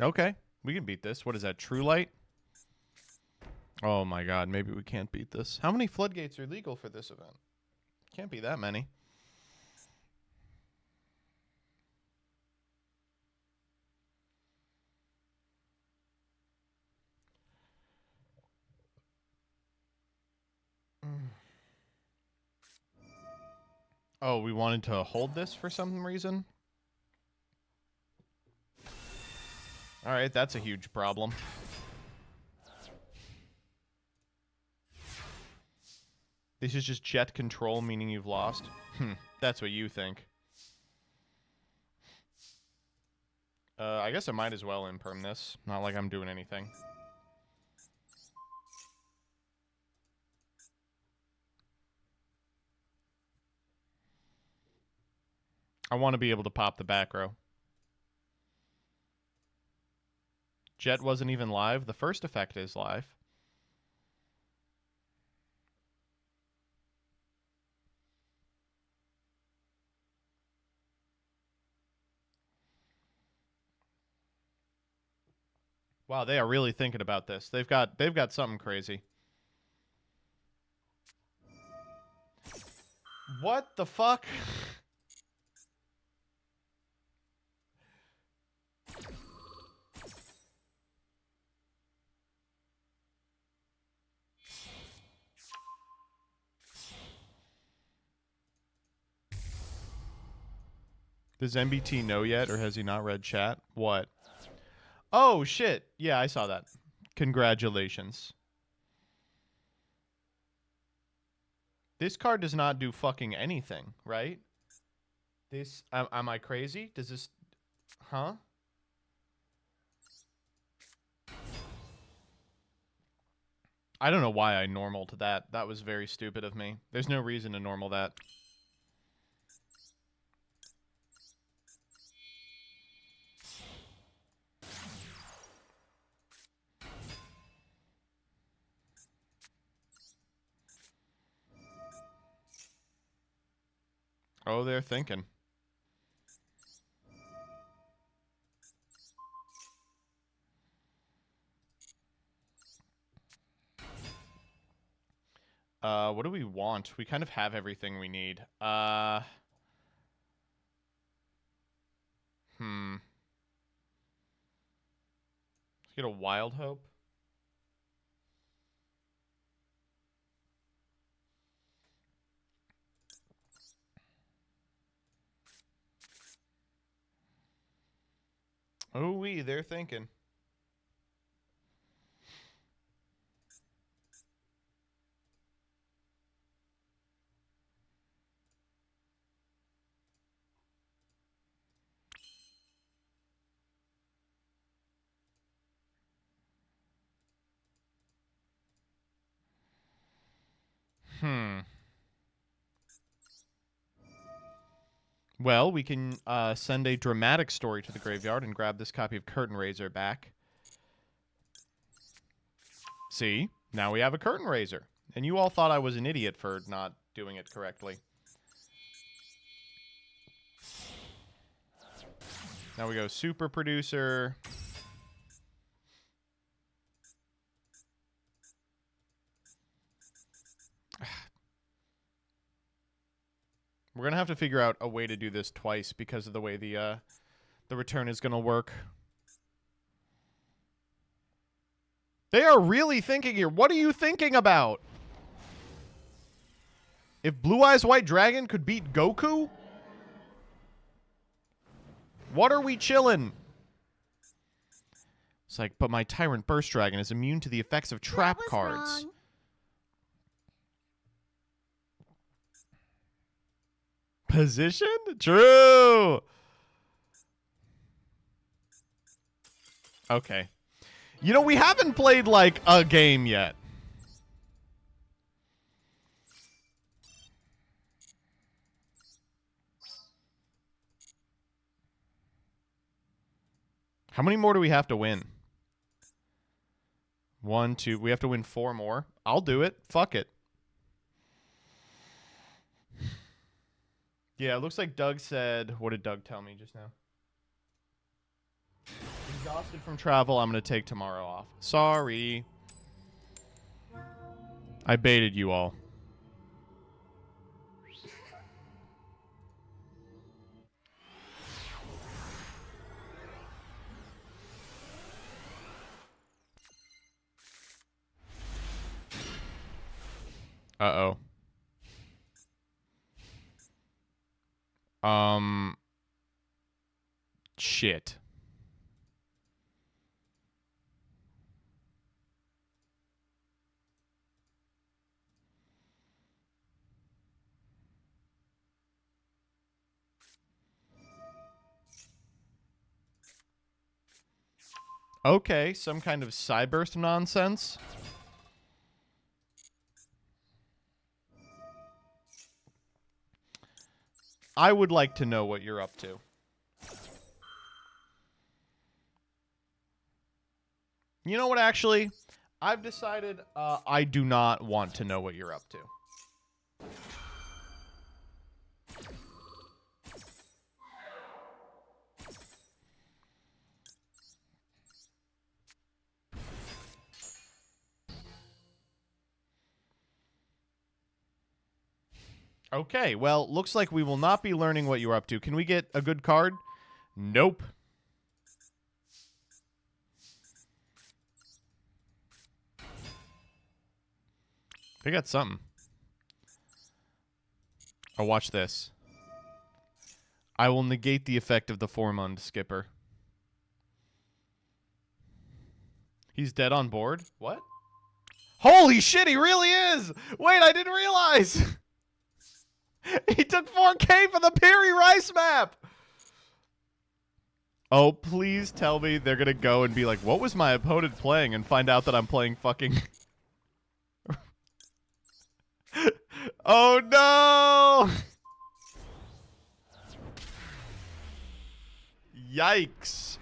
Speaker 2: Okay, we can beat this. What is that, True Light? Oh my god, maybe we can't beat this. How many floodgates are legal for this event? Can't be that many. Oh, we wanted to hold this for some reason? Alright, that's a huge problem. This is just jet control, meaning you've lost? That's what you think. I guess I might as well imperm this. Not like I'm doing anything. I want to be able to pop the back row. Jet wasn't even live. The first effect is live. Wow, they are really thinking about this. They've got something crazy. What the fuck? Does MBT know yet, or has he not read chat? What? Oh, shit. Yeah, I saw that. Congratulations. This card does not do fucking anything, right? This... am I crazy? Does this... Huh? I don't know why I normaled that. That was very stupid of me. There's no reason to normal that. Oh, they're thinking. What do we want? We kind of have everything we need. Let's get a Wild Hope. Oh-wee, they're thinking. Well, we can send a dramatic story to the graveyard and grab this copy of Curtain Raiser back. See? Now we have a Curtain Raiser. And you all thought I was an idiot for not doing it correctly. Now we go Super Producer. We're going to have to figure out a way to do this twice because of the way the return is going to work. They are really thinking here. What are you thinking about? If Blue Eyes White Dragon could beat Goku? What are we chillin'? It's like, but my Tyrant Burst Dragon is immune to the effects of trap cards.
Speaker 4: Wrong.
Speaker 2: Position? True. Okay. You know, we haven't played, like, a game yet. How many more do we have to win? 1, 2. We have to win 4 more. I'll do it. Fuck it. Yeah, it looks like Doug said... What did Doug tell me just now? Exhausted from travel, I'm going to take tomorrow off. Sorry. I baited you all. Uh-oh. Shit. Okay, some kind of Cyburst nonsense. I would like to know what you're up to. You know what, actually? I've decided I do not want to know what you're up to. Okay, well, looks like we will not be learning what you're up to. Can we get a good card? Nope. They got something. Oh, watch this. I will negate the effect of the Formund Skipper. He's dead on board? What? Holy shit, he really is! Wait, I didn't realize! He took 4K for the Perry Rice map! Oh, please tell me they're gonna go and be like, what was my opponent playing? And find out that I'm playing fucking... Oh no! Yikes.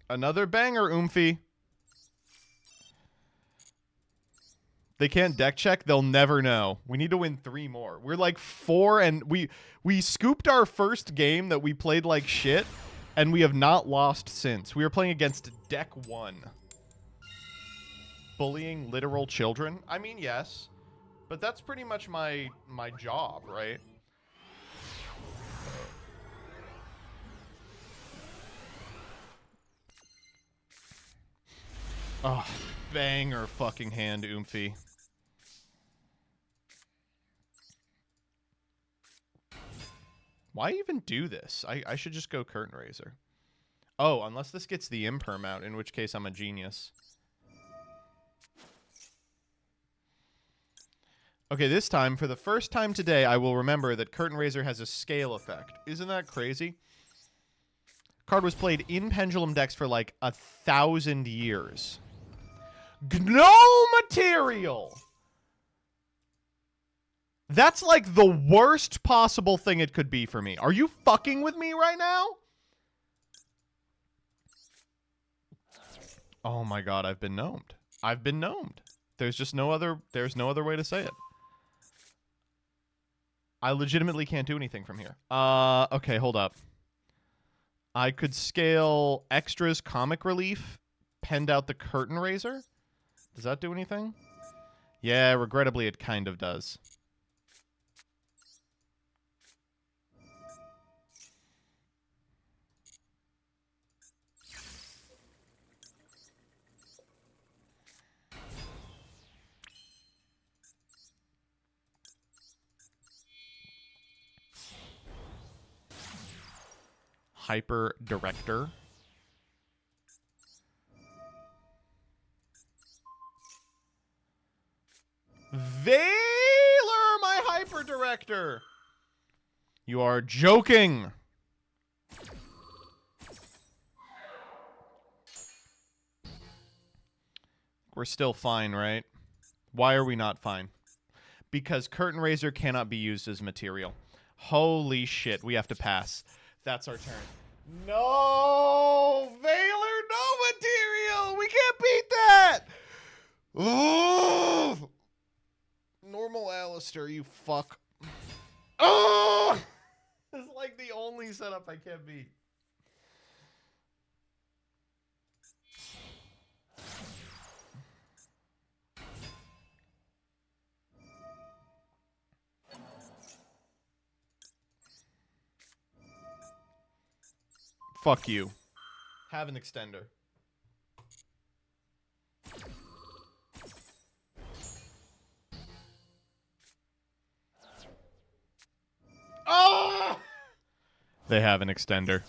Speaker 2: Another banger, Oomphy. They can't deck check. They'll never know. We need to win 3 more. We're like 4 and we scooped our first game that we played like shit and we have not lost since. We were playing against deck 1. Bullying literal children? I mean, yes. But that's pretty much my job, right? Oh, banger fucking hand, Oomphy. Why even do this? I should just go Curtain Raiser. Oh, unless this gets the Imperm out, in which case I'm a genius. Okay, this time, for the first time today, I will remember that Curtain Raiser has a scale effect. Isn't that crazy? Card was played in Pendulum decks for like 1,000 years. No material! That's like the worst possible thing it could be for me. Are you fucking with me right now? Oh my god, I've been gnomed. I've been gnomed. There's just no other way to say it. I legitimately can't do anything from here. Okay, hold up. I could scale extras comic relief, penned out the curtain raiser. Does that do anything? Yeah, regrettably it kind of does. Hyper Director. Valor, my Hyper Director! You are joking! We're still fine, right? Why are we not fine? Because Curtain Raiser cannot be used as material. Holy shit, we have to pass. That's our turn. No! Valor, no material! We can't beat that! Oh! Normal Alistair, you fuck. Oh! It's like the only setup I can't beat. Fuck you. Have an extender. Oh! They have an extender.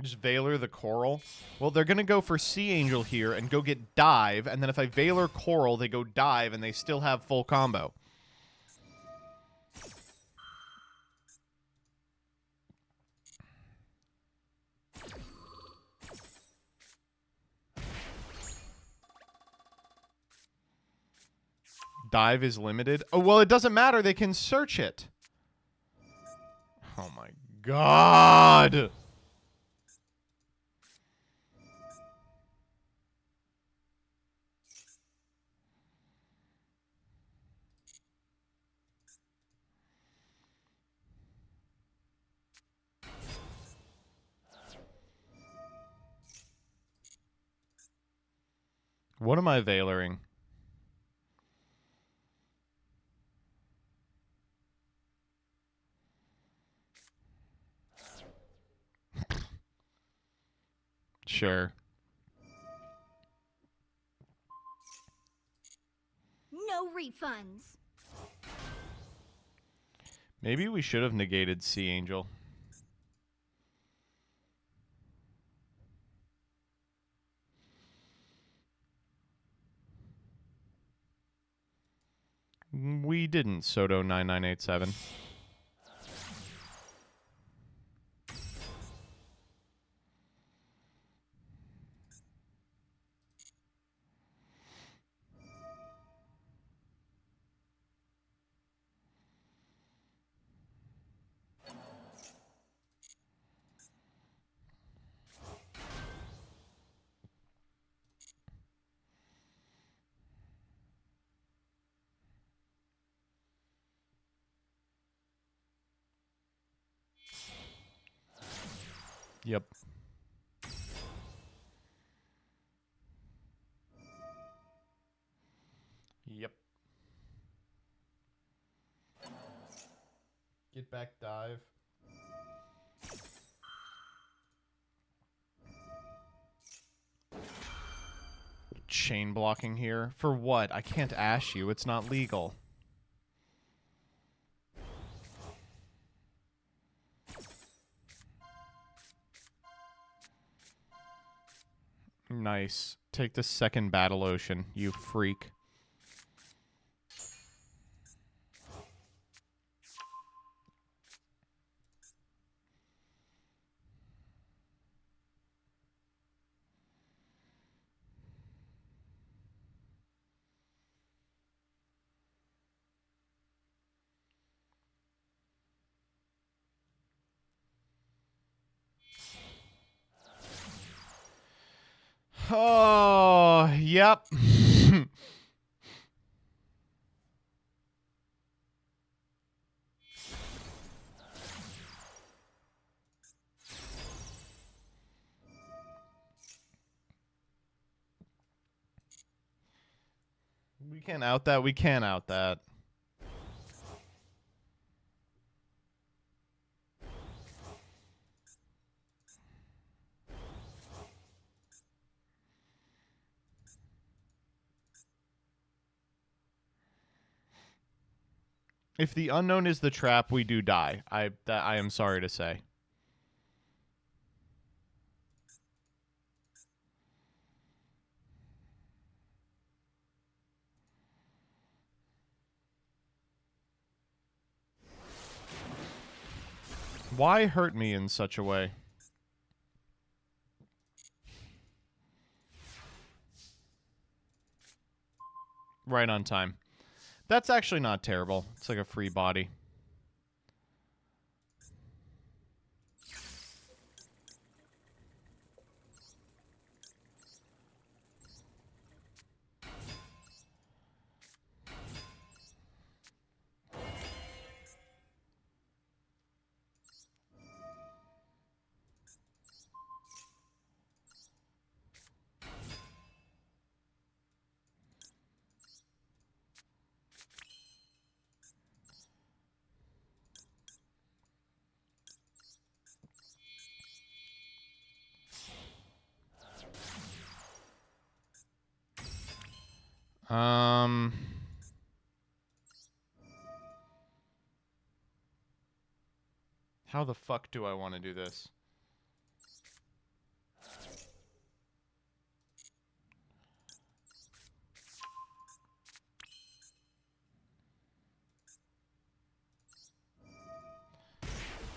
Speaker 2: Just Valor the Coral. Well, they're going to go for Sea Angel here and go get Dive, and then if I Valor Coral, they go Dive, and they still have full combo. Dive is limited. Oh, well, it doesn't matter. They can search it. Oh, my God. What am I Valoring? Sure.
Speaker 4: No refunds.
Speaker 2: Maybe we should have negated Sea Angel. We didn't, Soto9987. Yep. Yep. Get back, Dive. Chain blocking here. For what? I can't ash you. It's not legal. Nice. Take the second Battle Ocean, you freak. Oh, yep. We can't out that. We can't out that. If the unknown is the trap, we do die. I am sorry to say. Why hurt me in such a way? Right on time. That's actually not terrible. It's like a free body. How the fuck do I want to do this?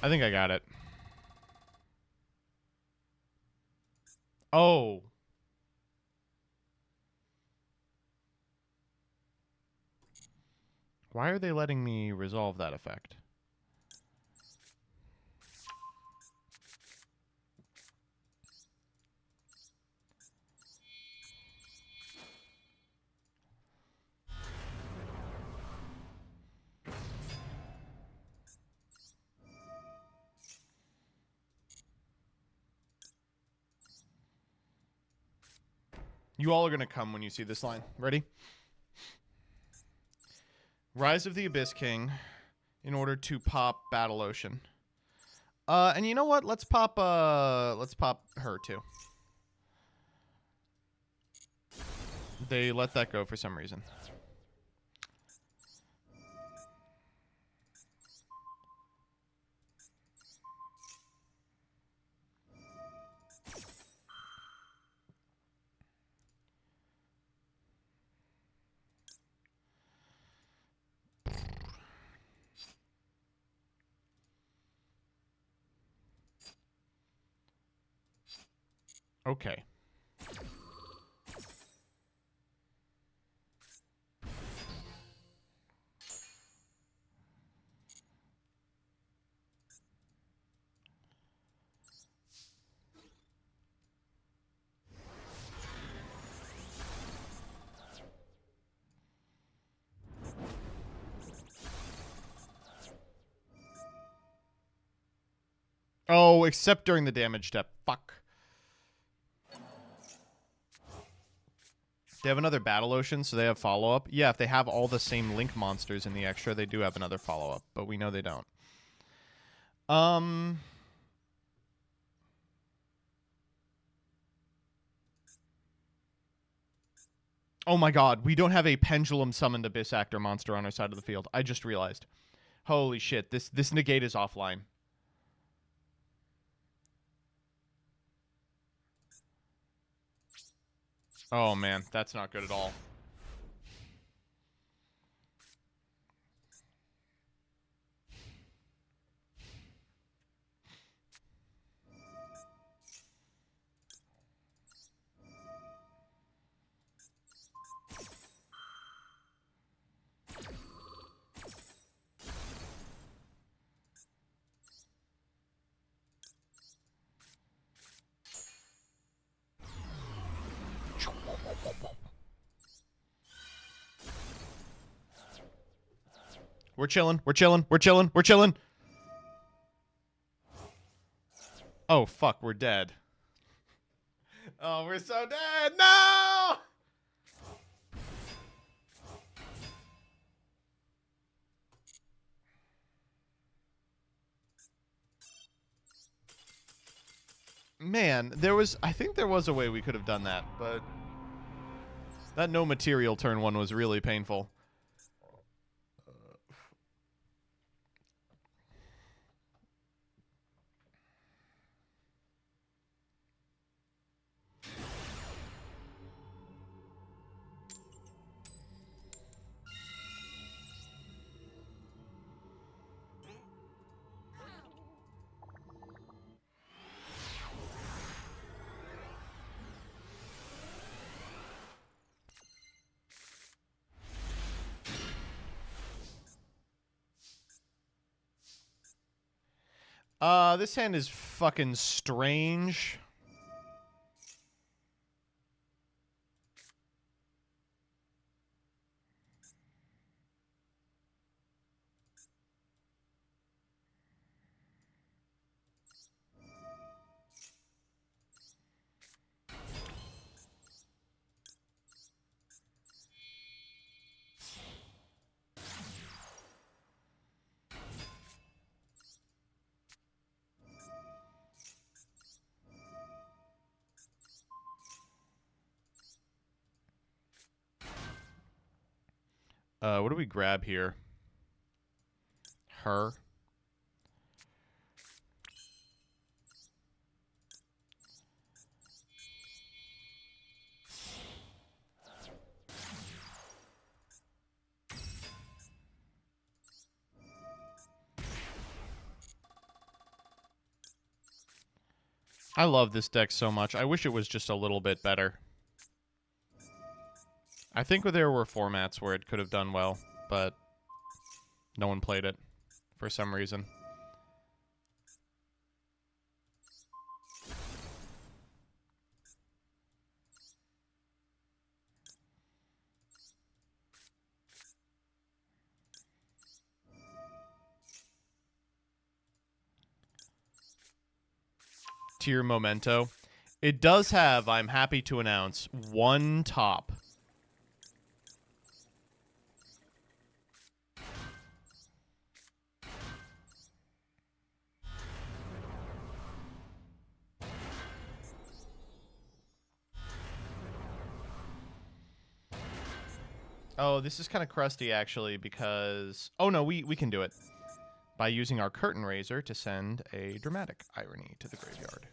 Speaker 2: I think I got it. Oh. Why are they letting me resolve that effect? You all are going to come when you see this line. Ready? Rise of the Abyss King in order to pop Battle Ocean. And you know what? Let's pop her too. They let that go for some reason. Okay. Oh, except during the damage step. Fuck. They have another Battle Ocean, so they have follow-up. Yeah, if they have all the same Link monsters in the extra, they do have another follow-up, but we know they don't. Oh my god, we don't have a Pendulum Summoned Abyss Actor monster on our side of the field. I just realized. Holy shit, this negate is offline. Oh man, that's not good at all. We're chilling. We're chilling. We're chilling. We're chilling. Oh, fuck. We're dead. Oh, we're so dead. No! Man, I think there was a way we could have done that, but that no material turn one was really painful. This hand is fucking strange. What do we grab here? Her. I love this deck so much. I wish it was just a little bit better. I think there were formats where it could have done well, but no one played it for some reason. Tier Memento. It does have, I'm happy to announce, one top. Oh, this is kind of crusty, actually, because... Oh, no, we can do it. By using our Curtain Raiser to send a Dramatic Irony to the graveyard.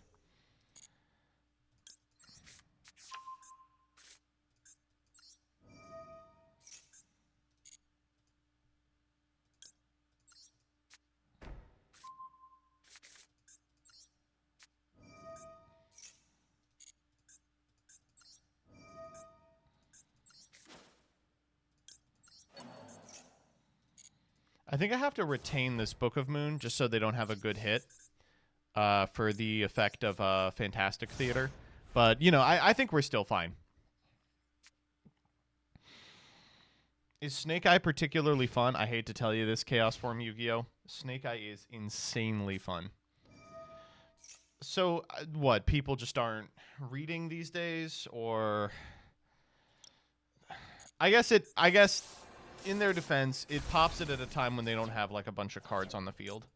Speaker 2: I think I have to retain this Book of Moon just so they don't have a good hit for the effect of Fantastic Theater. But, you know, I think we're still fine. Is Snake Eye particularly fun? I hate to tell you this, Chaos Form Yu-Gi-Oh! Snake Eye is insanely fun. So, what? People just aren't reading these days? Or... I guess in their defense, it pops it at a time when they don't have, like, a bunch of cards on the field.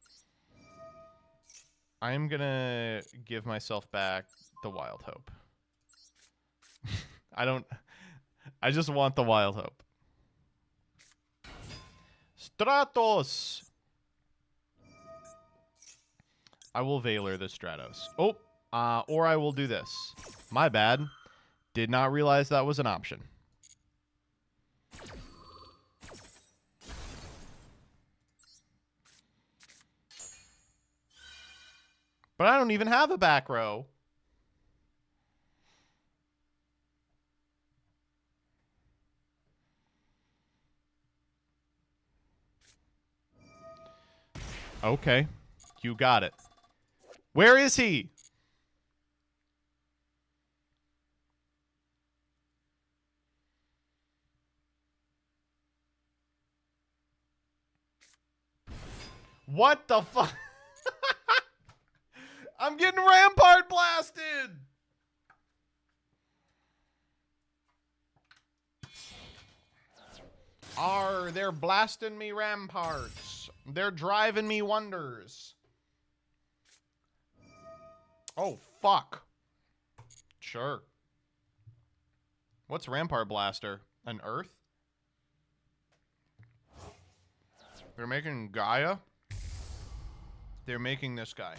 Speaker 2: I'm gonna give myself back the Wild Hope. I just want the Wild Hope. Stratos! I will Valor the Stratos. Oh, or I will do this. My bad. Did not realize that was an option. But I don't even have a back row. Okay. You got it. Where is he? What the fuck? I'm getting Rampart blasted! They're blasting me Ramparts. They're driving me wonders. Oh, fuck. Sure. What's Rampart Blaster? An Earth? They're making Gaia? They're making this guy.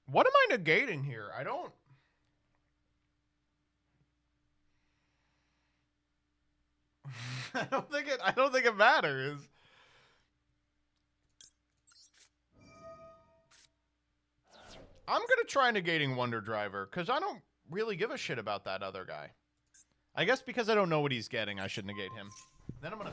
Speaker 2: What am I negating here? I don't I don't think it matters. I'm gonna try negating Wonder Driver, because I don't really give a shit about that other guy. I guess because I don't know what he's getting, I should negate him. Then I'm gonna...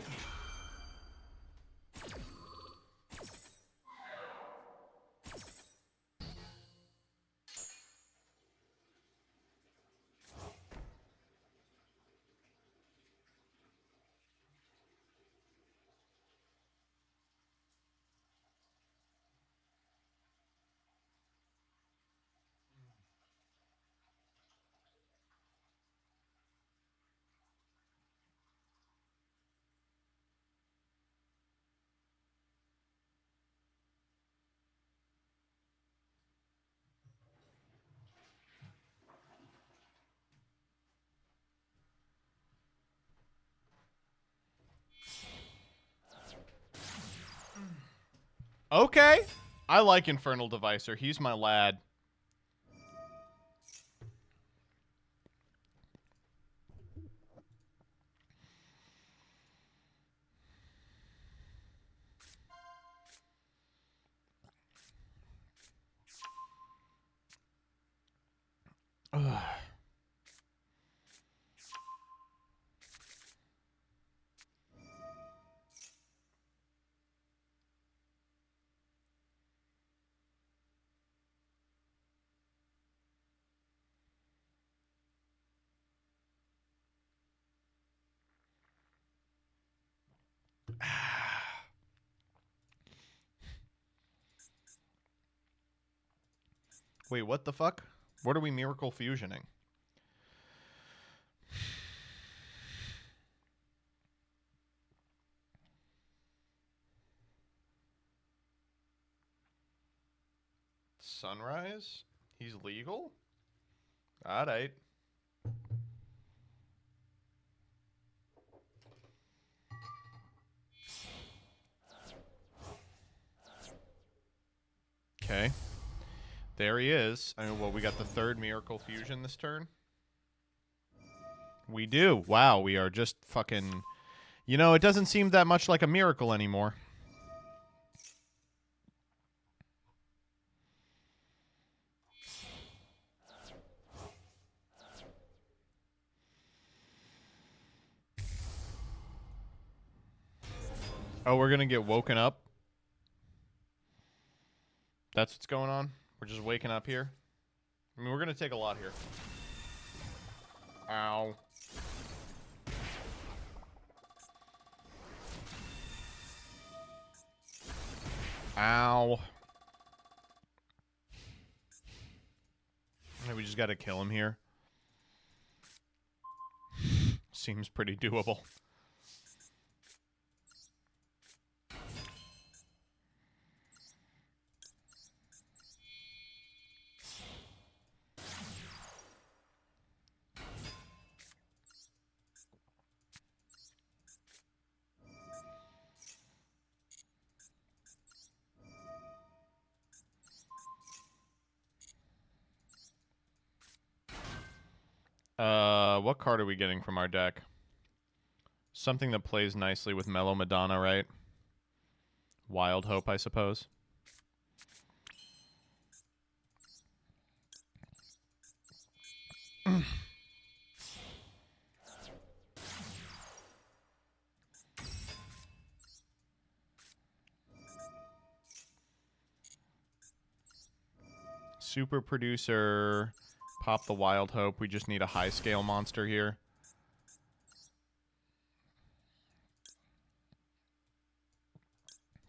Speaker 2: Okay. I like Infernal Devicer. He's my lad. Ugh. Wait, what the fuck? What are we Miracle Fusioning? Sunrise? He's legal? Alright. Okay. There he is. I mean, well, we got the third Miracle Fusion this turn. We do. Wow, we are just fucking... You know, it doesn't seem that much like a miracle anymore. Oh, we're gonna get woken up? That's what's going on? We're just waking up here? I mean, we're gonna take a lot here. Ow. Ow. We just gotta kill him here. Seems pretty doable. What card are we getting from our deck? Something that plays nicely with Mellow Madonna, right? Wild Hope, I suppose. Super producer. Pop the Wild Hope. We just need a high scale monster here.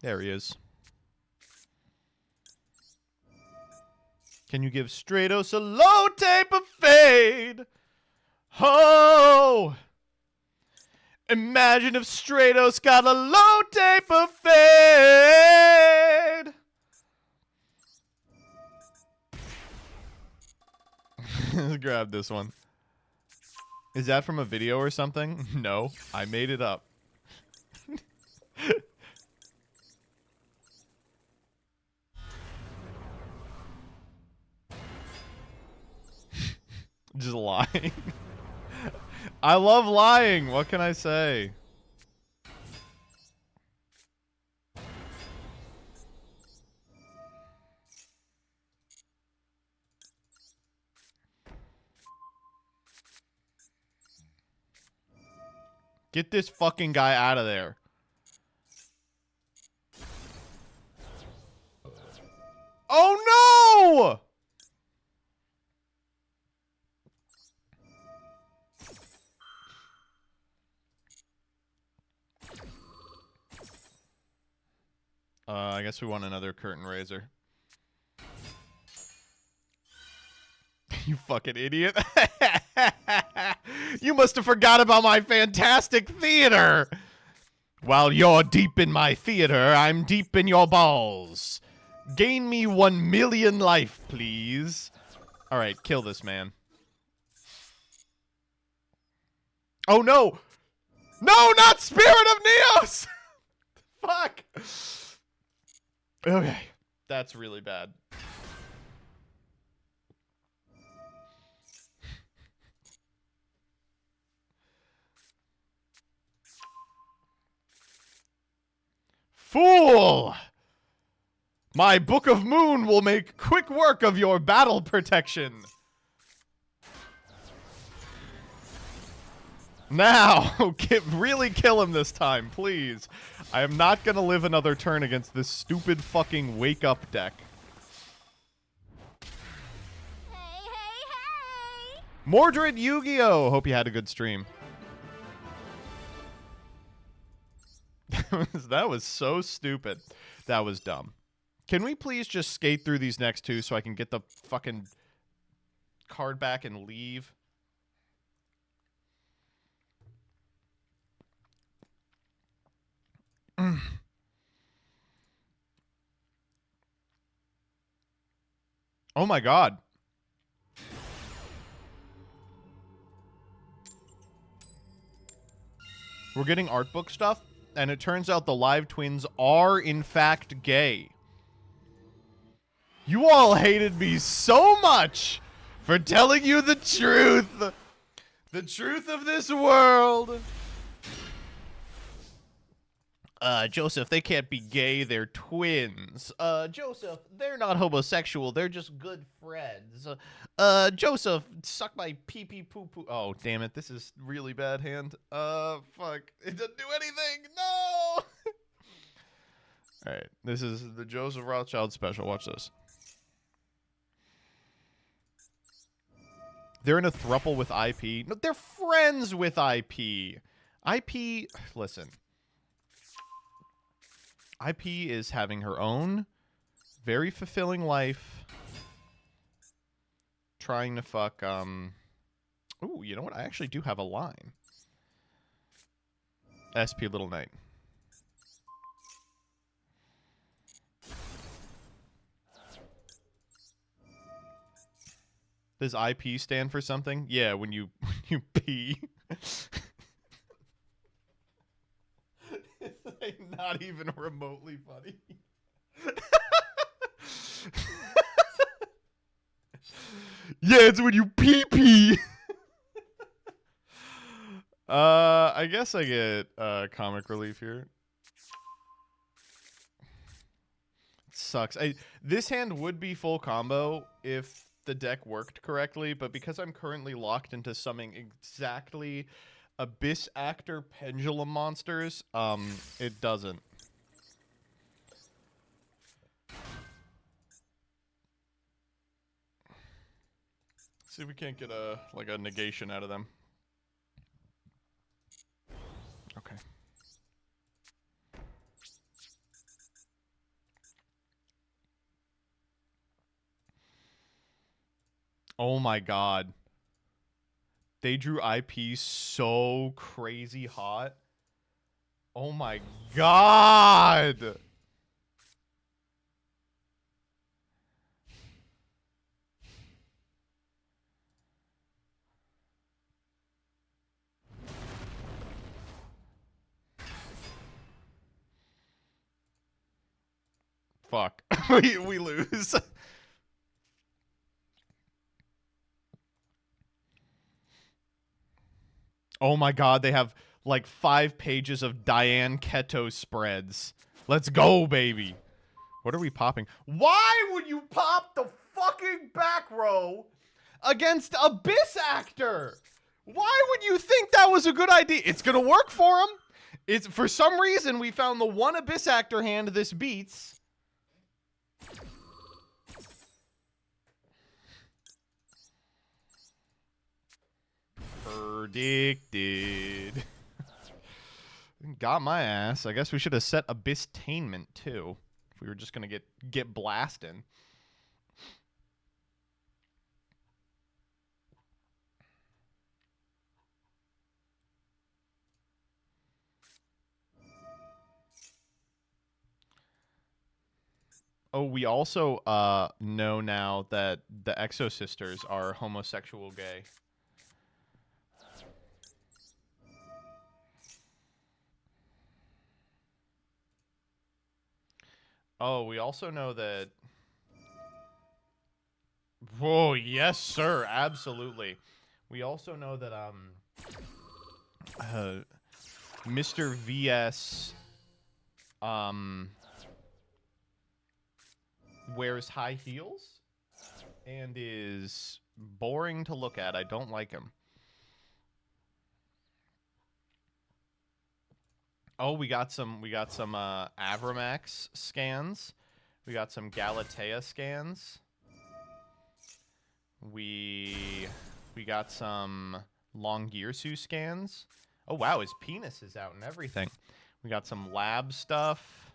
Speaker 2: There he is. Can you give Stratos a low tape of fade? Oh! Imagine if Stratos got a low tape of fade! Let's grab this one. Is that from a video or something? No, I made it up. Just lying. I love lying. What can I say? Get this fucking guy out of there. Oh no! I guess we want another curtain raiser. You fucking idiot. You must have forgot about my fantastic theater. While you're deep in my theater, I'm deep in your balls. Gain me 1 million life, please. Alright, kill this man. Oh no! No, not Spirit of Neos! Fuck! Okay, that's really bad. Fool! My Book of Moon will make quick work of your battle protection. Now, really kill him this time, please. I am not gonna live another turn against this stupid fucking wake up deck.
Speaker 4: Hey!
Speaker 2: Mordred Yu-Gi-Oh! Hope you had a good stream. That was so stupid. That was dumb. Can we please just skate through these next two so I can get the fucking card back and leave? Oh my god. We're getting art book stuff, and it turns out the live twins are in fact gay. You all hated me so much for telling you the truth. The truth of this world. Joseph, they can't be gay, they're twins. Joseph, they're not homosexual, they're just good friends. Joseph, suck my pee-pee poo-poo. Oh, damn it, this is really bad hand. Fuck. It doesn't do anything, no! Alright, this is the Joseph Rothschild special, watch this. They're in a throuple with IP. No, they're friends with IP. IP, listen. IP is having her own very fulfilling life. Trying to fuck, ooh, you know what? I actually do have a line. SP Little Knight. Does IP stand for something? Yeah, when you pee. It's like not even remotely funny. Yeah, it's when you pee. I guess I get comic relief here. It sucks. This hand would be full combo if the deck worked correctly, but because I'm currently locked into summing exactly Abyss Actor Pendulum monsters, it doesn't. See if we can't get a negation out of them. Okay. Oh my god. They drew IP so crazy hot. Oh my god. Fuck. we lose. Oh my god, they have like 5 pages of Diane Keto spreads. Let's go, baby. What are we popping? Why would you pop the fucking back row against Abyss Actor? Why would you think that was a good idea? It's gonna work for him. It's for some reason we found the one Abyss Actor hand this beats. Predicted. Got my ass. I guess we should have set Abyss-tainment too. If we were just gonna get blasting. Oh, we also know now that the Exo Sisters are homosexual gay. Oh, we also know that... Whoa, yes, sir. Absolutely. We also know that Mr. VS wears high heels and is boring to look at. I don't like him. Oh, we got some Avramax scans. We got some Galatea scans. We got some Longirsu scans. Oh wow, his penis is out and everything. We got some lab stuff.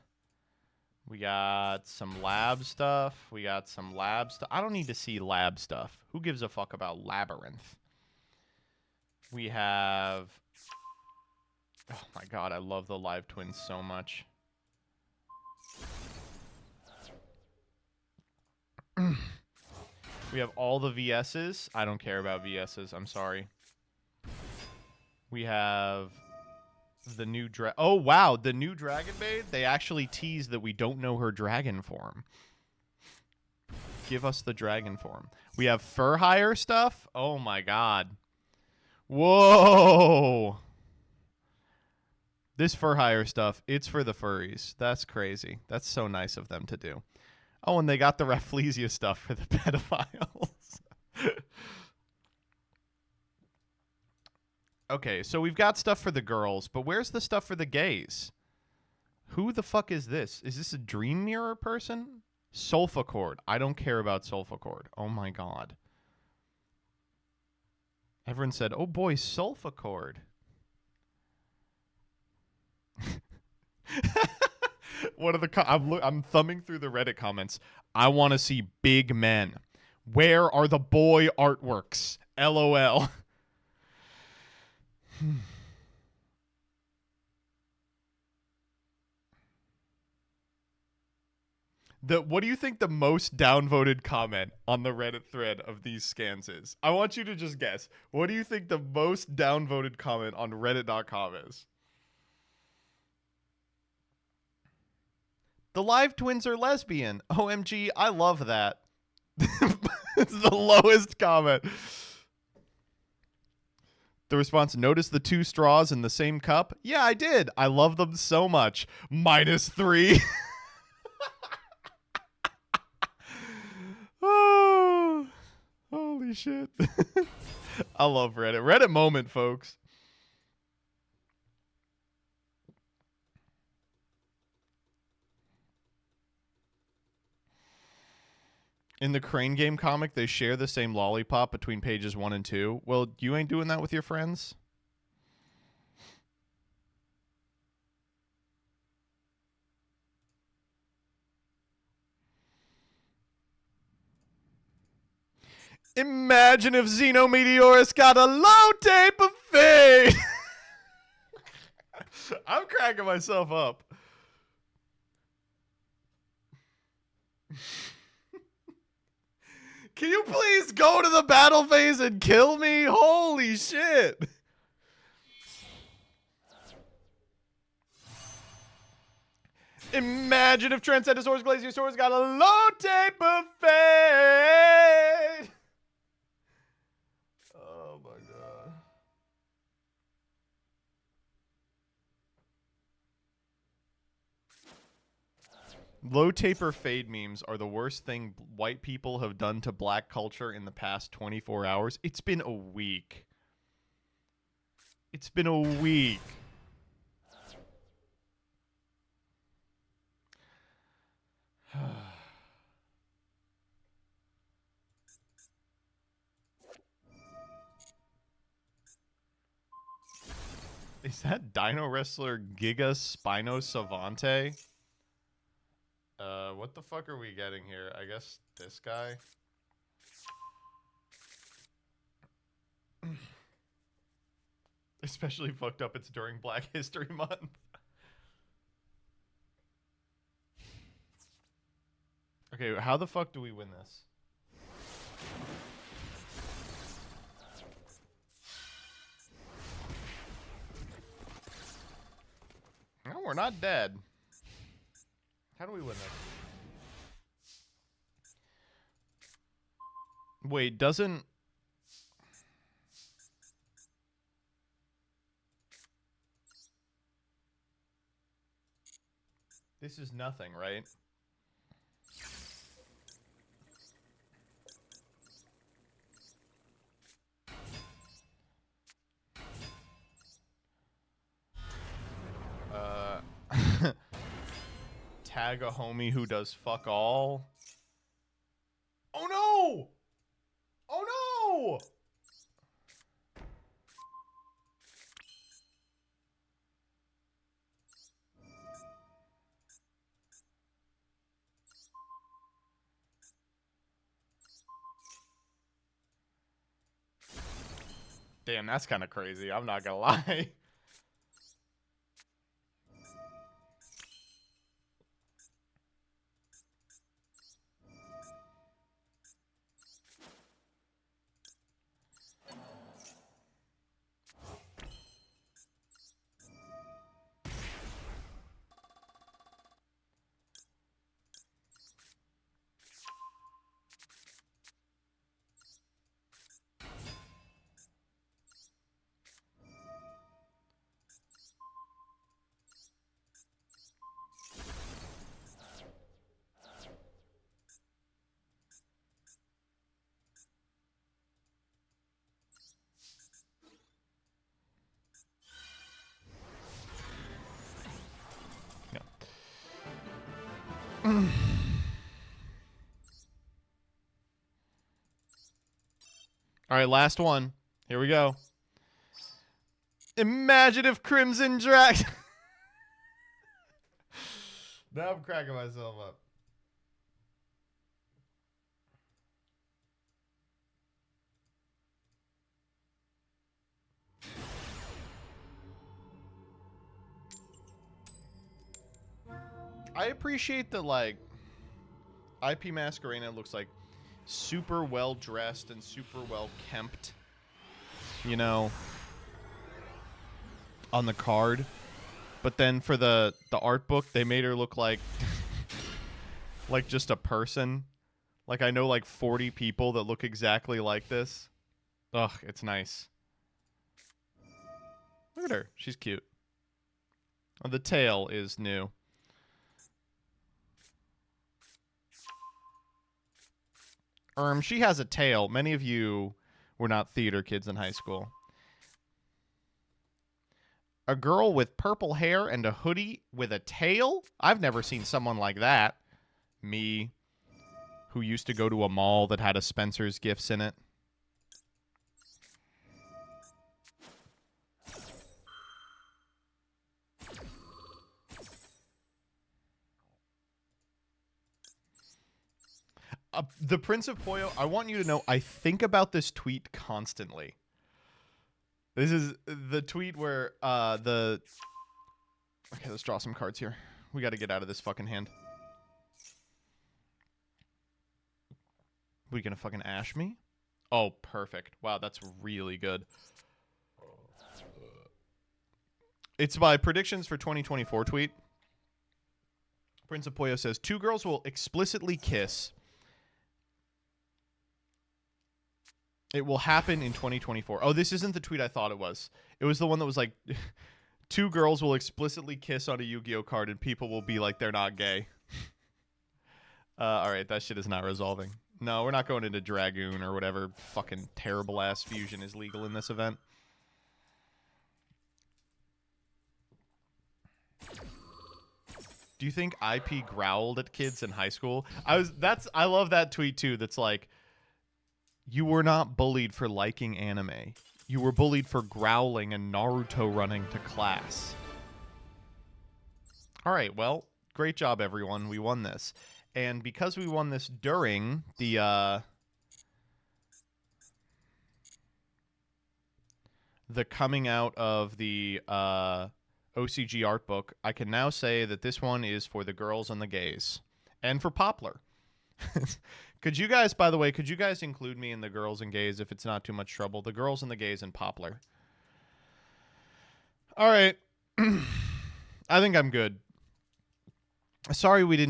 Speaker 2: We got some lab stuff. We got some lab stuff. I don't need to see lab stuff. Who gives a fuck about Labyrinth? We have... Oh my god, I love the live twins so much. We have all the VSs. I don't care about VSs. I'm sorry. We have the new oh wow, the new Dragon Maid. They actually teased that we don't know her dragon form. Give us the dragon form. We have fur hire stuff. Oh my god. Whoa. This fur hire stuff, it's for the furries. That's crazy. That's so nice of them to do. Oh, and they got the Rafflesia stuff for the pedophiles. Okay, so we've got stuff for the girls, but where's the stuff for the gays? Who the fuck is this? Is this a dream mirror person? Sulfacord. I don't care about Sulfacord. Oh my god. Everyone said, oh boy, Sulfacord. One of the I'm thumbing through the Reddit comments. I want to see big men. Where are the boy artworks? LOL. What do you think the most downvoted comment on the Reddit thread of these scans is? I want you to just guess. What do you think the most downvoted comment on reddit.com is? The live twins are lesbian. OMG, I love that. It's the lowest comment. The response, notice the 2 straws in the same cup? Yeah, I did. I love them so much. -3. Oh, holy shit. I love Reddit. Reddit moment, folks. In the Crane Game comic, they share the same lollipop between pages 1 and 2. Well, you ain't doing that with your friends? Imagine if Xenometeorus got a low tape of fate! I'm cracking myself up. Can you please go to the battle phase and kill me? Holy shit. Imagine if Transcendosaurus Glaciosaurus got a low tape of fate. Oh my god. Low taper fade memes are the worst thing white people have done to black culture in the past 24 hours. It's been a week. It's been a week. Is that Dino Wrestler Giga Spino Savante? What the fuck are we getting here? I guess this guy. Especially fucked up it's during Black History Month. Okay, how the fuck do we win this? No, we're not dead. How do we win this? Wait, doesn't... This is nothing, right? Tag a homie who does fuck all. Oh no! Oh no! Damn, that's kind of crazy. I'm not gonna lie. All right, last one. Here we go. Imagine if Crimson Dragon... Now I'm cracking myself up. I appreciate the, like, IP Masquerena looks like super well dressed and super well kempt, you know, on the card. But then for the art book, they made her look like like just a person. Like I know like 40 people that look exactly like this. Ugh, it's nice. Look at her. She's cute. Oh, the tail is new. She has a tail. Many of you were not theater kids in high school. A girl with purple hair and a hoodie with a tail? I've never seen someone like that. Me, who used to go to a mall that had a Spencer's Gifts in it. The Prince of Poyo, I want you to know, I think about this tweet constantly. This is the tweet where Okay, let's draw some cards here. We got to get out of this fucking hand. We gonna fucking ash me? Oh, perfect. Wow, that's really good. It's my predictions for 2024 tweet. Prince of Poyo says, 2 girls will explicitly kiss. It will happen in 2024. Oh, this isn't the tweet I thought it was. It was the one that was like, 2 girls will explicitly kiss on a Yu-Gi-Oh card and people will be like, they're not gay. All right, that shit is not resolving. No, we're not going into Dragoon or whatever fucking terrible-ass fusion is legal in this event. Do you think IP growled at kids in high school? I love that tweet too. That's like, you were not bullied for liking anime. You were bullied for growling and Naruto running to class. All right, well, great job, everyone. We won this. And because we won this during the coming out of the OCG art book, I can now say that this one is for the girls and the gays. And for Poplar. Could you guys, by the way, could you guys include me in the girls and gays if it's not too much trouble? The girls and the gays and Poplar. All right. I think I'm good. Sorry we didn't